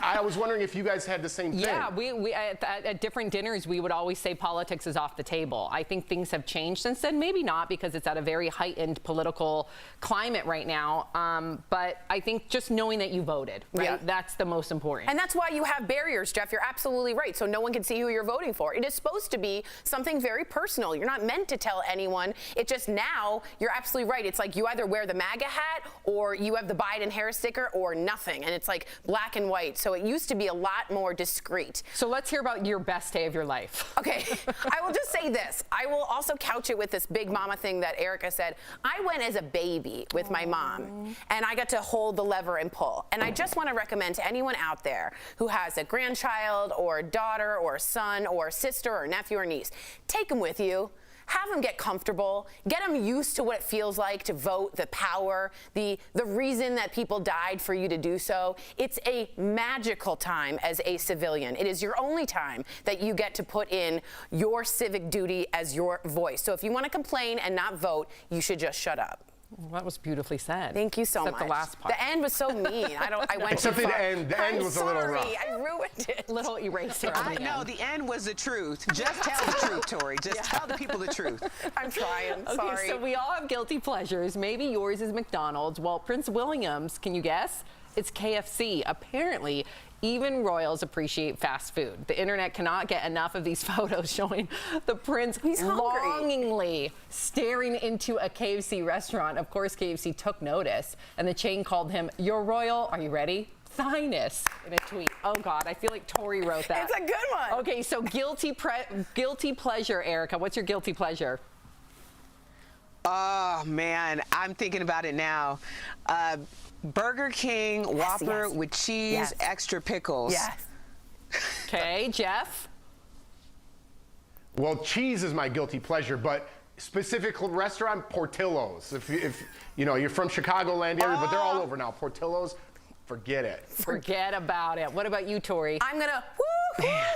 I was wondering if you guys had the same thing. Yeah, we at different dinners, we would always say politics is off the table. I think things have changed since then. Maybe not, because it's at a very heightened political climate right now. But I think just knowing that you voted, right? That's the most important. And that's why you have barriers, Jeff. You're absolutely right. So no one can see who you're voting for. It is supposed to be something very personal. You're not meant to tell anyone. It just now, you're absolutely right. It's like you either wear the MAGA hat or you have the Biden-Harris sticker or nothing. And it's like black and white. So it used to be a lot more discreet. So let's hear about your best day of your life. Okay, I will just say this. I will also couch it with this big mama thing that Erica said. I went as a baby with my mom, and I got to hold the lever and pull. And I just want to recommend to anyone out there who has a grandchild or a daughter or a son or a sister or nephew or niece, take them with you. Have them get comfortable, get them used to what it feels like to vote, the power, the reason that people died for you to do so. It's a magical time as a civilian. It is your only time that you get to put in your civic duty as your voice. So if you want to complain and not vote, you should just shut up. Well, that was beautifully said. Thank you so much. Except the last part. The end was so mean. I went Except too far. the end was a little rough. Sorry, I ruined it. Little eraser. No, the end was the truth. Just tell the truth, Tori. Just tell the people the truth. I'm trying. Okay, Sorry. so we all have guilty pleasures. Maybe yours is McDonald's. Well, Prince William's, can you guess? It's KFC. Apparently, even royals appreciate fast food. The internet cannot get enough of these photos showing the prince longingly staring into a KFC restaurant. Of course, KFC took notice, and the chain called him your royal, are you ready? Highness in a tweet. Oh God, I feel like Tori wrote that. It's a good one. Okay, so guilty pleasure, Erica. What's your guilty pleasure? Oh man, I'm thinking about it now. Burger King Whopper with cheese, extra pickles. Yes. Okay, Jeff? Well, cheese is my guilty pleasure, but specific restaurant, Portillo's. If you know, you're from Chicagoland area, but they're all over now. Portillo's, forget it. Forget about it. What about you, Tori? I'm gonna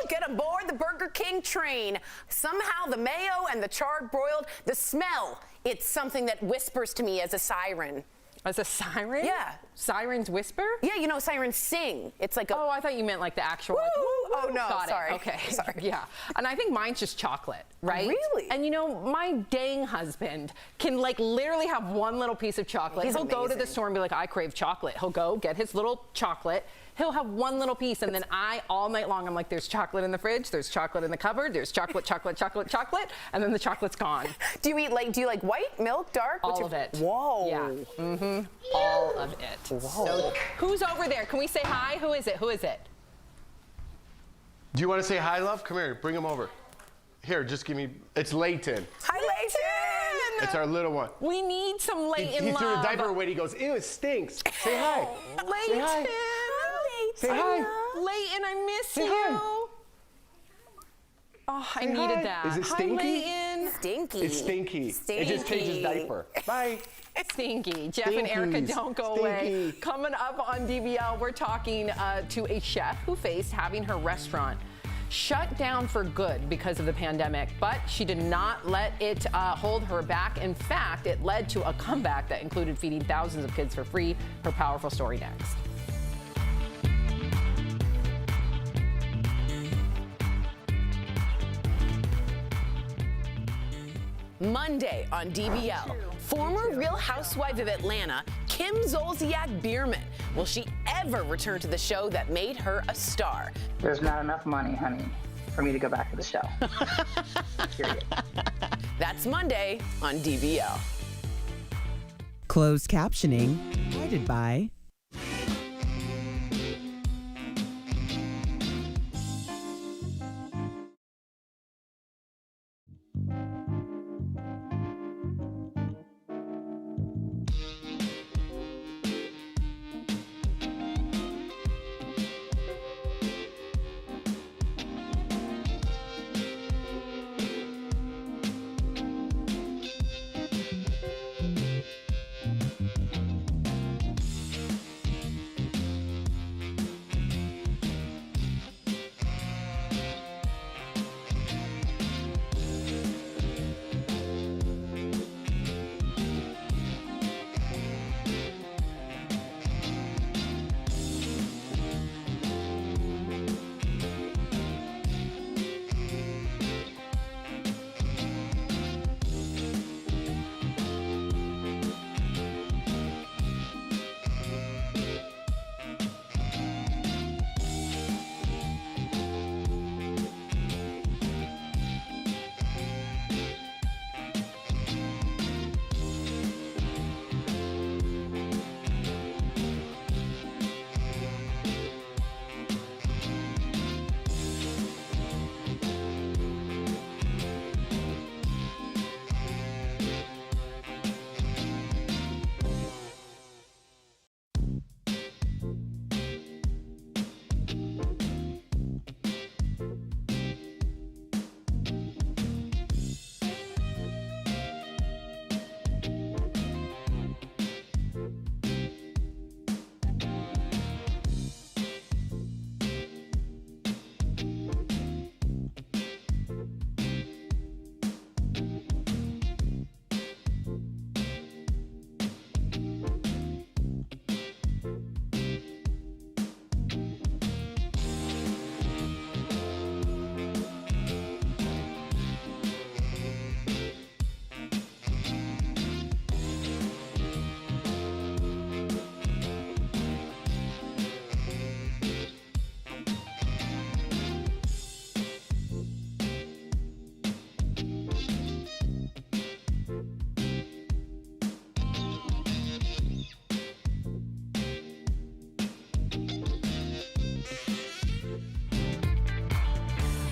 get aboard the Burger King train. Somehow the mayo and the charred broiled, the smell, it's something that whispers to me as a siren. As a siren? Yeah. Sirens whisper? Yeah, you know, sirens sing. It's like a... Oh, I thought you meant like the actual... Like, oh, no, got sorry. It. Okay. Sorry. Yeah. And I think mine's just chocolate, right? Really? And you know, my dang husband can like literally have one little piece of chocolate. He's He'll go to the amazing. store and be like, I crave chocolate. He'll go get his little chocolate. He'll have one little piece, and then all night long, I'm like, there's chocolate in the fridge, there's chocolate in the cupboard, there's chocolate, chocolate, chocolate, chocolate, and then the chocolate's gone. Do you like white, milk, dark? All of it. Whoa. Yeah. Mm-hmm. All of it. Whoa. So, who's over there? Can we say hi? Who is it? Who is it? Do you want to say hi, love? Come here, bring him over. Here, just give me, it's Layton. Hi, Layton. It's our little one. We need some Layton He love. threw a diaper away. He goes, ew, it stinks. Say hi. Layton. Say hi. Say hi. Layton, I miss Say you. hi. Oh, I Say needed hi. that. Is it stinky? Hi, Layton. Stinky. It's stinky. It just changes diaper. Bye. Stinky. Jeff and Erica, don't go away. Coming up on DBL, we're talking to a chef who faced having her restaurant shut down for good because of the pandemic, but she did not let it hold her back. In fact, it led to a comeback that included feeding thousands of kids for free. Her powerful story next. Monday on DBL, former Real Housewife of Atlanta, Kim Zolciak-Biermann. Will she ever return to the show that made her a star? There's not enough money, honey, for me to go back to the show. Period. That's Monday on DBL. Closed captioning provided by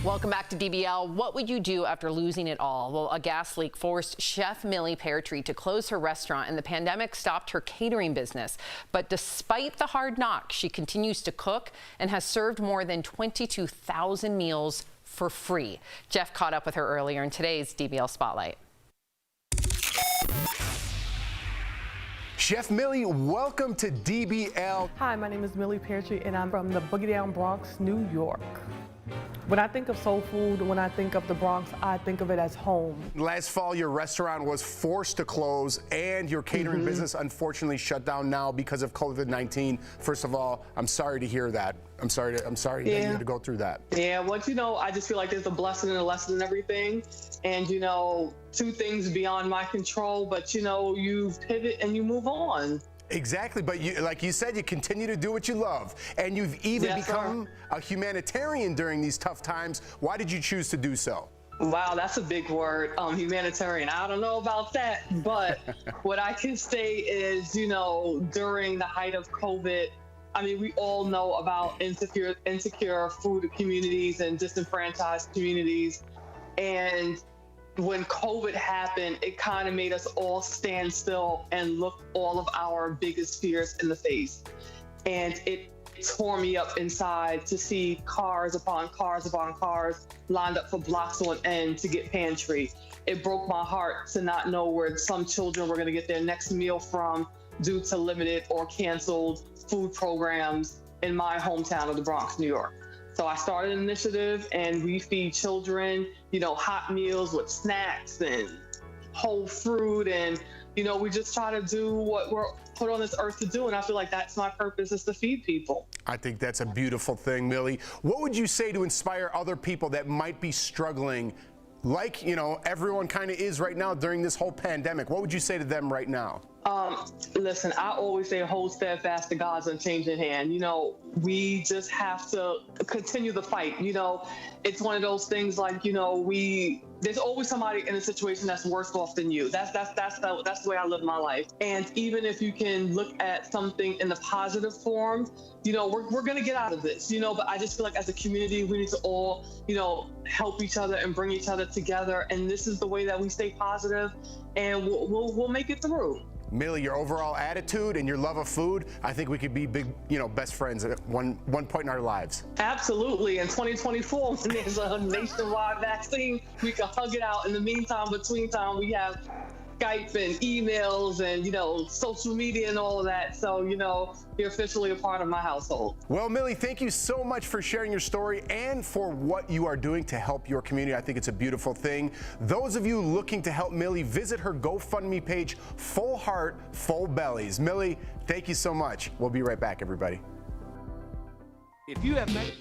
Welcome back to DBL. What would you do after losing it all? Well, a gas leak forced Chef Millie Pear to close her restaurant, and the pandemic stopped her catering business. But despite the hard knocks, she continues to cook and has served more than 22,000 meals for free. Jeff caught up with her earlier in today's DBL Spotlight. Chef Millie, welcome to DBL. Hi, my name is Millie Pear, and I'm from the Boogie Down Bronx, New York. When I think of soul food, when I think of the Bronx, I think of it as home. Last fall, your restaurant was forced to close, and your catering business unfortunately shut down now because of COVID-19. First of all, I'm sorry to hear that. I'm sorry that you had to go through that. Yeah, well, I just feel like there's a blessing and a lesson in everything. And, two things beyond my control, but, you pivot and you move on. Exactly, but like you said, you continue to do what you love, and you've even become a humanitarian during these tough times. Why did you choose to do so? Wow, that's a big word, humanitarian. I don't know about that, but what I can say is, during the height of COVID, we all know about insecure food communities and disenfranchised communities, and when COVID happened, it kind of made us all stand still and look all of our biggest fears in the face. And it tore me up inside to see cars upon cars upon cars lined up for blocks on end to get pantry. It broke my heart to not know where some children were going to get their next meal from due to limited or canceled food programs in my hometown of the Bronx, New York. So I started an initiative, and we feed children, you know, hot meals with snacks and whole fruit, and you know, we just try to do what we're put on this earth to do, and I feel like that's my purpose, is to feed people. I think that's a beautiful thing, Millie. What would you say to inspire other people that might be struggling, like, you know, everyone kind of is right now during this whole pandemic? What would you say to them right now? Listen, I always say hold steadfast to God's unchanging hand. You know, we just have to continue the fight. You know, it's one of those things like, you know, there's always somebody in a situation that's worse off than you. That's the way I live my life. And even if you can look at something in the positive form, you know, we're going to get out of this, you know, but I just feel like as a community, we need to all, you know, help each other and bring each other together. And this is the way that we stay positive, and we'll make it through. Millie, your overall attitude and your love of food, I think we could be big, you know, best friends at one point in our lives. Absolutely. In 2024, when there's a nationwide vaccine, we can hug it out. In the meantime, between time, we have Skype and emails and, you know, social media and all of that. So, you know, you're officially a part of my household. Well, Millie, thank you so much for sharing your story and for what you are doing to help your community. I think it's a beautiful thing. Those of you looking to help Millie, visit her GoFundMe page, Full Heart, Full Bellies. Millie, thank you so much. We'll be right back, everybody. If you have made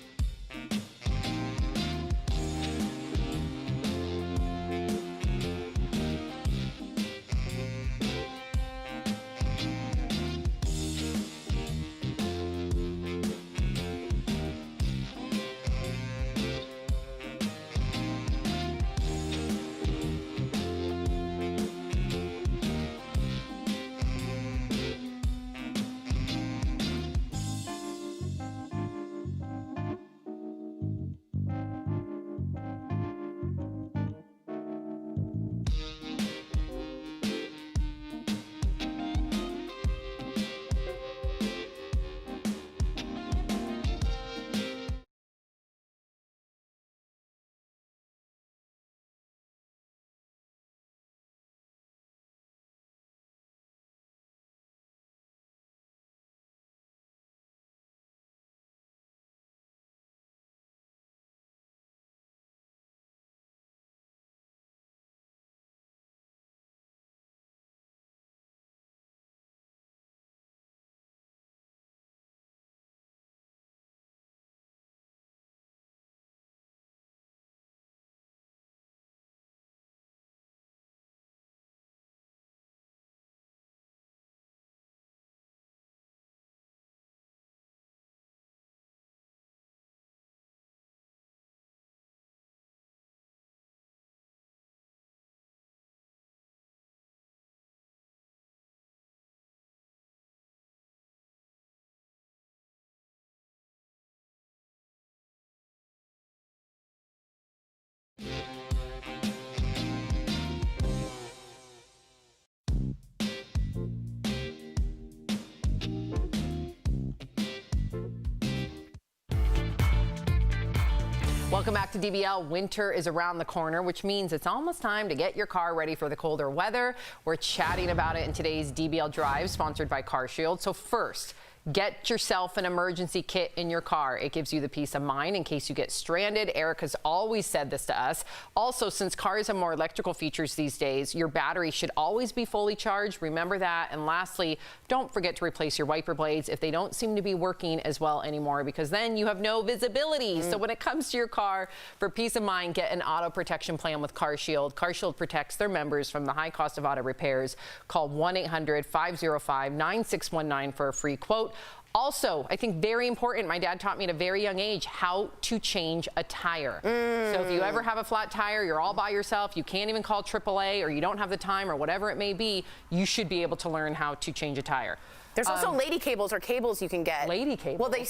Welcome back to DBL. Winter is around the corner, which means it's almost time to get your car ready for the colder weather. We're chatting about it in today's DBL Drive, sponsored by CarShield. So first, get yourself an emergency kit in your car. It gives you the peace of mind in case you get stranded. Erica's always said this to us. Also, since cars have more electrical features these days, your battery should always be fully charged. Remember that. And lastly, don't forget to replace your wiper blades if they don't seem to be working as well anymore, because then you have no visibility. So when it comes to your car, for peace of mind, get an auto protection plan with CarShield. CarShield protects their members from the high cost of auto repairs. Call 1-800-505-9619 for a free quote. Also, I think very important, my dad taught me at a very young age how to change a tire. So if you ever have a flat tire, you're all by yourself, you can't even call AAA, or you don't have the time, or whatever it may be, you should be able to learn how to change a tire. There's also lady cables or cables you can get. Lady cables? Well, they're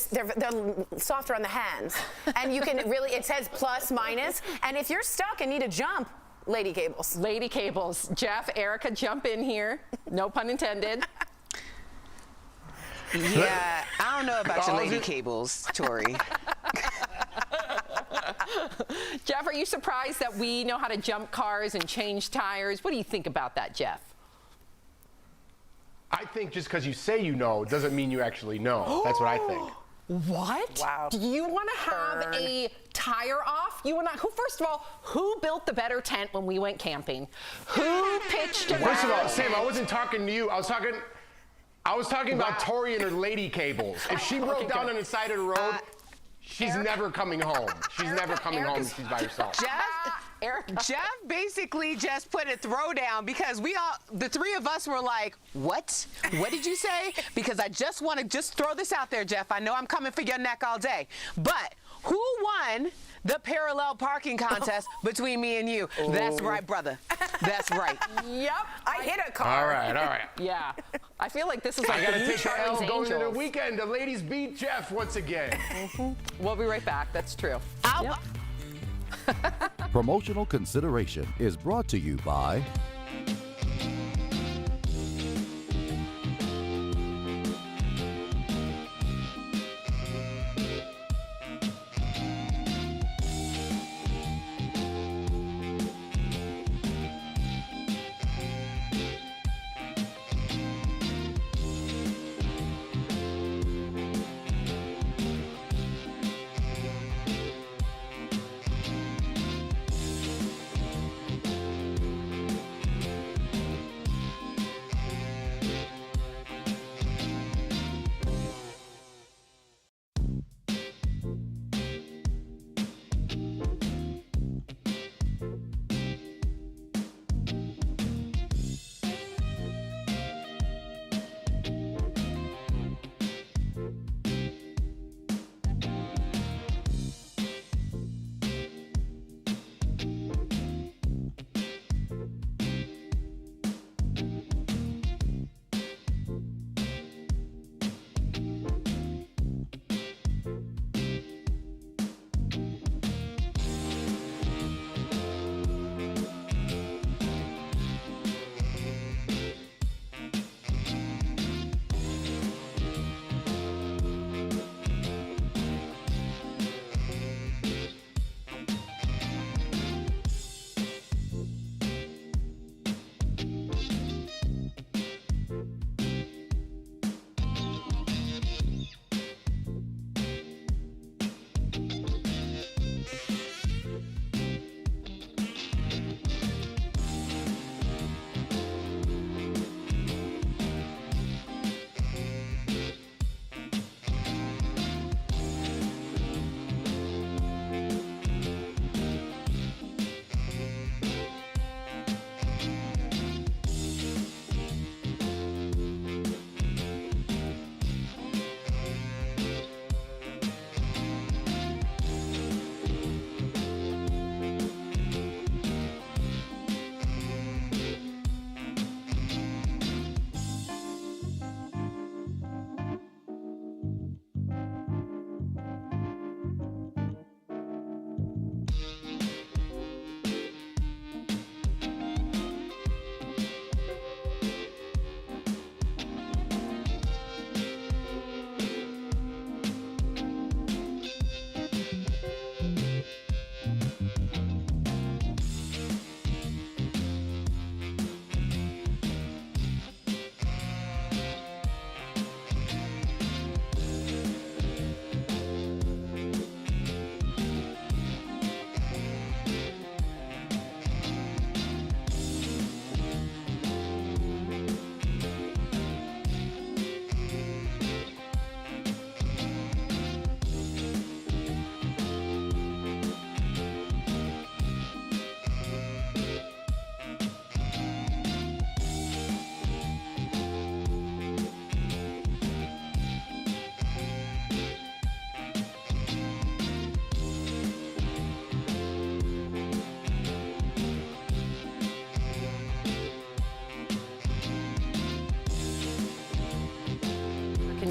softer on the hands. And you can really, it says plus, minus. And if you're stuck and need a jump, lady cables. Lady cables. Jeff, Erica, jump in here. No pun intended. Yeah, I don't know about your lady cables, Tori. Jeff, are you surprised that we know how to jump cars and change tires? What do you think about that, Jeff? I think just because you say you know doesn't mean you actually know. That's what I think. What? Wow. Do you want to have Burn. a tire off? You want to? Who? First of all, who built the better tent when we went camping? Who pitched a First of all, better Sam, I tent? wasn't talking to you. I was talking about Tori and her lady cables. If she broke down on the side of the road, she's never coming home. She's never coming home if she's by herself. Jeff basically just put a throwdown because the three of us were like, what? What did you say? Because I just want to throw this out there, Jeff. I know I'm coming for your neck all day. But who won the parallel parking contest between me and you? That's right, brother. That's right. Yep. I hit a car. All right. Yeah. I feel like this is I like got the to new take the Charlie's L going into the Angels. weekend. The ladies beat Jeff once again. We'll be right back. That's true. Yep. Promotional consideration is brought to you by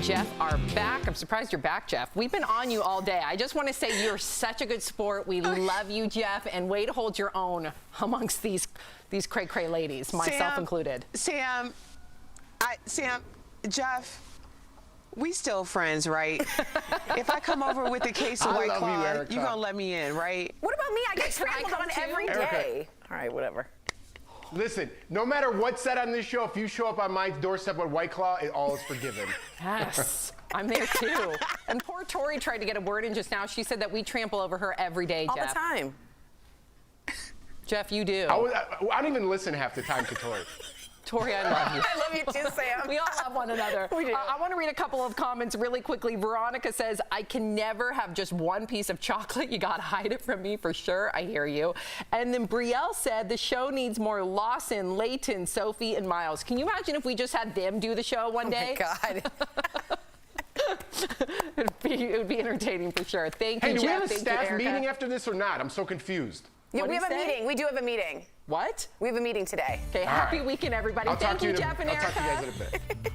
Jeff are back. I'm surprised you're back, Jeff. We've been on you all day. I just want to say you're such a good sport. We love you, Jeff, and way to hold your own amongst these cray-cray ladies, myself included. Sam, Jeff, we still friends, right? If I come over with a case of White Claw, you gonna let me in, right? What about me? I get trampled on every day. All right, whatever. Listen, no matter what's said on this show, if you show up on my doorstep with White Claw, it all is forgiven. Yes, I'm there too. And poor Tori tried to get a word in just now. She said that we trample over her every day, Jeff. All the time. Jeff, you do. I don't even listen half the time to Tori. Tori, I love you. I love you too, Sam. We all love one another. We do. I want to read a couple of comments really quickly. Veronica says, I can never have just one piece of chocolate. You got to hide it from me for sure. I hear you. And then Brielle said, the show needs more Lawson, Layton, Sophie, and Miles. Can you imagine if we just had them do the show one day? Oh, my God. it would be entertaining for sure. Thank you, Hey, do we Jeff. have a Thank staff you, meeting after this or not? I'm so confused. Yeah, What'd we you have a say? meeting. We do have a meeting. What? We have a meeting today. Okay, happy weekend, everybody. I'll Thank talk to you, you Jeff and I'll Erica. talk to you guys in a bit.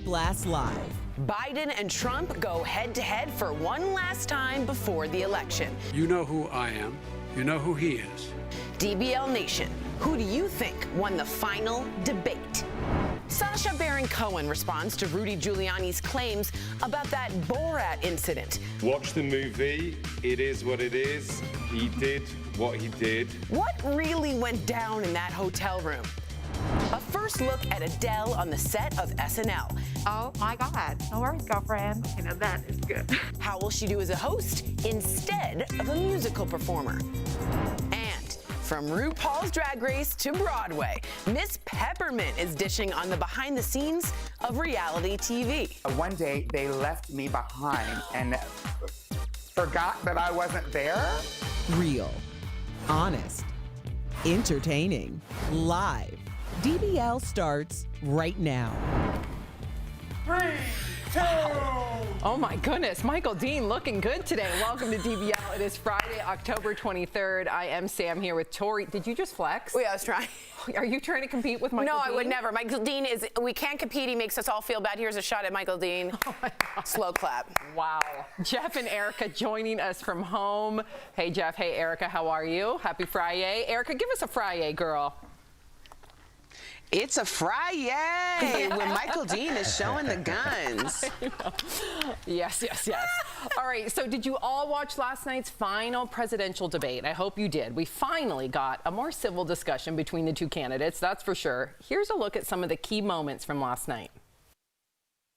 Blast Live. Biden and Trump go head-to-head for one last time before the election. You know who I am. You know who he is. DBL Nation, who do you think won the final debate? Sacha Baron Cohen responds to Rudy Giuliani's claims about that Borat incident. Watch the movie. It is what it is. He did what he did. What really went down in that hotel room? A first look at Adele on the set of SNL. Oh my God. No worries, girlfriend. You know, that is good. How will she do as a host instead of a musical performer? And from RuPaul's Drag Race to Broadway, Miss Peppermint is dishing on the behind the scenes of reality TV. One day they left me behind and forgot that I wasn't there. Real, honest, entertaining, live. DBL starts right now. 3, 2. Oh my goodness, Michael Dean looking good today. Welcome to DBL. It is Friday, October 23rd. I am Sam here with Tori. Did you just flex? Yeah, I was trying. Are you trying to compete with Michael Dean? No, I would never. Michael Dean is, we can't compete. He makes us all feel bad. Here's a shot at Michael Dean. Oh my God. Slow clap. Wow. Jeff and Erica joining us from home. Hey, Jeff. Hey, Erica. How are you? Happy Friday. Erica, give us a Friday, girl. It's a Friday when Michael Dean is showing the guns. Yes, yes, yes. All right, so did you all watch last night's final presidential debate? I hope you did. We finally got a more civil discussion between the two candidates, that's for sure. Here's a look at some of the key moments from last night.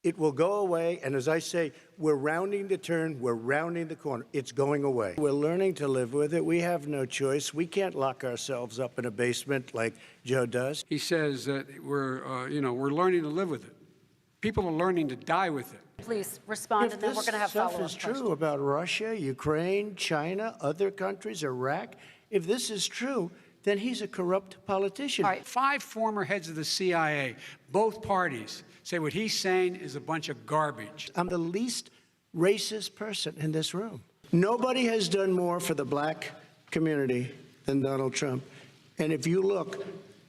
It will go away, and as I say, we're rounding the turn, we're rounding the corner. It's going away. We're learning to live with it. We have no choice. We can't lock ourselves up in a basement like Joe does. He says that we're learning to live with it. People are learning to die with it. Please respond, and then we're going to have follow-up If this stuff is questions. true about Russia, Ukraine, China, other countries, Iraq, if this is true, then he's a corrupt politician. All right, 5 former heads of the CIA, both parties, say what he's saying is a bunch of garbage. I'm the least racist person in this room. Nobody has done more for the black community than Donald Trump. And if you look,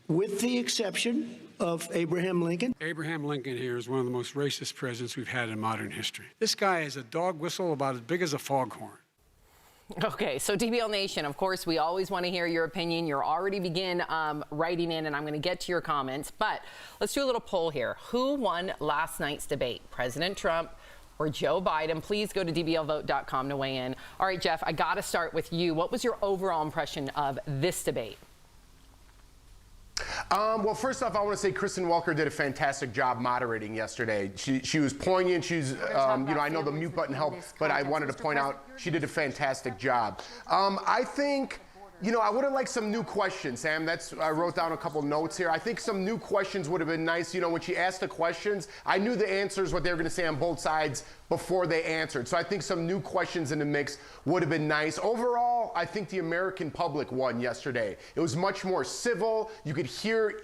with the exception of Abraham Lincoln. Abraham Lincoln here is one of the most racist presidents we've had in modern history. This guy is a dog whistle about as big as a foghorn. Okay, so DBL Nation, of course, we always want to hear your opinion. You're already begin writing in, and I'm going to get to your comments. But let's do a little poll here. Who won last night's debate, President Trump or Joe Biden? Please go to dblvote.com to weigh in. All right, Jeff, I got to start with you. What was your overall impression of this debate? Well, first off, I want to say Kristen Welker did a fantastic job moderating yesterday. She was poignant. She's, I know the mute button helped, but I wanted to point out she did a fantastic job. I think, I would have liked some new questions, Sam. I wrote down a couple notes here. I think some new questions would have been nice. When she asked the questions, I knew the answers, what they were going to say on both sides before they answered. So I think some new questions in the mix would have been nice. Overall, I think the American public won yesterday. It was much more civil. You could hear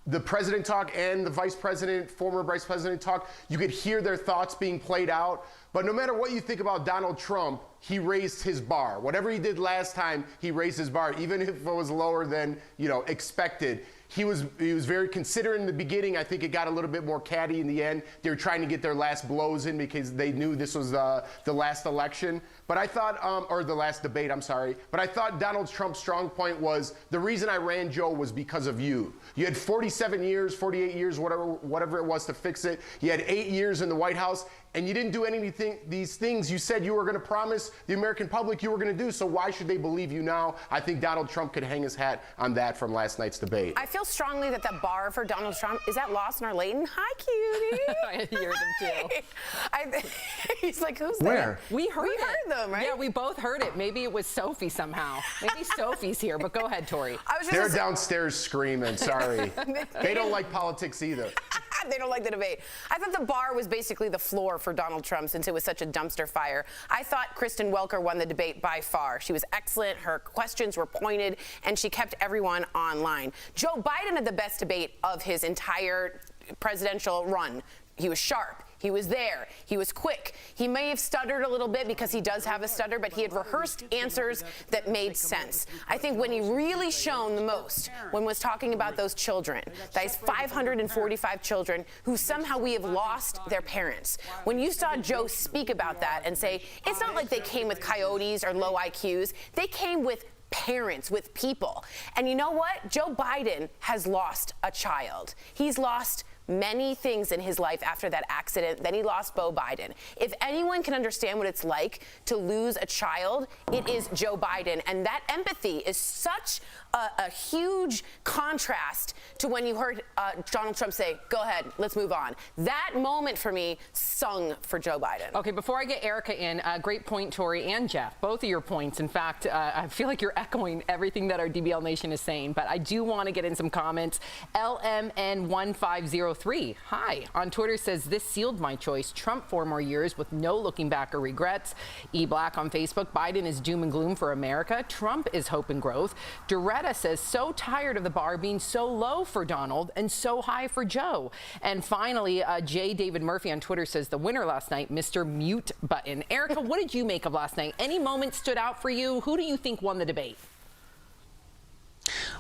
the president talk and the former vice president talk. You could hear their thoughts being played out. But no matter what you think about Donald Trump, he raised his bar. Whatever he did last time, he raised his bar, even if it was lower than, expected. He was very considerate in the beginning. I think it got a little bit more catty in the end. They were trying to get their last blows in because they knew this was the last election. But I thought, or the last debate, I'm sorry. But I thought Donald Trump's strong point was, the reason I ran Joe was because of you. You had 47 years, 48 years, whatever it was to fix it. You had 8 years in the White House, and you didn't do anything, these things you said you were going to promise the American public you were going to do. So why should they believe you now? I think Donald Trump could hang his hat on that from last night's debate. I feel strongly that the bar for Donald Trump, is that Lawson or Layton? Hi, cutie. I hear them too. He's like, who's Where? there? We heard them, right? Yeah, we both heard it. Maybe it was Sophie somehow. Maybe Sophie's here, but go ahead, Tori. They're downstairs screaming, sorry. They don't like politics either. They don't like the debate. I thought the bar was basically the floor for Donald Trump since it was such a dumpster fire. I thought Kristen Welker won the debate by far. She was excellent. Her questions were pointed, and she kept everyone online. Joe Biden had the best debate of his entire presidential run. He was sharp. He was there. He was quick. He may have stuttered a little bit because he does have a stutter, but he had rehearsed answers that made sense. I think when he really shone the most, when was talking about those children, those 545 children who somehow we have lost their parents. When you saw Joe speak about that and say, it's not like they came with coyotes or low IQs. They came with parents, with people. And you know what? Joe Biden has lost a child. He's lost many things in his life after that accident. Then he lost Beau Biden. If anyone can understand what it's like to lose a child, it is Joe Biden. And that empathy is such a huge contrast to when you heard Donald Trump say, go ahead, let's move on. That moment for me sung for Joe Biden. Okay, before I get Erica in, great point, Tori and Jeff, both of your points. In fact, I feel like you're echoing everything that our DBL Nation is saying, but I do want to get in some comments. LMN1503, hi, on Twitter says, this sealed my choice. Trump 4 more years with no looking back or regrets. E Black on Facebook, Biden is doom and gloom for America. Trump is hope and growth. Doretta says, so tired of the bar being so low for Donald and so high for Joe. And finally, J. David Murphy on Twitter says, the winner last night, Mr. Mute Button. Erica, what did you make of last night? Any moments stood out for you? Who do you think won the debate?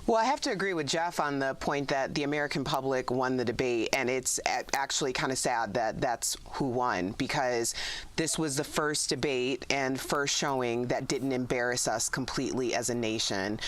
Well, I have to agree with Jeff on the point that the American public won the debate, and it's actually kind of sad that that's who won, because this was the first debate and first showing that didn't embarrass us completely as a nation.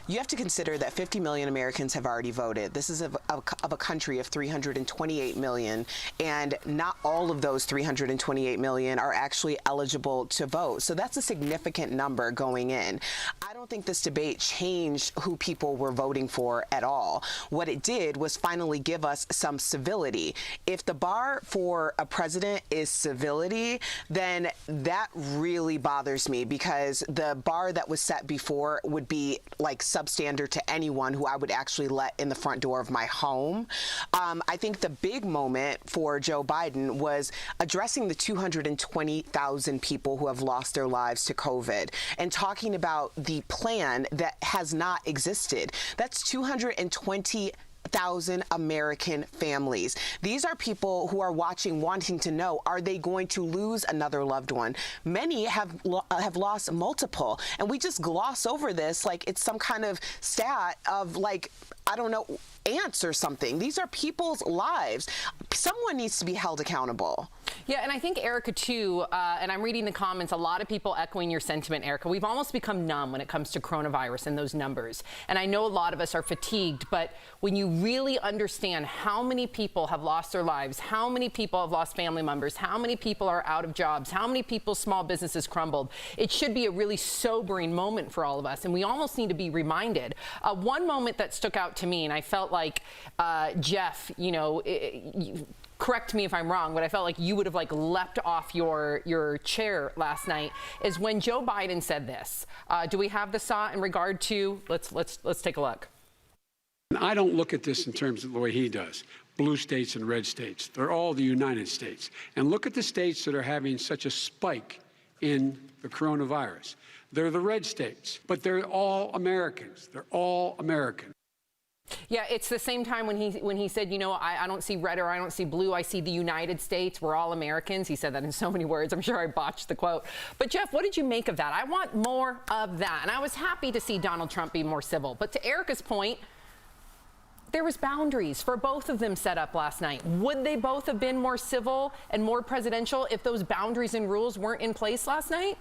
You have to consider that 50 million Americans have already voted. This is of a country of 328 million, and not all of those 328 million are actually eligible to vote. So that's a significant number going in. I don't think this debate changed who people people were voting for at all. What it did was finally give us some civility. If the bar for a president is civility, then that really bothers me, because the bar that was set before would be like substandard to anyone who I would actually let in the front door of my home. I think the big moment for Joe Biden was addressing the 220,000 people who have lost their lives to COVID and talking about the plan that has not existed. That's 220,000 American families. These are people who are watching, wanting to know, are they going to lose another loved one? Many have lost multiple, and we just gloss over this like it's some kind of stat of, like, I don't know, ants or something. These are people's lives. Someone needs to be held accountable. Yeah, and I think, Erica, too, and I'm reading the comments, a lot of people echoing your sentiment, Erica. We've almost become numb when it comes to coronavirus and those numbers. And I know a lot of us are fatigued, but when you really understand how many people have lost their lives, how many people have lost family members, how many people are out of jobs, how many people's small businesses crumbled, it should be a really sobering moment for all of us. And we almost need to be reminded. One moment that stuck out to me, and I felt like, Jeff, you know, correct me if I'm wrong, but I felt like you would have like leapt off your chair last night, is when Joe Biden said this. Do we have the saw in regard to? Let's take a look. I don't look at this in terms of the way he does. Blue states and red states. They're all the United States. And look at the states that are having such a spike in the coronavirus. They're the red states, but they're all Americans. They're all American. Yeah, it's the same time when he said, you know, I don't see red or I don't see blue. I see the United States. We're all Americans. He said that in so many words. I'm sure I botched the quote. But, Jeff, what did you make of that? I want more of that. And I was happy to see Donald Trump be more civil. But to Erica's point, there was boundaries for both of them set up last night. Would they both have been more civil and more presidential if those boundaries and rules weren't in place last night?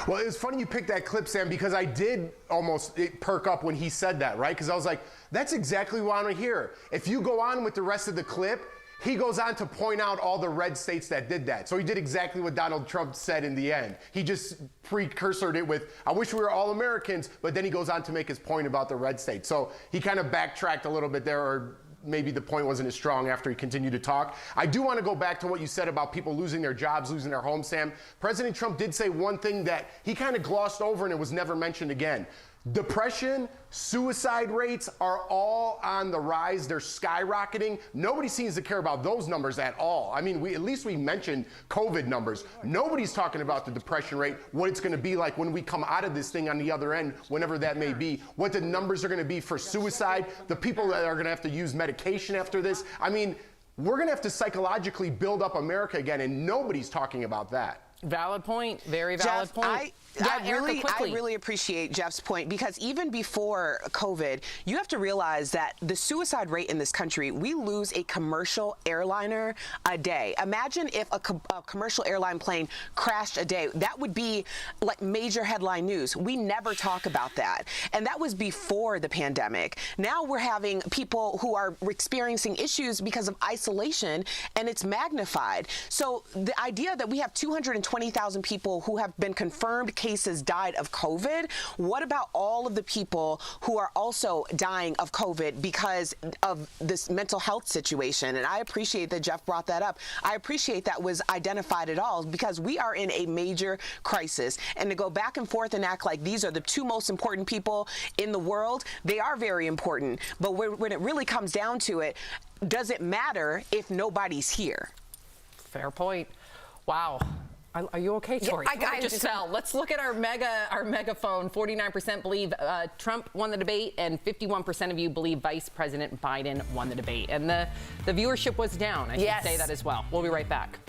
Well, it was funny you picked that clip, Sam, because I did almost perk up when he said that, right? Because I was like, that's exactly what I want to hear. If you go on with the rest of the clip, he goes on to point out all the red states that did that. So he did exactly what Donald Trump said in the end. He just precursored it with, I wish we were all Americans, but then he goes on to make his point about the red states. So he kind of backtracked a little bit there, or maybe the point wasn't as strong after he continued to talk. I do want to go back to what you said about people losing their jobs, losing their homes, Sam. President Trump did say one thing that he kind of glossed over and it was never mentioned again. Depression, suicide rates are all on the rise. They're skyrocketing. Nobody seems to care about those numbers at all. I mean, at least we mentioned COVID numbers. Nobody's talking about the depression rate, what it's going to be like when we come out of this thing on the other end, whenever that may be, what the numbers are going to be for suicide, the people that are going to have to use medication after this. I mean, we're going to have to psychologically build up America again, and nobody's talking about that. Valid point. Very valid point. I really appreciate Jeff's point, because even before COVID, you have to realize that the suicide rate in this country, we lose a commercial airliner a day. Imagine if a commercial airline plane crashed a day. That would be like major headline news. We never talk about that. And that was before the pandemic. Now we're having people who are experiencing issues because of isolation, and it's magnified. So the idea that we have 220,000 people who have been confirmed cases died of COVID. What about all of the people who are also dying of COVID because of this mental health situation? And I appreciate that Jeff brought that up. I appreciate that was identified at all, because we are in a major crisis. And to go back and forth and act like these are the two most important people in the world, they are very important. But when it really comes down to it, does it matter if nobody's here? Fair point. Wow. Are you okay, Tori? Yeah, I just fell. Let's look at our megaphone. 49% believe Trump won the debate, and 51% of you believe Vice President Biden won the debate. And the viewership was down. I should say that as well. We'll be right back.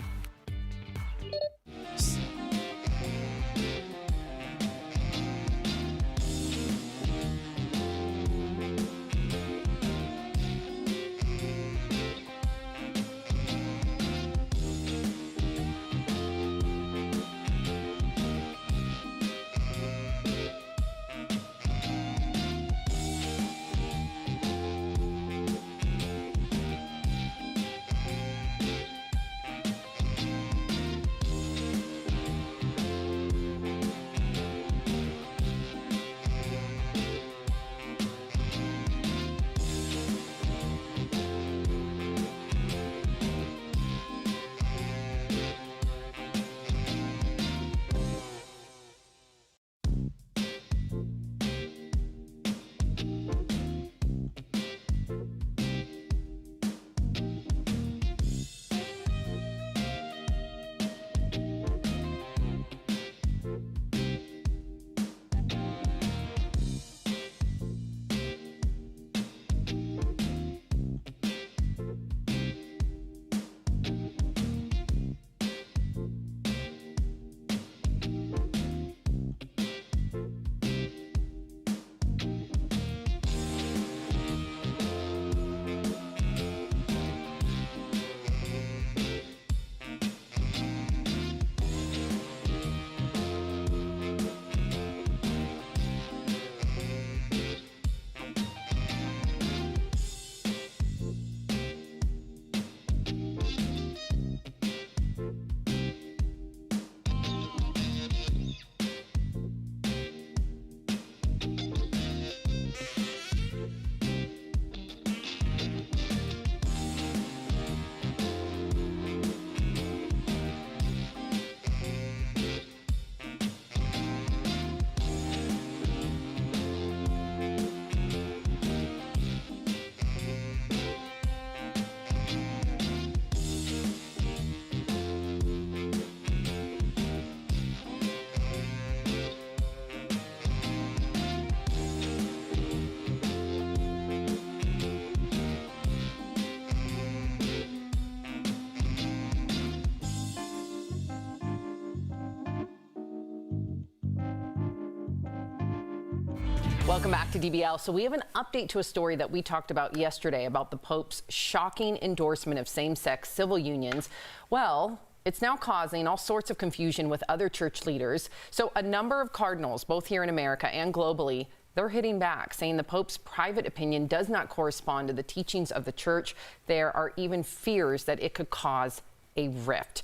Welcome back to DBL. So we have an update to a story that we talked about yesterday about the Pope's shocking endorsement of same-sex civil unions. Well, it's now causing all sorts of confusion with other church leaders. So a number of cardinals, both here in America and globally, they're hitting back, saying the Pope's private opinion does not correspond to the teachings of the church. There are even fears that it could cause a rift.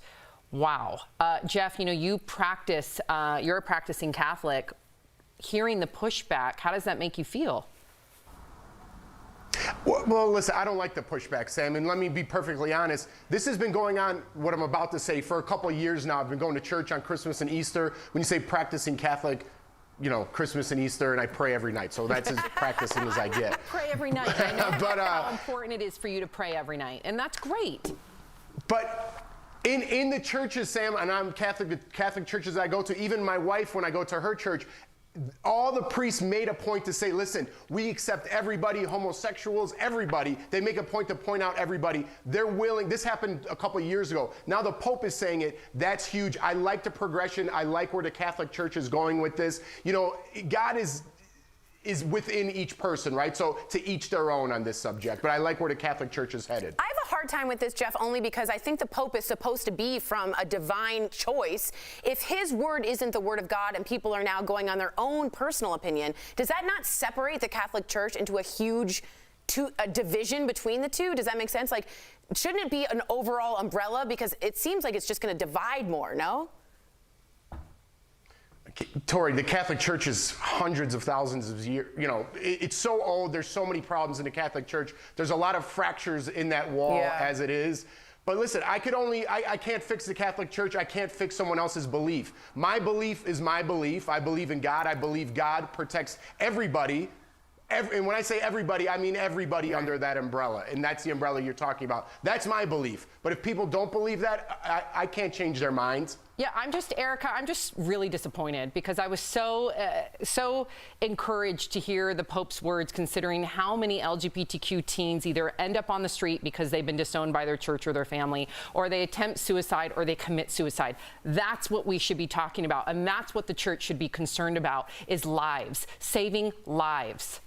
Wow. Jeff, you know, you practice, you're a practicing Catholic. Hearing the pushback, how does that make you feel? Well, listen, I don't like the pushback, Sam, and let me be perfectly honest. This has been going on, what I'm about to say, for a couple of years now. I've been going to church on Christmas and Easter. When you say practicing Catholic, you know, Christmas and Easter, and I pray every night. So that's as practicing as I get. Pray every night. I know but, how important it is for you to pray every night, and that's great. But in the churches, Sam, and I'm Catholic churches I go to, even my wife, when I go to her church, all the priests made a point to say, listen, we accept everybody, homosexuals, everybody. They make a point to point out everybody. They're willing. This happened a couple of years ago. Now the Pope is saying it. That's huge. I like the progression. I like where the Catholic Church is going with this. You know, God is within each person, right? So to each their own on this subject. But I like where the Catholic Church is headed. I have a hard time with this, Jeff, only because I think the Pope is supposed to be from a divine choice. If his word isn't the word of God and people are now going on their own personal opinion, does that not separate the Catholic Church into a huge division between the two? Does that make sense? Like, shouldn't it be an overall umbrella? Because it seems like it's just going to divide more, no? Tori, the Catholic Church is hundreds of thousands of years, you know, it's so old. There's so many problems in the Catholic Church. There's a lot of fractures in that wall as it is. But listen, I can't fix the Catholic Church. I can't fix someone else's belief. My belief is my belief. I believe in God. I believe God protects everybody. And when I say everybody, I mean everybody under that umbrella. And that's the umbrella you're talking about. That's my belief. But if people don't believe that, I can't change their minds. Yeah, Erica, I'm just really disappointed because I was so encouraged to hear the Pope's words, considering how many LGBTQ teens either end up on the street because they've been disowned by their church or their family, or they attempt suicide or they commit suicide. That's what we should be talking about. And that's what the church should be concerned about, is lives, saving lives.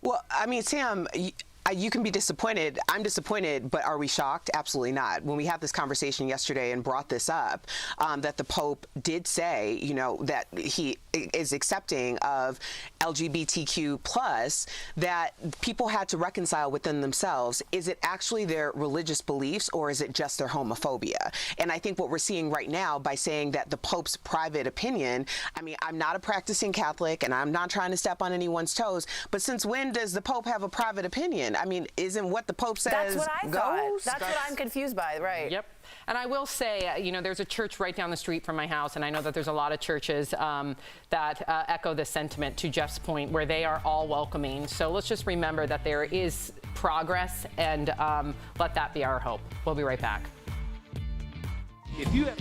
Well, I mean, Sam, you can be disappointed. I'm disappointed, but are we shocked? Absolutely not. When we had this conversation yesterday and brought this up, that the Pope did say, you know, that he is accepting of LGBTQ plus, that people had to reconcile within themselves. Is it actually their religious beliefs or is it just their homophobia? And I think what we're seeing right now by saying that the Pope's private opinion, I mean, I'm not a practicing Catholic and I'm not trying to step on anyone's toes, but since when does the Pope have a private opinion? I mean, isn't what the Pope says That's what I thought. goes? That's what I'm confused by, right? Yep. And I will say, you know, there's a church right down the street from my house, and I know that there's a lot of churches that echo this sentiment, to Jeff's point, where they are all welcoming. So let's just remember that there is progress, and let that be our hope. We'll be right back. If you have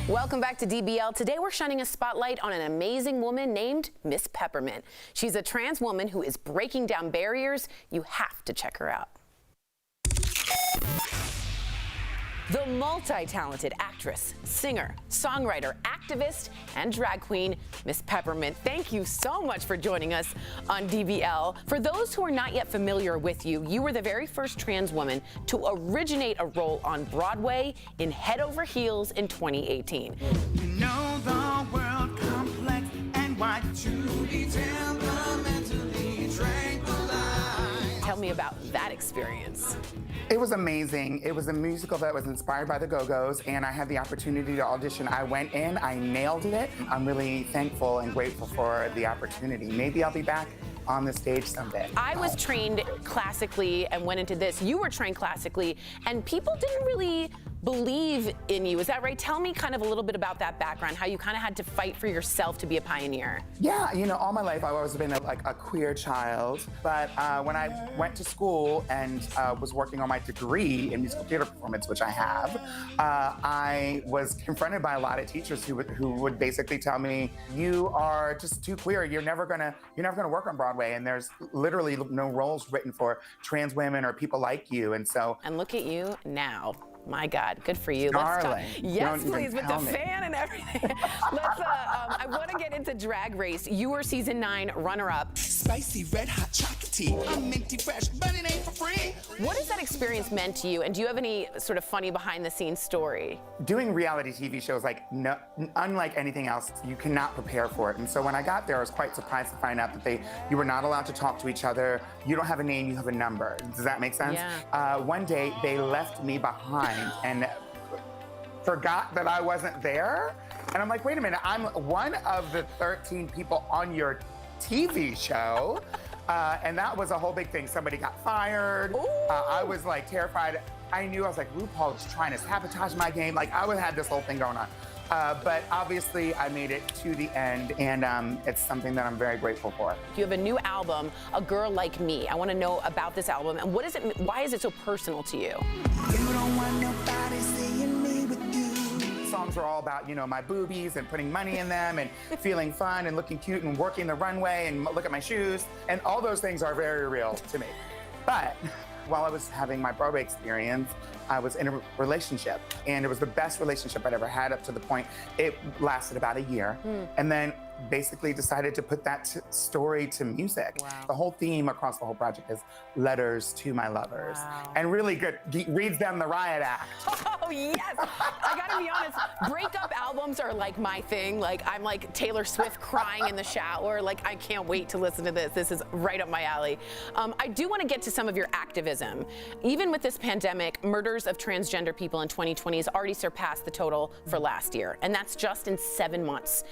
Welcome back to DBL. Today we're shining a spotlight on an amazing woman named Miss Peppermint. She's a trans woman who is breaking down barriers. You have to check her out. The multi-talented actress, singer, songwriter, activist, and drag queen, Miss Peppermint. Thank you so much for joining us on DBL. For those who are not yet familiar with you, you were the very first trans woman to originate a role on Broadway in Head Over Heels in 2018. You know the world complex and why to be temperamentally tranquilized. Tell me about that experience. It was amazing. It was a musical that was inspired by the Go-Go's, and I had the opportunity to audition. I went in, I nailed it. I'm really thankful and grateful for the opportunity. Maybe I'll be back on the stage someday. I was trained classically and went into this. You were trained classically, and people didn't really believe in you. Is that right? Tell me kind of a little bit about that background, how you kind of had to fight for yourself to be a pioneer. Yeah, you know, all my life I've always been a queer child, but when I went to school and was working on my degree in musical theater performance, which I have, I was confronted by a lot of teachers who would basically tell me, "You are just too queer. You're never gonna work on Broadway, and there's literally no roles written for trans women or people like you." And so, and look at you now. My God, good for you. Darling, Let's talk. Yes, please, with the fan and everything. I want to get into Drag Race. You were season 9 runner-up. Spicy, red hot chocolatey. I'm minty fresh, but it ain't for free. What has that experience meant to you? And do you have any sort of funny behind-the-scenes story? Doing reality TV shows, unlike anything else, you cannot prepare for it. And so when I got there, I was quite surprised to find out that you were not allowed to talk to each other. You don't have a name, you have a number. Does that make sense? Yeah. One day, they left me behind and forgot that I wasn't there. And I'm like, wait a minute, I'm one of the 13 people on your TV show. And that was a whole big thing. Somebody got fired. I was like terrified. I knew, I was like, RuPaul is trying to sabotage my game. Like I had this whole thing going on. But obviously I made it to the end, and it's something that I'm very grateful for. You have a new album, A Girl Like Me. I want to know about this album and what is it? Why is it so personal to you? You don't want nobody seeing me with you. Songs are all about, you know, my boobies and putting money in them and feeling fun and looking cute and working the runway and look at my shoes. And all those things are very real to me. But while I was having my Broadway experience, I was in a relationship, and it was the best relationship I'd ever had up to the point it lasted about a year. And then basically decided to put that story to music. Wow. The whole theme across the whole project is letters to my lovers. Wow. And really good, reads them the riot act. Oh, yes. I gotta be honest, breakup albums are like my thing. Like, I'm like Taylor Swift crying in the shower. Like, I can't wait to listen to this. This is right up my alley. I do want to get to some of your activism. Even with this pandemic, murders of transgender people in 2020 has already surpassed the total for last year. And that's just in 7 months.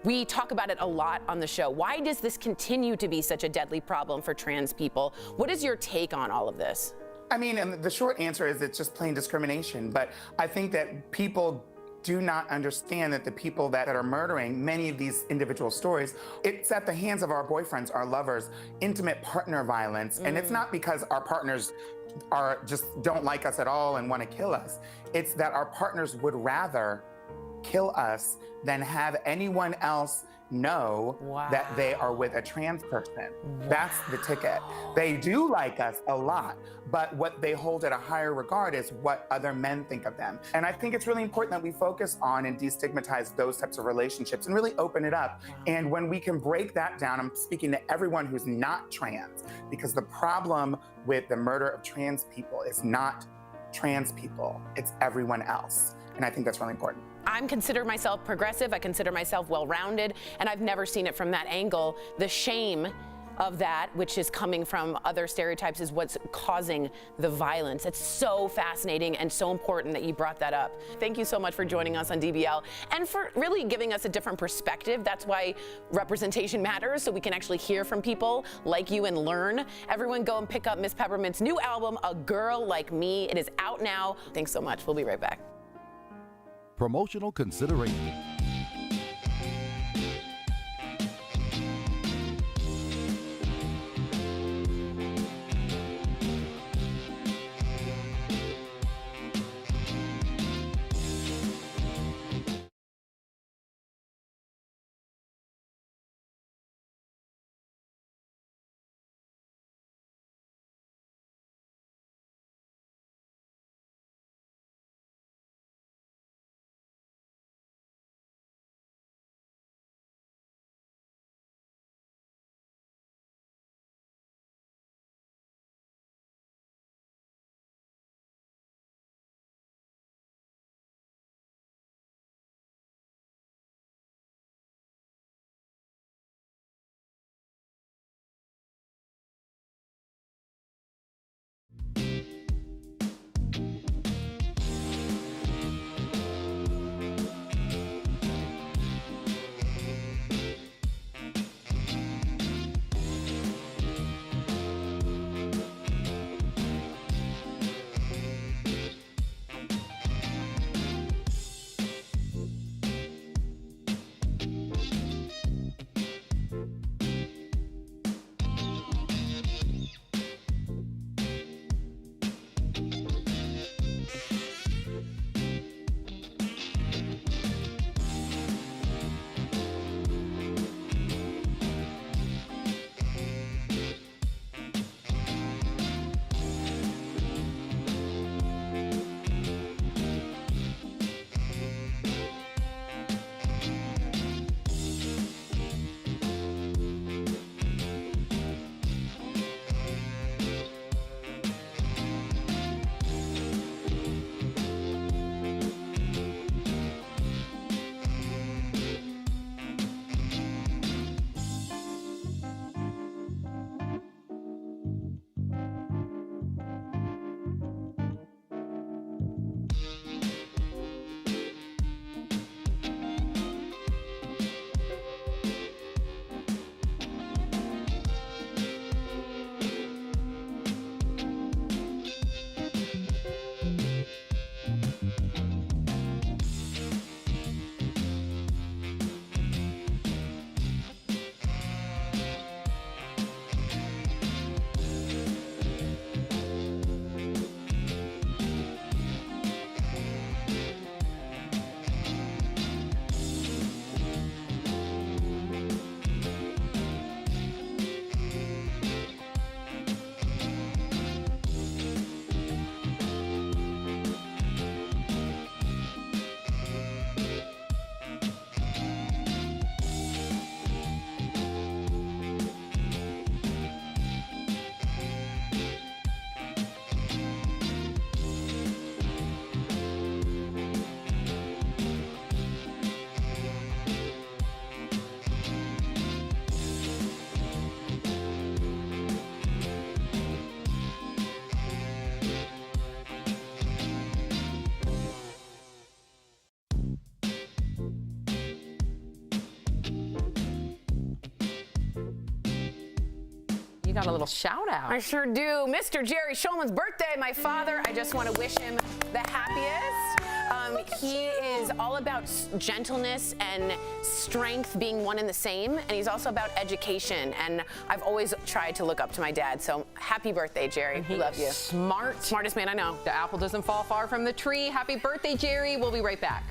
We talk about it a lot on the show. Why does this continue to be such a deadly problem for trans people? What is your take on all of this? I mean, and the short answer is it's just plain discrimination. But I think that people do not understand that the people that are murdering many of these individual stories, it's at the hands of our boyfriends, our lovers, intimate partner violence. And it's not because our partners don't like us at all and want to kill us. It's that our partners would rather kill us than have anyone else know that they are with a trans person. That's the ticket. They do like us a lot, but what they hold at a higher regard is what other men think of them. And I think it's really important that we focus on and destigmatize those types of relationships and really open it up. And when we can break that down, I'm speaking to everyone who's not trans, because the problem with the murder of trans people is not trans people, it's everyone else. And I think that's really important. I consider myself progressive, I consider myself well-rounded, and I've never seen it from that angle. The shame of that, which is coming from other stereotypes, is what's causing the violence. It's so fascinating and so important that you brought that up. Thank you so much for joining us on DBL and for really giving us a different perspective. That's why representation matters, so we can actually hear from people like you and learn. Everyone go and pick up Miss Peppermint's new album, A Girl Like Me. It is out now. Thanks so much. We'll be right back. Promotional consideration. got a little shout out. I sure do. Mr. Jerry Shulman's birthday, my father. I just want to wish him the happiest. He is all about gentleness and strength being one and the same, and he's also about education. And I've always tried to look up to my dad. So happy birthday, Jerry. We love you. Smart. Smartest man I know. The apple doesn't fall far from the tree. Happy birthday, Jerry. We'll be right back.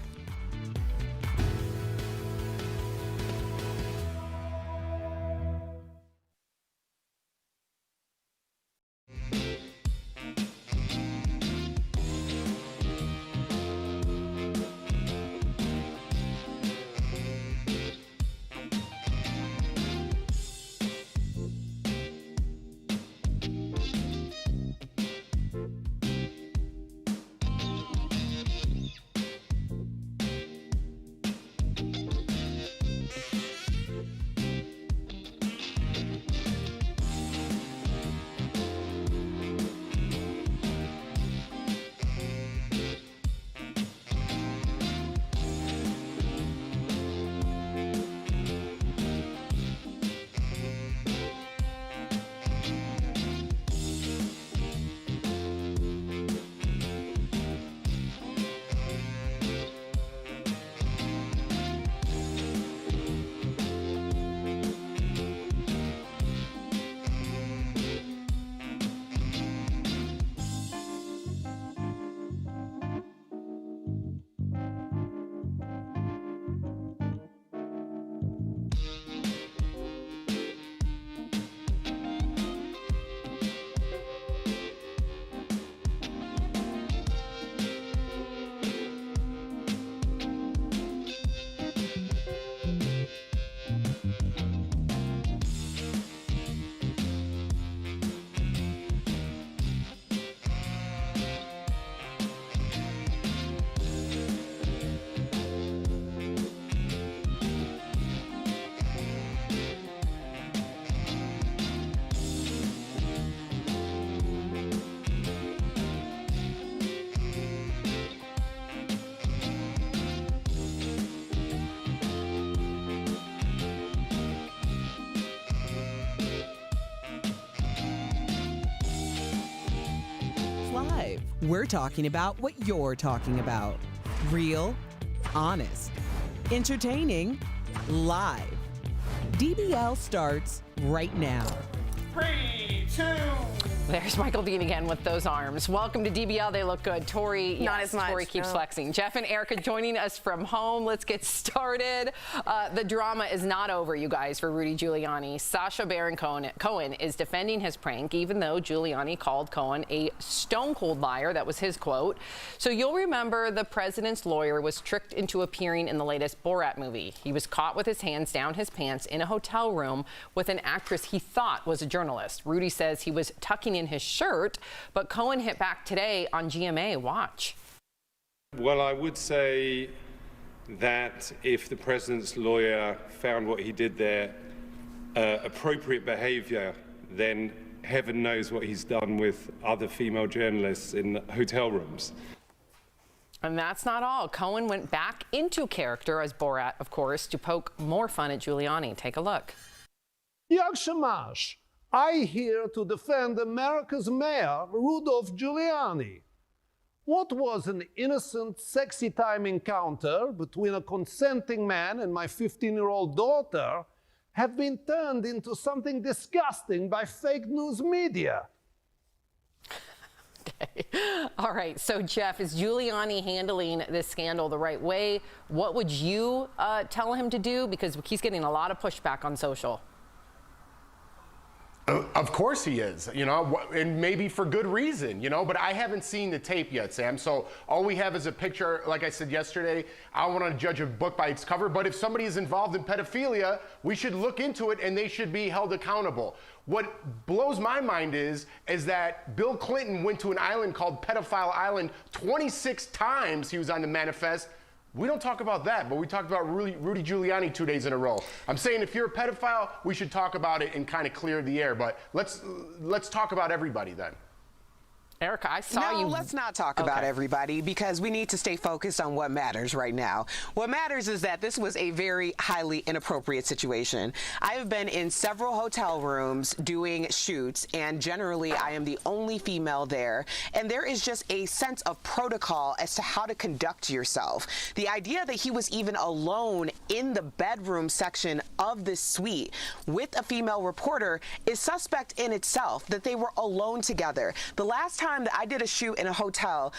Live. We're talking about what you're talking about. Real, honest, entertaining, live. DBL starts right now. 3, 2. There's Michael Dean again with those arms. Welcome to DBL. They look good. Tori, Not as much. Tori keeps No. flexing. Jeff and Erica joining us from home. Let's get started. The drama is not over, you guys, for Rudy Giuliani. Sacha Baron Cohen is defending his prank, even though Giuliani called Cohen a stone-cold liar. That was his quote. So you'll remember the president's lawyer was tricked into appearing in the latest Borat movie. He was caught with his hands down his pants in a hotel room with an actress he thought was a journalist. Rudy says he was tucking in his shirt, but Cohen hit back today on GMA. Watch. Well, I would say that if the president's lawyer found what he did there appropriate behavior, then heaven knows what he's done with other female journalists in hotel rooms. And that's not all. Cohen went back into character as Borat, of course, to poke more fun at Giuliani. Take a look. Yag Shamash. I here to defend America's mayor, Rudy Giuliani. What was an innocent, sexy time encounter between a consenting man and my 15-year-old daughter have been turned into something disgusting by fake news media. Okay. All right. So, Jeff, is Giuliani handling this scandal the right way? What would you tell him to do? Because he's getting a lot of pushback on social. Of course he is, you know, and maybe for good reason, you know, but I haven't seen the tape yet, Sam. So all we have is a picture. Like I said yesterday, I don't want to judge a book by its cover, but if somebody is involved in pedophilia, we should look into it and they should be held accountable. What blows my mind is that Bill Clinton went to an island called Pedophile Island 26 times. He was on the manifest. We don't talk about that, but we talked about Rudy Giuliani 2 days in a row. I'm saying if you're a pedophile, we should talk about it and kind of clear the air. But let's talk about everybody then. Erica, I saw you. No, let's not talk about everybody because we need to stay focused on what matters right now. What matters is that this was a very highly inappropriate situation. I have been in several hotel rooms doing shoots, and generally I am the only female there, and there is just a sense of protocol as to how to conduct yourself. The idea that he was even alone in the bedroom section of this suite with a female reporter is suspect in itself, that they were alone together. The last time that I did a shoot in a hotel,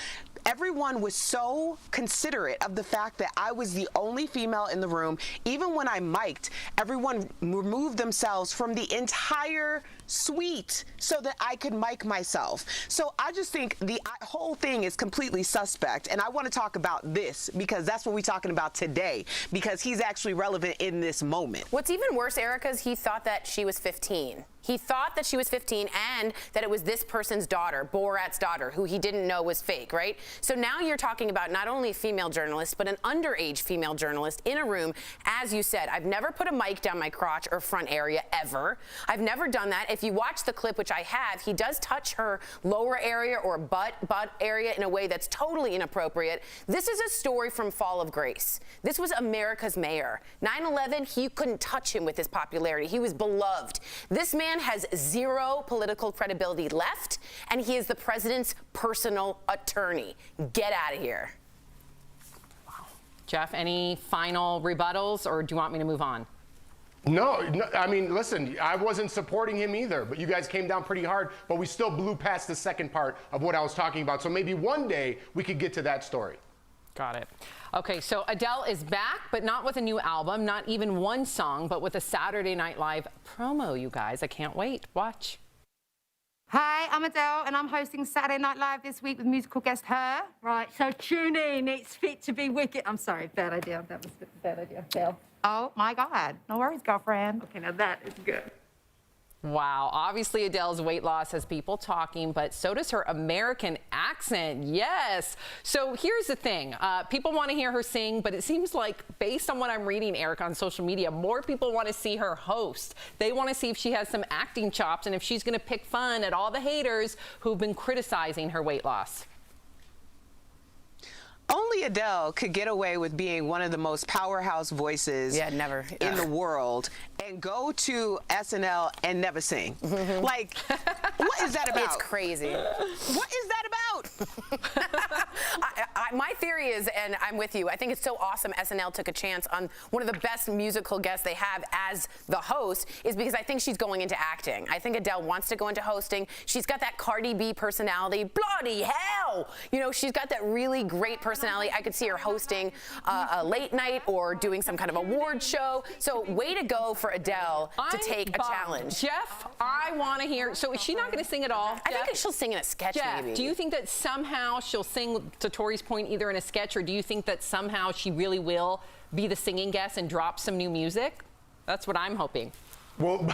everyone was so considerate of the fact that I was the only female in the room. Even when I mic'd, everyone removed themselves from the entire suite so that I could mic myself. So I just think the whole thing is completely suspect, and I want to talk about this because that's what we're talking about today, because he's actually relevant in this moment. What's even worse, Erica, is he thought that she was 15. He thought that she was 15 and that it was this person's daughter, Borat's daughter, who he didn't know was fake, right? So now you're talking about not only a female journalist, but an underage female journalist in a room. As you said, I've never put a mic down my crotch or front area ever. I've never done that. If you watch the clip, which I have, he does touch her lower area or butt area in a way that's totally inappropriate. This is a story from Fall of Grace. This was America's mayor. 9/11, he couldn't touch him with his popularity. He was beloved. This man has zero political credibility left, and he is the president's personal attorney. Get out of here. Jeff, any final rebuttals, or do you want me to move on? No, I mean, listen, I wasn't supporting him either, but you guys came down pretty hard, but we still blew past the second part of what I was talking about. So maybe one day we could get to that story. Got it. Okay, so Adele is back, but not with a new album, not even one song, but with a Saturday Night Live promo, you guys. I can't wait. Watch. Hi, I'm Adele, and I'm hosting Saturday Night Live this week with musical guest Her. Right, so tune in. It's fit to be wicked. I'm sorry, bad idea. That was a bad idea. Fail. Oh, my God. No worries, girlfriend. Okay, now that is good. Wow. Obviously, Adele's weight loss has people talking, but so does her American accent. Yes. So here's the thing. People want to hear her sing, but it seems like, based on what I'm reading, Eric, on social media, more people want to see her host. They want to see if she has some acting chops and if she's going to pick fun at all the haters who've been criticizing her weight loss. Only Adele could get away with being one of the most powerhouse voices in the world and go to SNL and never sing. Like, what is that about? It's crazy. What is that about? My theory is, and I'm with you, I think it's so awesome SNL took a chance on one of the best musical guests they have as the host, is because I think she's going into acting. I think Adele wants to go into hosting. She's got that Cardi B personality. Bloody hell! You know, she's got that really great personality. I could see her hosting a late night or doing some kind of award show. So way to go for Adele to take a challenge. Jeff, I want to hear. So is she not going to sing at all? I think she'll sing in a sketch, Jeff, maybe. do you think that somehow she'll sing, to Tori's point, either in a sketch, or do you think that somehow she really will be the singing guest and drop some new music? That's what I'm hoping. Well,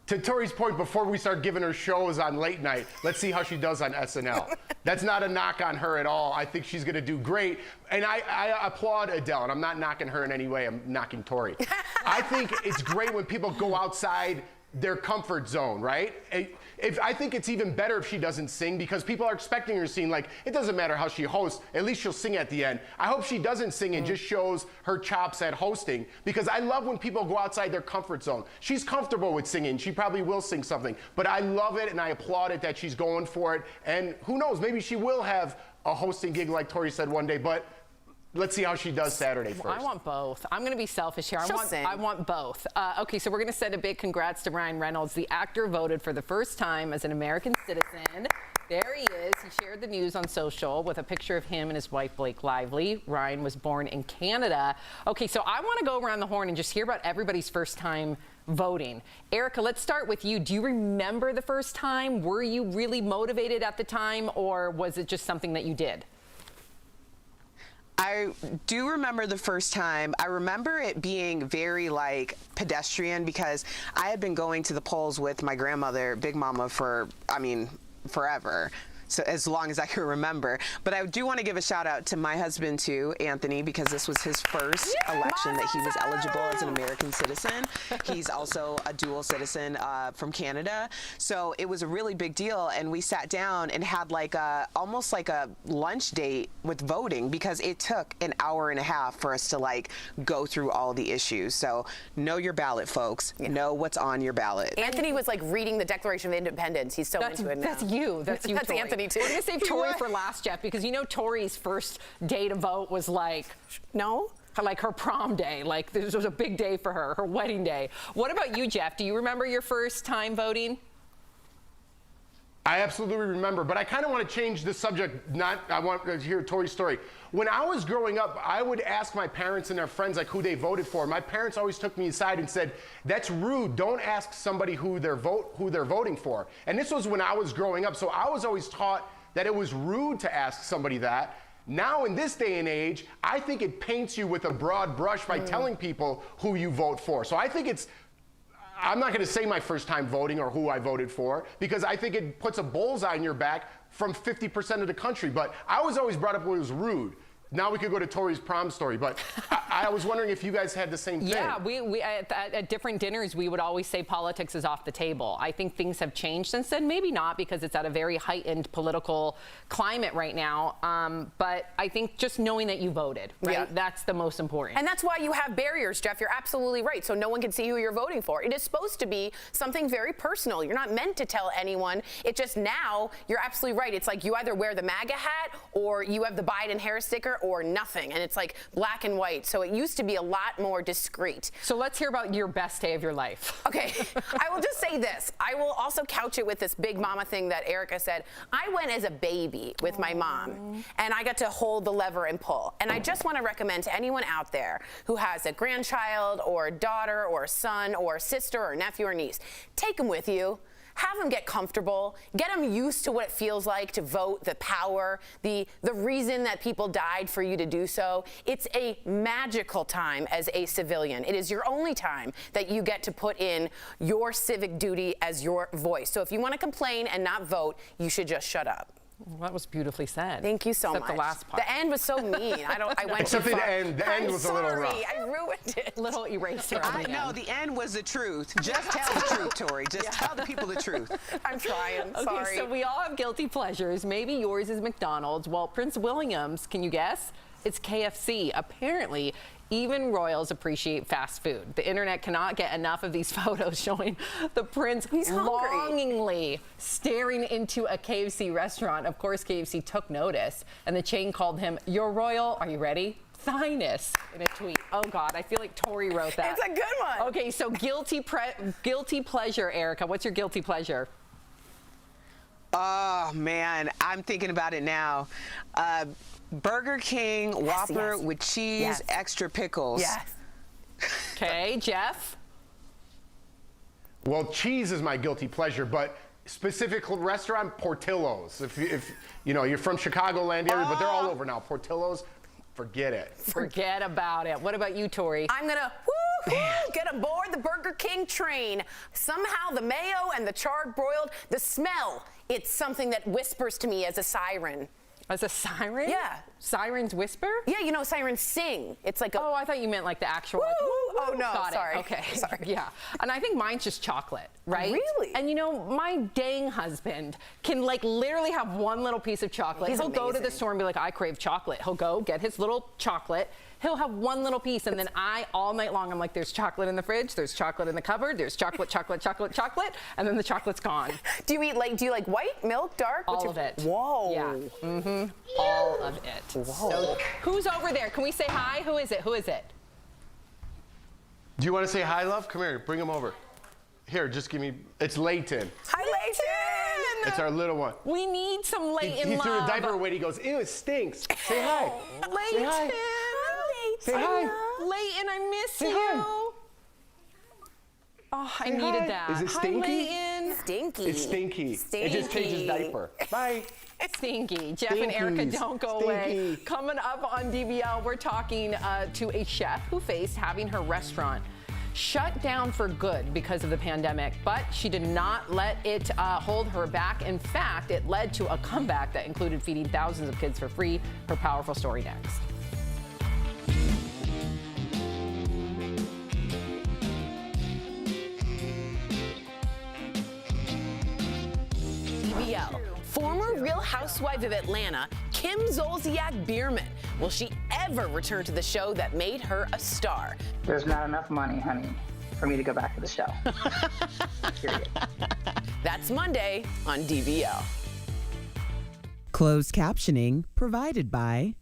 to Tori's point, before we start giving her shows on late night, let's see how she does on SNL. That's not a knock on her at all. I think she's going to do great. And I applaud Adele, and I'm not knocking her in any way. I'm knocking Tori. I think it's great when people go outside their comfort zone, right? I think it's even better if she doesn't sing, because people are expecting her to sing. Like, it doesn't matter how she hosts, at least she'll sing at the end. I hope she doesn't sing and just shows her chops at hosting, because I love when people go outside their comfort zone. She's comfortable with singing. She probably will sing something, but I love it and I applaud it that she's going for it. And who knows, maybe she will have a hosting gig like Tori said one day, but let's see how she does Saturday first. I want both. I'm going to be selfish here. She'll sing. I want both. Okay, so we're going to send a big congrats to Ryan Reynolds. The actor voted for the first time as an American citizen. There he is. He shared the news on social with a picture of him and his wife, Blake Lively. Ryan was born in Canada. Okay, so I want to go around the horn and just hear about everybody's first time voting. Erica, let's start with you. Do you remember the first time? Were you really motivated at the time, or was it just something that you did? I do remember the first time. I remember it being very, like, pedestrian, because I had been going to the polls with my grandmother, Big Mama, for, I mean, forever. so as long as I can remember. But I do want to give a shout out to my husband too, Anthony, because this was his first election that he was eligible as an American citizen. He's also a dual citizen from Canada. So it was a really big deal, and we sat down and had like almost like a lunch date with voting, because it took an hour and a half for us to like go through all the issues. So know your ballot, folks. Know what's on your ballot. Anthony was like reading the Declaration of Independence. He's so into it now. That's you. That's you, That's Tori. Anthony, too. We're going to save Tori for last, Jeff, because you know Tori's first day to vote was like... No? Like her prom day. Like this was a big day for her wedding day. What about you, Jeff? Do you remember your first time voting? I absolutely remember, but I kind of want to change the subject. I want to hear Tori's story. When I was growing up, I would ask my parents and their friends like who they voted for. My parents always took me aside and said, "That's rude. Don't ask somebody who they're voting for." And this was when I was growing up, so I was always taught that it was rude to ask somebody that. Now, in this day and age, I think it paints you with a broad brush by telling people who you vote for. So I think I'm not going to say my first time voting or who I voted for, because I think it puts a bullseye in your back from 50% of the country. But I was always brought up when it was rude. Now we could go to Tori's prom story, but I was wondering if you guys had the same thing. Yeah, we at different dinners, we would always say politics is off the table. I think things have changed since then. Maybe not, because it's at a very heightened political climate right now. But I think just knowing that you voted, right? That's the most important. And that's why you have barriers, Jeff. You're absolutely right. So no one can see who you're voting for. It is supposed to be something very personal. You're not meant to tell anyone. It just now, you're absolutely right. It's like you either wear the MAGA hat or you have the Biden-Harris sticker or nothing. And it's like black and white. So it used to be a lot more discreet. So let's hear about your best day of your life. Okay. I will just say this. I will also couch it with this big mama thing that Erica said. I went as a baby with my mom, and I got to hold the lever and pull. And I just want to recommend to anyone out there who has a grandchild or a daughter or a son or a sister or nephew or niece, take them with you. Have them get comfortable, get them used to what it feels like to vote, the power, the reason that people died for you to do so. It's a magical time as a civilian. It is your only time that you get to put in your civic duty as your voice. So if you want to complain and not vote, you should just shut up. Well, that was beautifully said. Thank you so much. Except the last part. The end was so mean. I went Except too far. the end was a little rough. I ruined it. Little eraser. No, the end was the truth. Just tell the truth, Tori. Just tell the people the truth. I'm trying. Okay, Sorry. so we all have guilty pleasures. Maybe yours is McDonald's. Well, Prince William's, can you guess? It's KFC. Apparently, even royals appreciate fast food. The internet cannot get enough of these photos showing the prince longingly staring into a KFC restaurant. Of course, KFC took notice, and the chain called him, "Your royal," are you ready? "Thinus," in a tweet. Oh God, I feel like Tori wrote that. It's a good one. Okay, so guilty pleasure, Erica. What's your guilty pleasure? Oh man, I'm thinking about it now. Burger King Whopper with cheese, extra pickles. Yes. Okay, Jeff? Well, cheese is my guilty pleasure, but specific restaurant, Portillo's. If you know, you're from Chicagoland area, but they're all over now. Portillo's, forget it. Forget about it. What about you, Tori? I'm gonna get aboard the Burger King train. Somehow the mayo and the charred broiled, the smell, it's something that whispers to me as a siren. As a siren? Yeah. Sirens whisper? Yeah, you know, sirens sing. It's like a... Oh, I thought you meant like the actual... Like, oh, no, got sorry. It. Okay. Sorry. Yeah. And I think mine's just chocolate, right? Really? And you know, my dang husband can like literally have one little piece of chocolate. He's He'll go to the amazing. store and be like, I crave chocolate. He'll go get his little chocolate. He'll have one little piece, and then all night long, I'm like, there's chocolate in the fridge, there's chocolate in the cupboard, there's chocolate, chocolate, chocolate, chocolate, and then the chocolate's gone. Do you like white, milk, dark? All of it. Whoa. Yeah. Mm-hmm. All of it. Whoa. So, who's over there? Can we say hi? Who is it? Who is it? Do you want to say hi, love? Come here, bring him over. Here, just give me, it's Layton. Hi, Layton! It's our little one. We need some Layton He love. threw a diaper away, he goes, ew, it stinks. Say hi. Layton! Say hi. Say hi. Layton, I miss Say you. hi. Oh, I Say needed hi. that. Is it stinky? Hi, Layton. Stinky. It's stinky. It just changes diaper. Bye. Stinky. Jeff and Erica, don't go away. Coming up on DBL, we're talking to a chef who faced having her restaurant shut down for good because of the pandemic, but she did not let it hold her back. In fact, it led to a comeback that included feeding thousands of kids for free. Her powerful story next. DBL. Former Real Housewife of Atlanta, Kim Zolciak-Biermann. Will she ever return to the show that made her a star? There's not enough money, honey, for me to go back to the show. Period. That's Monday on DBL. Closed captioning provided by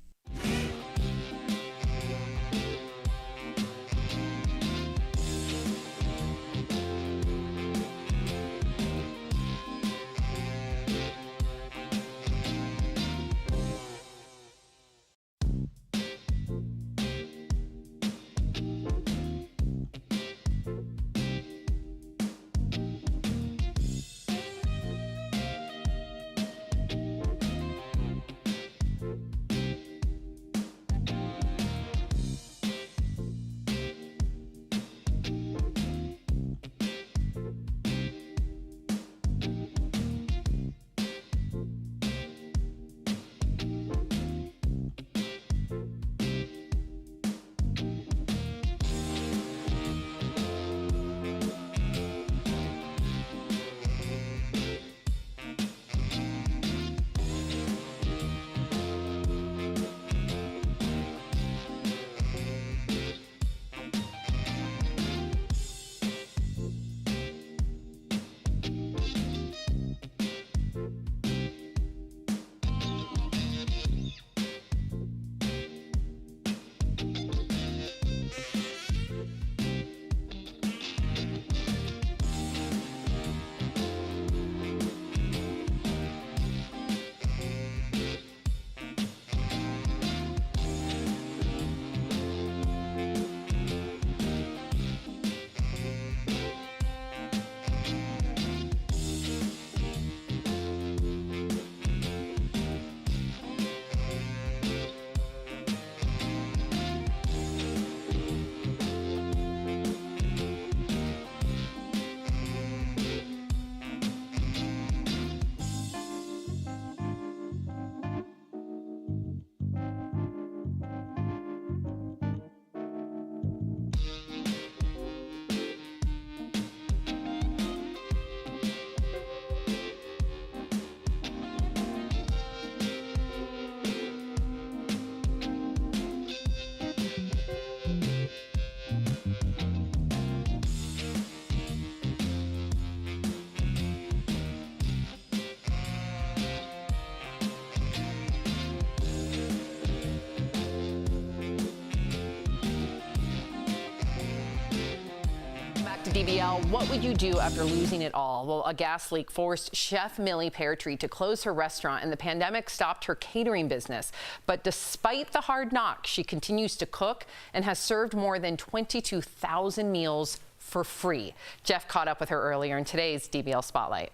DBL, what would you do after losing it all? Well, a gas leak forced Chef Millie Pear to close her restaurant, and the pandemic stopped her catering business. But despite the hard knock, she continues to cook and has served more than 22,000 meals for free. Jeff caught up with her earlier in today's DBL Spotlight.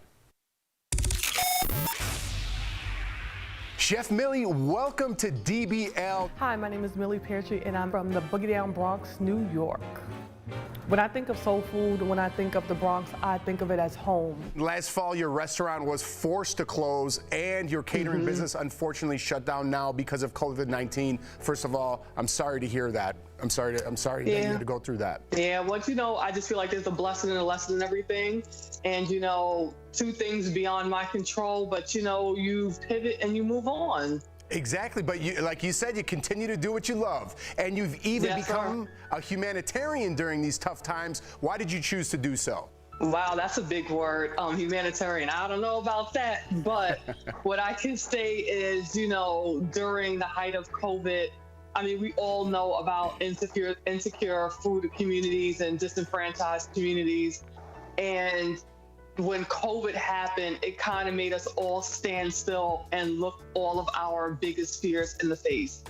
Chef Millie, welcome to DBL. Hi, my name is Millie Pear, and I'm from the Boogie Down Bronx, New York. When I think of soul food, when I think of the Bronx, I think of it as home. Last fall, your restaurant was forced to close, and your catering business unfortunately shut down now because of COVID-19. First of all, I'm sorry to hear that. I'm sorry that you had to go through that. Yeah, well, I just feel like there's a blessing and a lesson in everything. And, two things beyond my control, but, you pivot and you move on. Exactly, but like you said, you continue to do what you love, and you've even become a humanitarian during these tough times. Why did you choose to do so? Wow, that's a big word, humanitarian. I don't know about that, but what I can say is, during the height of COVID, we all know about insecure food communities and disenfranchised communities, and when COVID happened, it kind of made us all stand still and look all of our biggest fears in the face.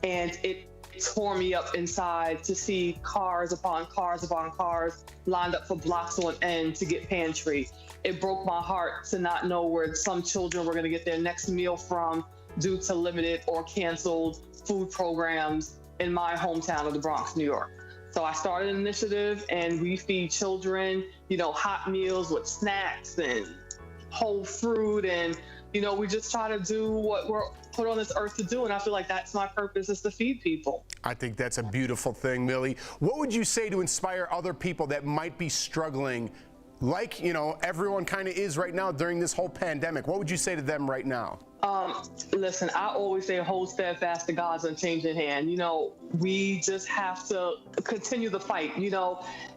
And it tore me up inside to see cars upon cars upon cars lined up for blocks on end to get pantry. It broke my heart to not know where some children were going to get their next meal from due to limited or canceled food programs in my hometown of the Bronx, New York. So I started an initiative, and we feed children, hot meals with snacks and whole fruit, and we just try to do what we're put on this earth to do, and I feel like that's my purpose, is to feed people. I think that's a beautiful thing, Millie. What would you say to inspire other people that might be struggling, like everyone kind of is right now during this whole pandemic? What would you say to them right now? Listen, I always say hold steadfast to God's unchanging hand. We just have to continue the fight.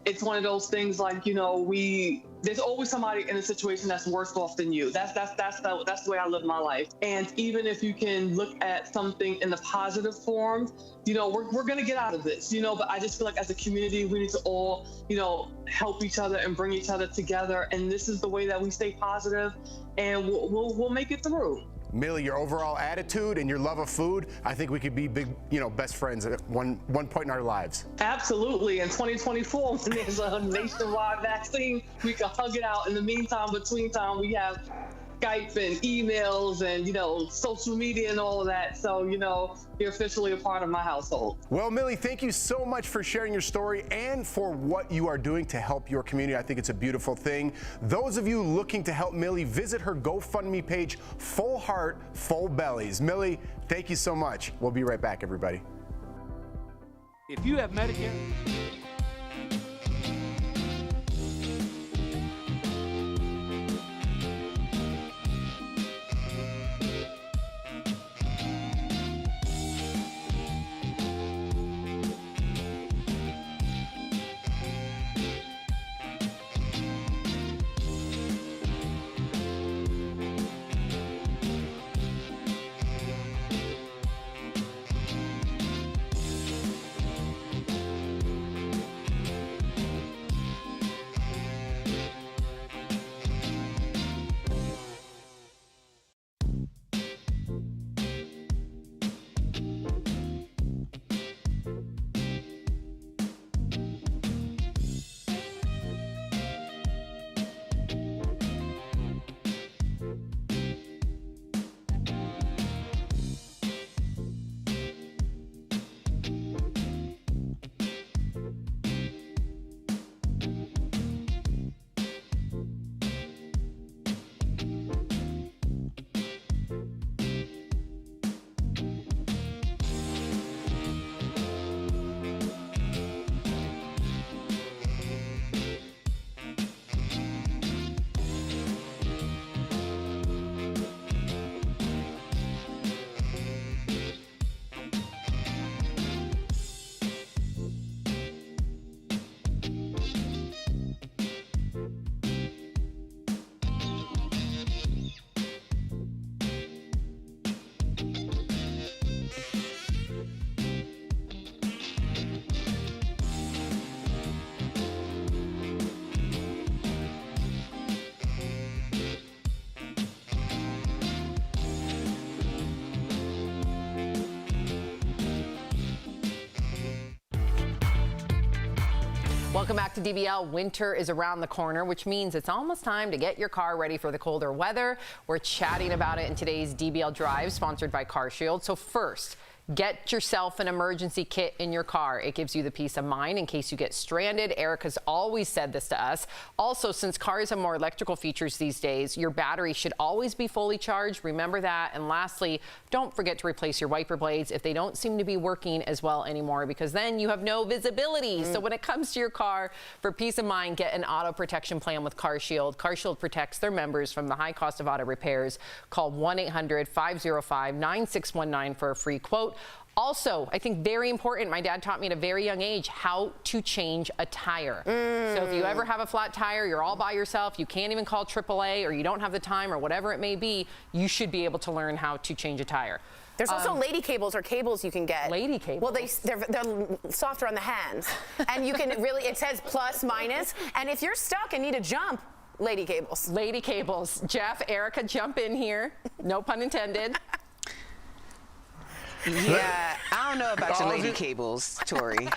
It's one of those things like, there's always somebody in a situation that's worse off than you. That's the way I live my life. And even if you can look at something in the positive form, we're going to get out of this, but I just feel like as a community, we need to all, help each other and bring each other together. And this is the way that we stay positive, and we'll make it through. Millie, your overall attitude and your love of food, I think we could be big, best friends at one point in our lives. Absolutely. In 2024, when there's a nationwide vaccine, we can hug it out. In the meantime, between time, we have Skype and emails and, social media and all of that. So, you're officially a part of my household. Well, Millie, thank you so much for sharing your story and for what you are doing to help your community. I think it's a beautiful thing. Those of you looking to help Millie, visit her GoFundMe page, Full Heart, Full Bellies. Millie, thank you so much. We'll be right back, everybody. If you have Medicare, Welcome back to DBL. Winter is around the corner, which means it's almost time to get your car ready for the colder weather. We're chatting about it in today's DBL Drive, sponsored by CarShield. So first, get yourself an emergency kit in your car. It gives you the peace of mind in case you get stranded. Erica's always said this to us. Also, since cars have more electrical features these days, your battery should always be fully charged. Remember that. And lastly, don't forget to replace your wiper blades if they don't seem to be working as well anymore, because then you have no visibility. So when it comes to your car, for peace of mind, get an auto protection plan with CarShield. CarShield protects their members from the high cost of auto repairs. Call 1-800-505-9619 for a free quote. Also, I think very important, my dad taught me at a very young age how to change a tire. So if you ever have a flat tire, you're all by yourself, you can't even call AAA, or you don't have the time, or whatever it may be, you should be able to learn how to change a tire. There's also lady cables or cables you can get. Lady cables? Well, they're softer on the hands. And you can really, it says plus, minus. And if you're stuck and need a jump, lady cables. Lady cables. Jeff, Erica, jump in here. No pun intended. Yeah, I don't know about your lady cables, Tori.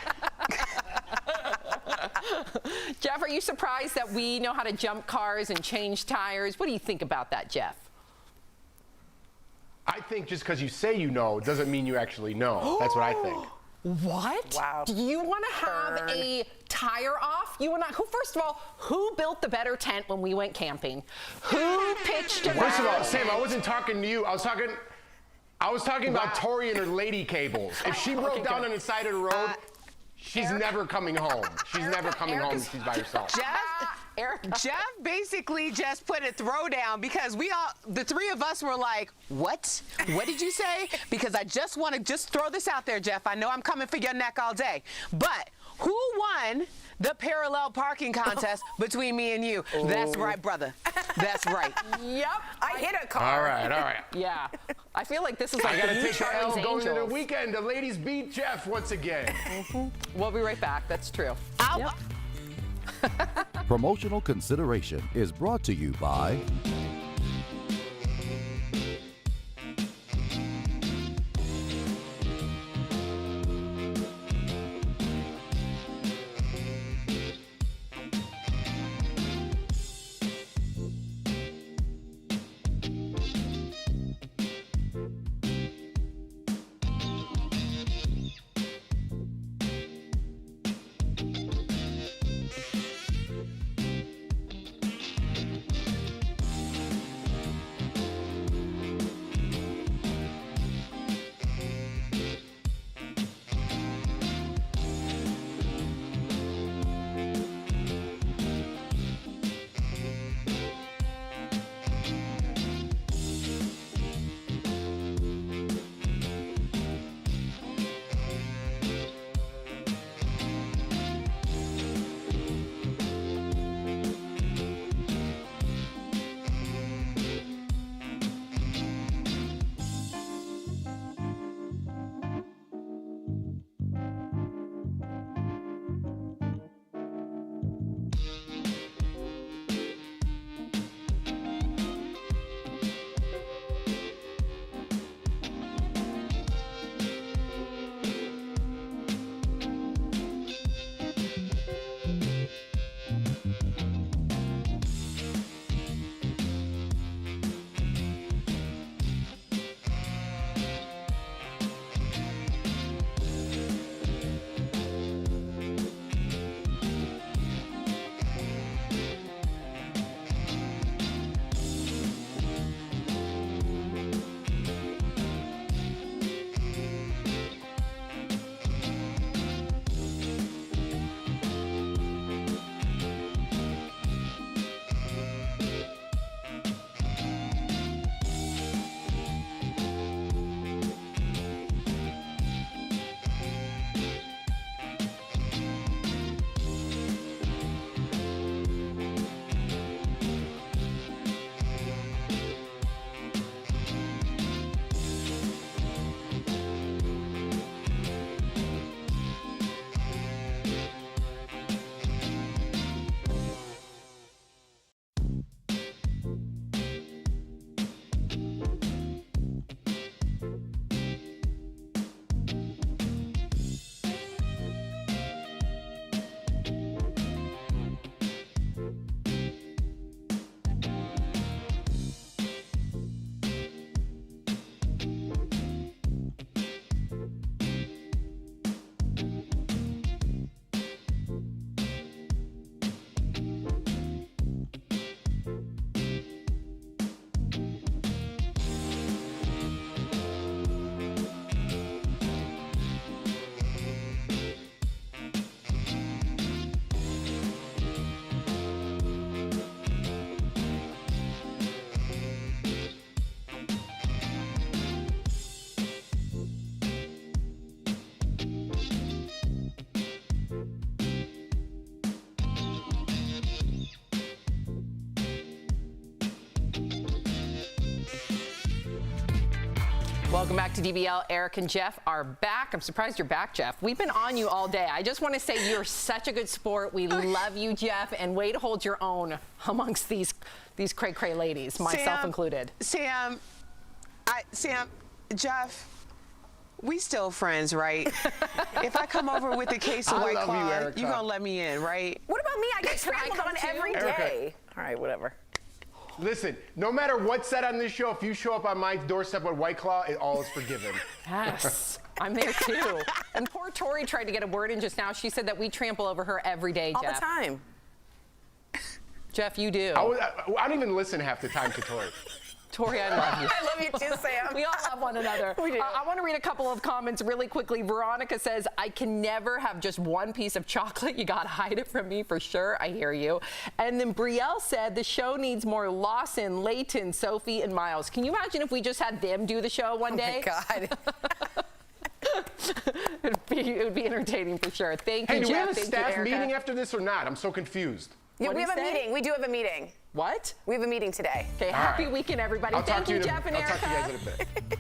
Jeff, are you surprised that we know how to jump cars and change tires? What do you think about that, Jeff? I think just because you say you know doesn't mean you actually know. That's what I think. What? Wow. Do you want to have a tire off? You want to? First of all, who built the better tent when we went camping? Who pitched it? First of all, Sam, I wasn't talking to you. I was talking about Tori and her lady cables. If she broke down on the side of the road, she's never coming home. She's never coming home if she's by herself. Jeff basically just put a throwdown because the three of us were like, what? What did you say? Because I just want to throw this out there, Jeff. I know I'm coming for your neck all day. But who won the parallel parking contest between me and you? Oh. That's right, brother. That's right. Yep. I hit a car. All right. Yeah. I feel like this is like I gotta the new take the L Charlie's going into the Angels. weekend. The ladies beat Jeff once again. We'll be right back. That's true. Promotional consideration is brought to you by Welcome back to DBL. Eric and Jeff are back. I'm surprised you're back, Jeff. We've been on you all day. I just want to say you're such a good sport. We love you, Jeff, and way to hold your own amongst these cray-cray ladies, myself included. Sam, Jeff, we still friends, right? If I come over with a case of White Claw, you're going to let me in, right? What about me? I get trampled on every day. All right, whatever. Listen, no matter what's said on this show, if you show up on my doorstep with White Claw, it all is forgiven. Yes. I'm there too. And poor Tori tried to get a word in just now. She said that we trample over her every day, All Jeff. the time. Jeff, you do. I don't even listen half the time to Tori. Tori, I love you. I love you too, Sam. We all love one another. We do. I want to read a couple of comments really quickly. Veronica says, I can never have just one piece of chocolate. You got to hide it from me for sure. I hear you. And then Brielle said, the show needs more Lawson, Layton, Sophie, and Miles. Can you imagine if we just had them do the show one day? Oh, my God. it would be entertaining for sure. Thank you, Hey, do we Jeff. have a Thank staff you, Erica. meeting after this or not? I'm so confused. Yeah, What'd we he have a say? meeting. We do have a meeting. What? We have a meeting today. Okay, happy weekend, everybody. I'll Thank talk to you, you. Jeff and I'll Erica. talk to you guys in a bit.